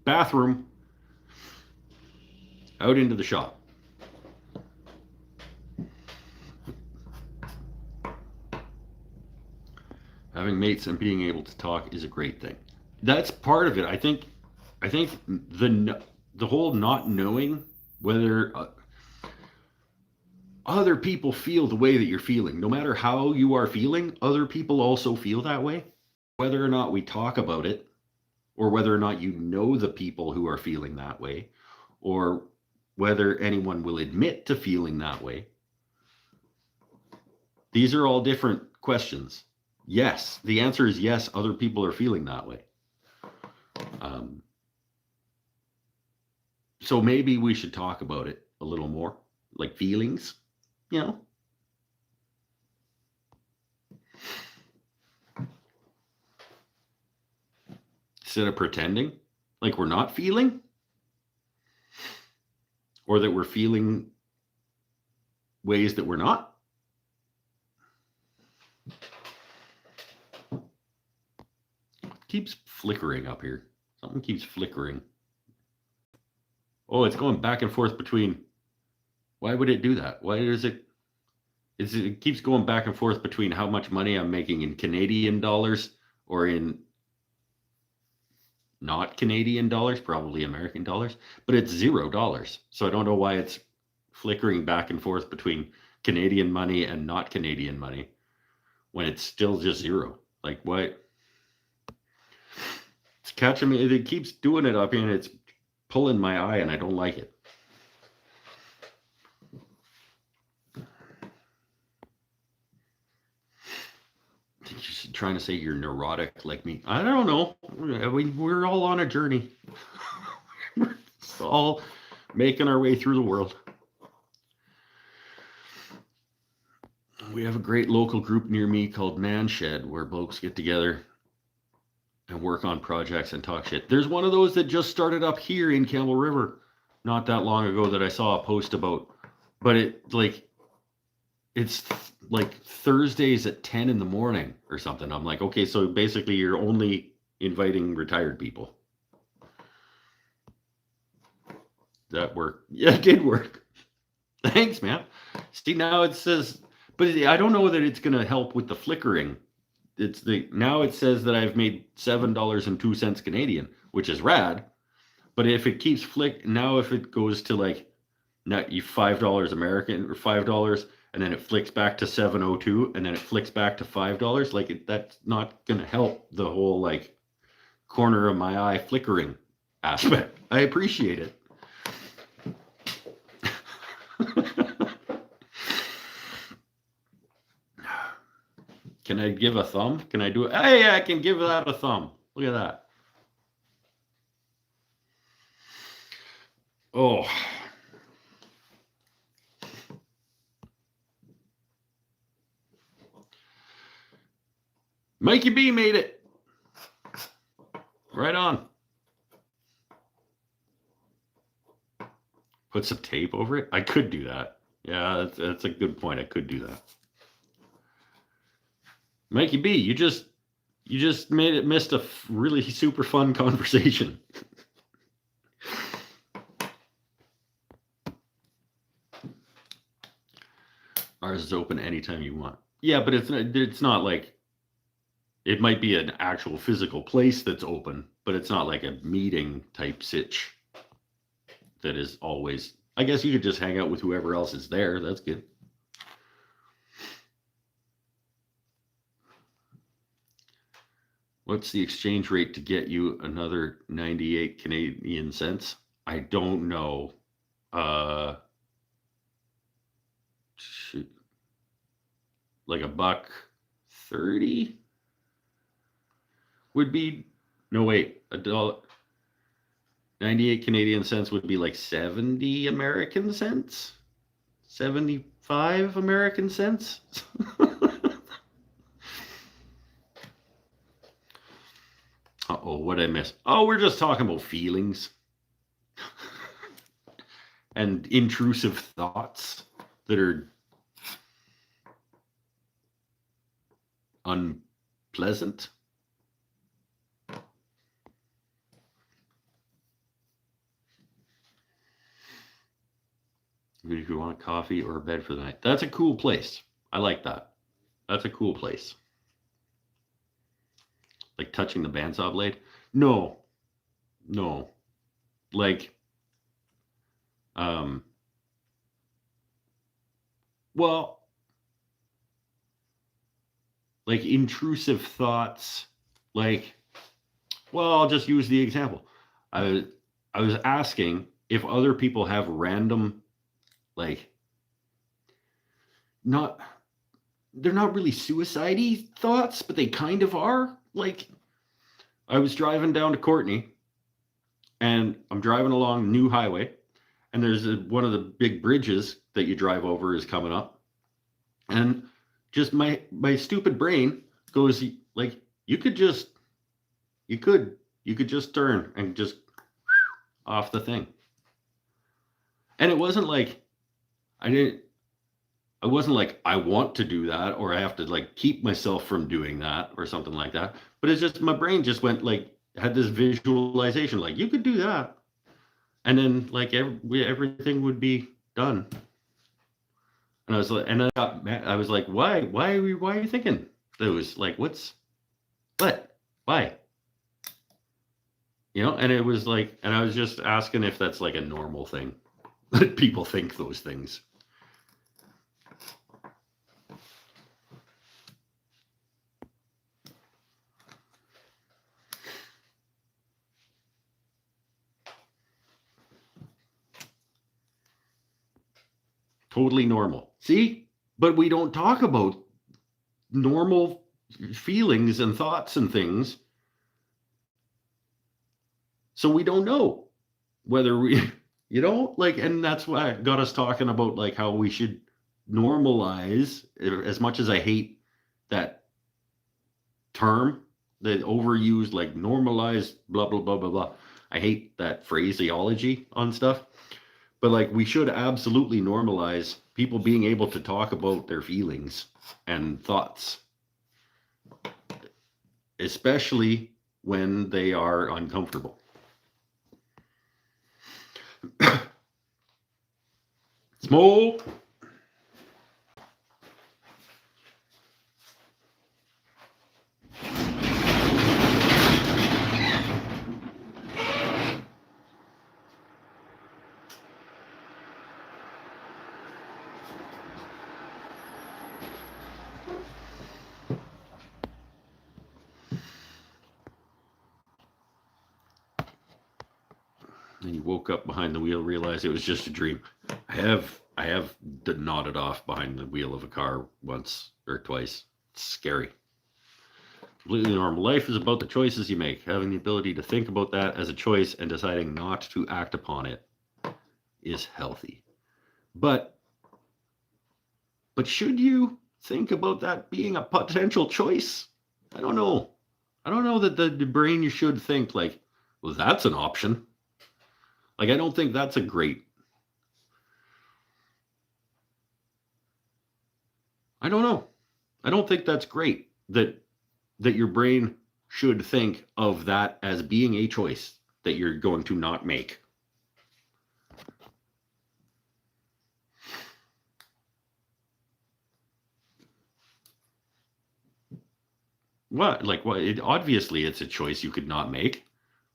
bathroom, out into the shop. Having mates and being able to talk is a great thing. That's part of it. I think the whole not knowing whether other people feel the way that you're feeling. No matter how you are feeling, other people also feel that way. Whether or not we talk about it, or whether or not you know the people who are feeling that way, or whether anyone will admit to feeling that way. These are all different questions. Yes, the answer is yes, other people are feeling that way. So maybe we should talk about it a little more, like feelings, you know. Instead of pretending like we're not feeling, or that we're feeling ways that we're not. It keeps flickering up here. Something keeps flickering. Oh, it's going back and forth between. Why would it do that? Why does it? It keeps going back and forth between how much money I'm making in Canadian dollars or in not Canadian dollars, probably American dollars, but it's $0. So I don't know why it's flickering back and forth between Canadian money and not Canadian money when it's still just zero. Like, why? It's catching me. It keeps doing it up here and it's pulling my eye and I don't like it. I think you're trying to say you're neurotic like me. I don't know. We're all on a journey. We're all making our way through the world. We have a great local group near me called Man Shed where blokes get together and work on projects and talk shit. There's one of those that just started up here in Campbell River not that long ago that I saw a post about, but it's like Thursdays at 10 in the morning or something. I'm like, okay, so basically you're only inviting retired people. That worked. Yeah, it did work. Thanks, man. See, now it says, but I don't know that it's going to help with the flickering. Now it says that I've made $7.02 Canadian, which is rad. But if it keeps now if it goes to like not you $5 American or $5, and then it flicks back to 7.02, and then it flicks back to $5, like that's not gonna help the whole like corner of my eye flickering aspect. I appreciate it. Can I give a thumb? Can I do it? Hey, I can give that a thumb. Look at that. Oh. Mikey B made it. Right on. Put some tape over it? I could do that. Yeah, that's a good point. I could do that. Mikey B, you just missed a really super fun conversation. Ours is open anytime you want. Yeah, but it's not like it might be an actual physical place that's open, but it's not like a meeting type sitch that is always. I guess you could just hang out with whoever else is there. That's good. What's the exchange rate to get you another 98 Canadian cents? I don't know. Shoot. Like $1.30 30 would be, no wait, a dollar, 98 Canadian cents would be like 70 American cents? 75 American cents? Uh-oh, what did I miss? Oh, we're just talking about feelings and intrusive thoughts that are unpleasant. If you want coffee or a bed for the night. That's a cool place. I like that. That's a cool place. Like touching the bandsaw blade? No. Like, well, like intrusive thoughts. Like, well, I'll just use the example. I was asking if other people have random, like, they're not really suicide-y thoughts, but they kind of are. Like, I was driving down to Courtney, and I'm driving along the new highway, and there's one of the big bridges that you drive over is coming up, and just my stupid brain goes like, you could just turn and just off the thing. And it wasn't like I wasn't like I want to do that or I have to like keep myself from doing that or something like that. But it's just my brain just went like, had this visualization like you could do that, and then like everything would be done. And I was like, and I was like, why are you thinking those? Like, why? You know, and it was like, and I was just asking if that's like a normal thing that people think those things. Totally normal. See? But we don't talk about normal feelings and thoughts and things. So we don't know whether we, you know, like, and that's why it got us talking about like how we should normalize, as much as I hate that term, that overused, like normalize, blah, blah, blah, blah, blah. I hate that phraseology on stuff. But like we should absolutely normalize people being able to talk about their feelings and thoughts, especially when they are uncomfortable. Smoke. And you woke up behind the wheel, realized it was just a dream. I have nodded off behind the wheel of a car once or twice. It's scary. Completely normal. Life is about the choices you make. Having the ability to think about that as a choice and deciding not to act upon it is healthy. But should you think about that being a potential choice? I don't know. I don't know that the brain you should think like, well, that's an option. Like, I don't think that's a great. I don't know. I don't think that's great that your brain should think of that as being a choice that you're going to not make. What? Like, what? Obviously, it's a choice you could not make.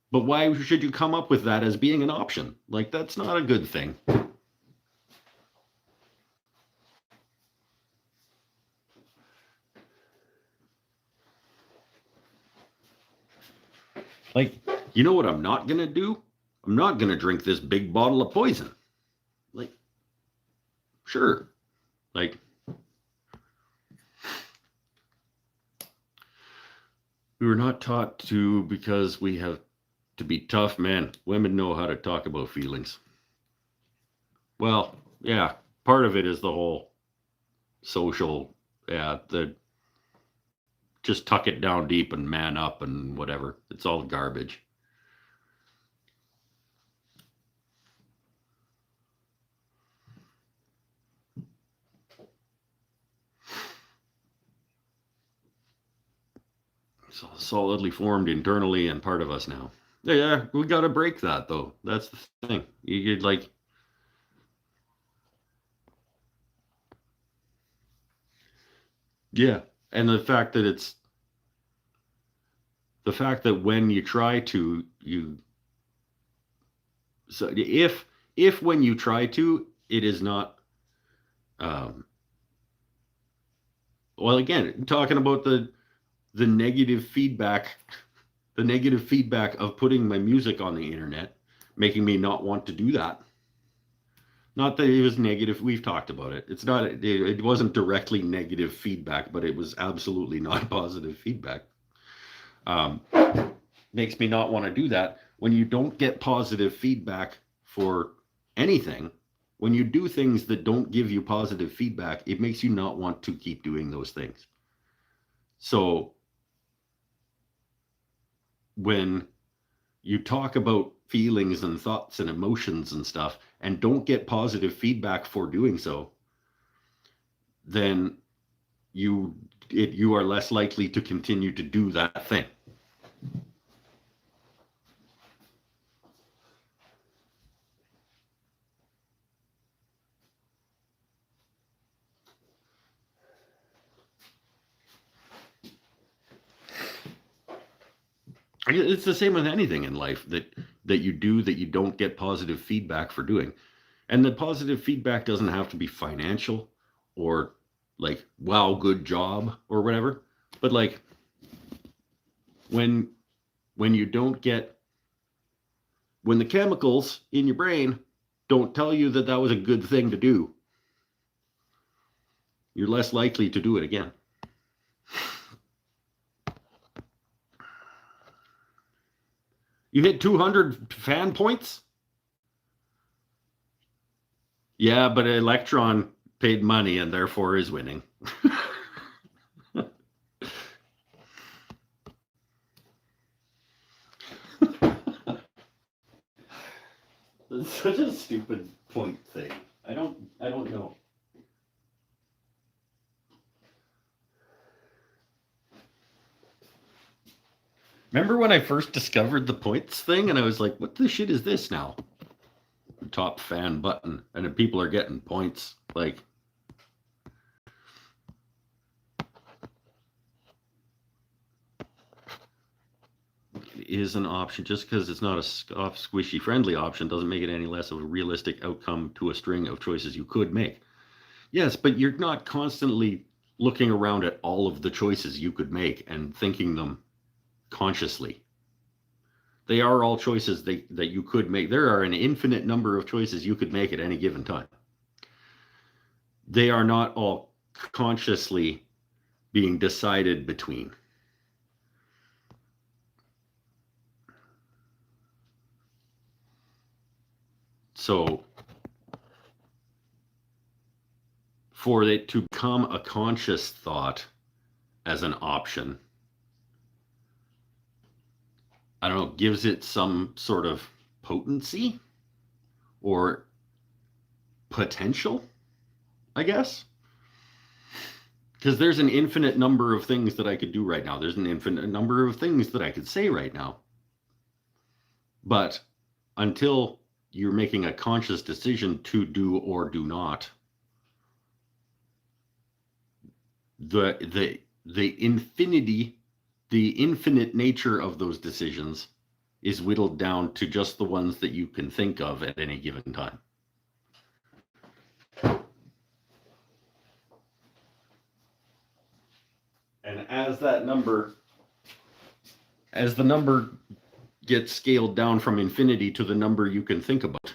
But why should you come up with that as being an option? Like, that's not a good thing. Like, you know what I'm not going to do? I'm not going to drink this big bottle of poison. Like, sure. Like, We were not taught to because we have to be tough men. Women know how to talk about feelings. Well, yeah, part of it is the whole social, yeah, the just tuck it down deep and man up and whatever. It's all garbage. It's all solidly formed internally and part of us now. Yeah, we got to break that though. That's the thing. You could like, yeah, and the fact that when you try to, you so if when you try to, it is not. Um, well, again, talking about the negative feedback, the negative feedback of putting my music on the internet, making me not want to do that. Not that it was negative. We've talked about it. It's not. It wasn't directly negative feedback, but it was absolutely not positive feedback. Um, Makes me not want to do that. When you don't get positive feedback for anything, when you do things that don't give you positive feedback, it makes you not want to keep doing those things. So when you talk about feelings and thoughts and emotions and stuff and don't get positive feedback for doing so, then you are less likely to continue to do that thing. It's the same with anything in life that you do that you don't get positive feedback for doing. And the positive feedback doesn't have to be financial or like, wow, good job or whatever. But like when when you don't get when the chemicals in your brain don't tell you that that was a good thing to do, you're less likely to do it again. You hit 200 fan points? Yeah, but Electron paid money and therefore is winning. It's such a stupid point thing. I don't know. Remember when I first discovered the points thing and I was like, what the shit is this now? Top fan button and then people are getting points. Like, it is an option. Just because it's not a soft, squishy, friendly option doesn't make it any less of a realistic outcome to a string of choices you could make. Yes, but you're not constantly looking around at all of the choices you could make and thinking them consciously. They are all choices that you could make. There are an infinite number of choices you could make at any given time. They are not all consciously being decided between. So for it to become a conscious thought as an option, I don't know, gives it some sort of potency or potential, I guess. Because there's an infinite number of things that I could do right now. There's an infinite number of things that I could say right now. But until you're making a conscious decision to do or do not, the infinite nature of those decisions is whittled down to just the ones that you can think of at any given time. And as the number gets scaled down from infinity to the number you can think about,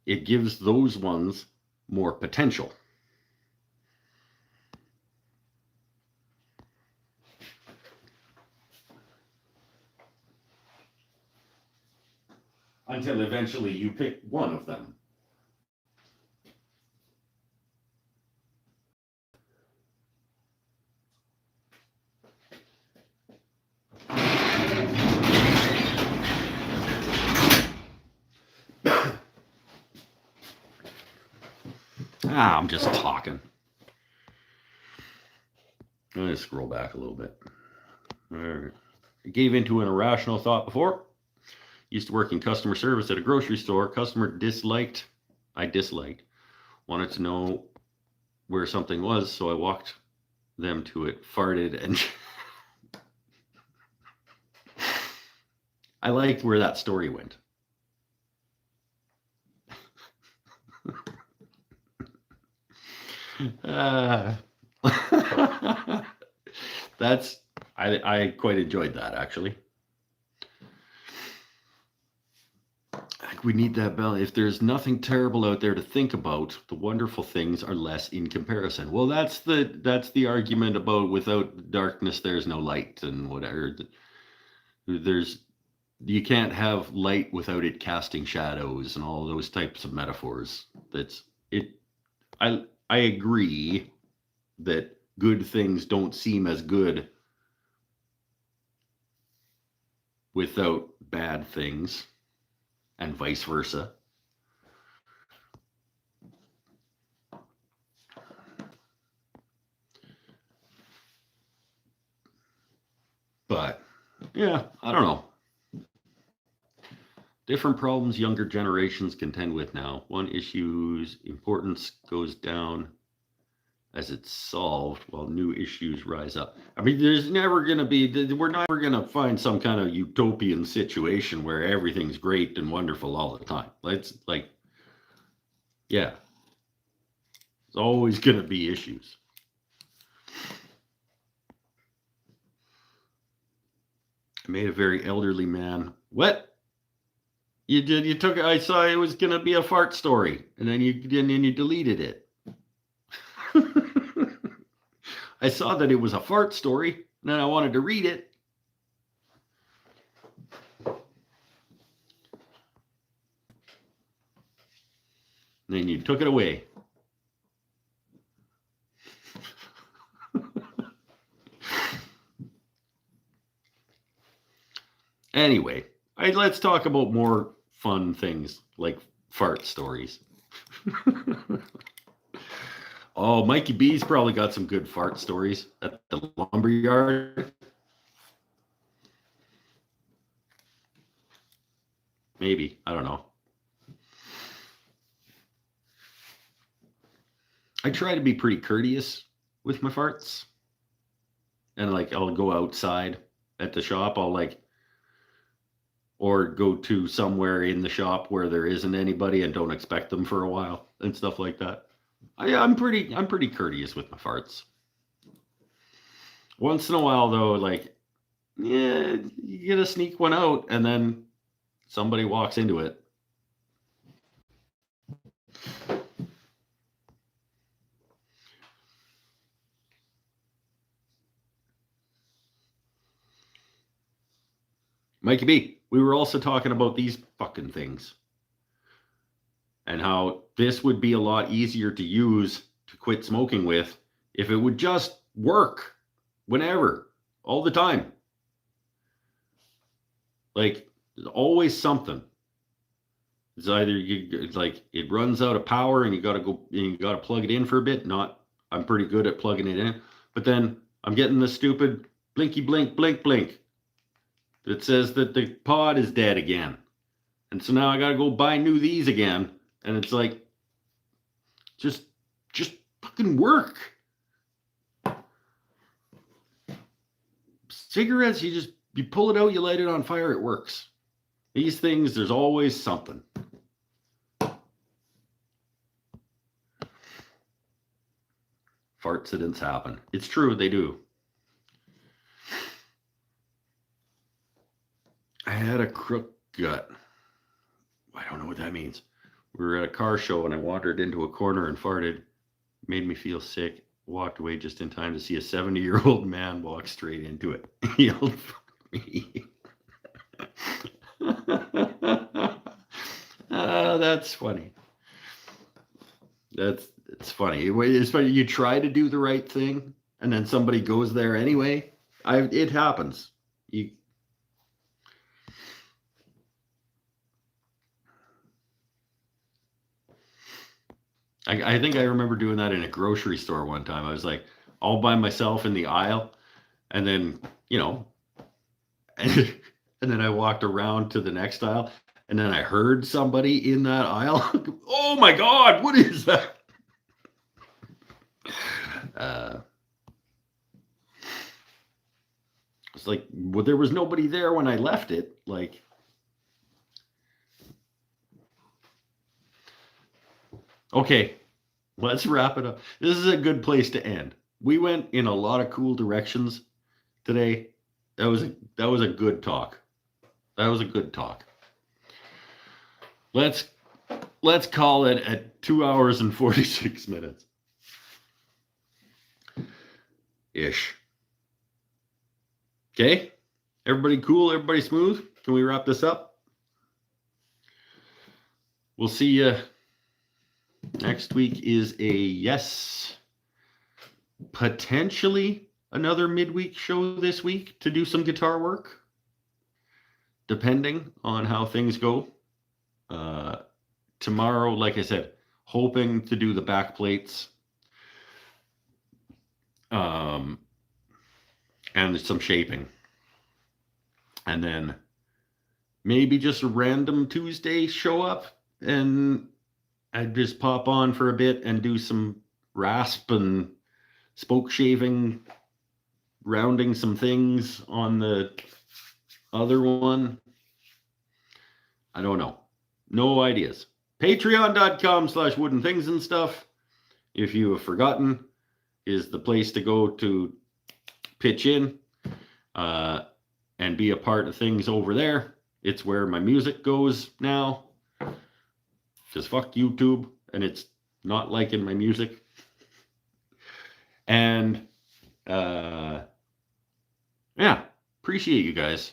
it gives those ones more potential. until eventually you pick one of them. I'm just talking. I'm going to scroll back a little bit. All right. I gave into an irrational thought before. Used to work in customer service at a grocery store. Customer I disliked, wanted to know where something was, so I walked them to it, farted, and I liked where that story went. That's I quite enjoyed that, actually. We need that balance. If there's nothing terrible out there to think about, the wonderful things are less in comparison. Well, that's the argument about without darkness there's no light and whatever. You can't have light without it casting shadows and all those types of metaphors. I agree that good things don't seem as good without bad things, and vice versa. But yeah, I don't know. Different problems younger generations contend with now. One issue's importance goes down as it's solved while new issues rise up. I mean, we're never going to find some kind of utopian situation where everything's great and wonderful all the time. It's like, yeah, there's always going to be issues. I made a very elderly man. What? You did? You took it? I saw it was going to be a fart story, and then you deleted it. I saw that it was a fart story, and then I wanted to read it. And then you took it away. Anyway, let's talk about more fun things like fart stories. Oh, Mikey B's probably got some good fart stories at the lumberyard. Maybe. I don't know. I try to be pretty courteous with my farts. And I'll go outside at the shop. Or go to somewhere in the shop where there isn't anybody and don't expect them for a while and stuff like that. I'm pretty courteous with my farts. Once in a while, though, you get to sneak one out, and then somebody walks into it. Mikey B, we were also talking about these fucking things. And how this would be a lot easier to use to quit smoking with if it would just work whenever, all the time. There's always something. It's either it runs out of power and you got to plug it in for a bit. I'm pretty good at plugging it in, but then I'm getting the stupid blinky blink blink blink that says that the pod is dead again, and so now I got to go buy these again. And it's just fucking work. Cigarettes, you pull it out, you light it on fire, it works. These things, there's always something. Fartcidents happen. It's true, they do. I had a crook gut. I don't know what that means. We were at a car show and I wandered into a corner and farted. Made me feel sick. Walked away just in time to see a 70-year-old man walk straight into it. He yelled, "Fuck me." That's funny. It's funny. It's funny. You try to do the right thing, and then somebody goes there anyway. It happens. I think I remember doing that in a grocery store one time. I was like all by myself in the aisle, and then and then I walked around to the next aisle, and then I heard somebody in that aisle. Oh my God, what is that? It's like, well, there was nobody there when I left it. Like, okay, let's wrap it up. This is a good place to end. We went in a lot of cool directions today. That was a good talk. That was a good talk. Let's call it at 2 hours and 46 minutes. Ish. Okay? Everybody cool? Everybody smooth? Can we wrap this up? We'll see you next week. Is a yes, potentially another midweek show this week to do some guitar work, depending on how things go. Tomorrow, like I said, hoping to do the back plates. And some shaping. And then maybe just a random Tuesday show up, and I'd just pop on for a bit and do some rasp and spoke shaving, rounding some things on the other one. I don't know. No ideas. Patreon.com/woodenthings&stuff, if you have forgotten, is the place to go to pitch in and be a part of things over there. It's where my music goes now. Because fuck YouTube, and it's not liking my music. And yeah, appreciate you guys.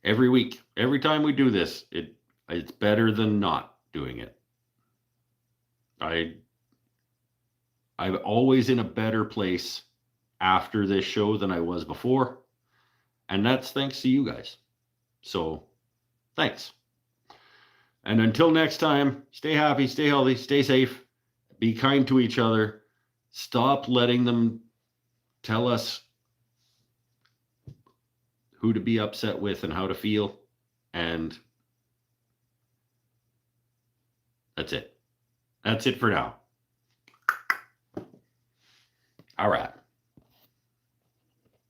Every week, every time we do this, it's better than not doing it. I'm always in a better place after this show than I was before. And that's thanks to you guys. So, thanks. And until next time, stay happy, stay healthy, stay safe, be kind to each other. Stop letting them tell us who to be upset with and how to feel. And that's it. That's it for now. All right.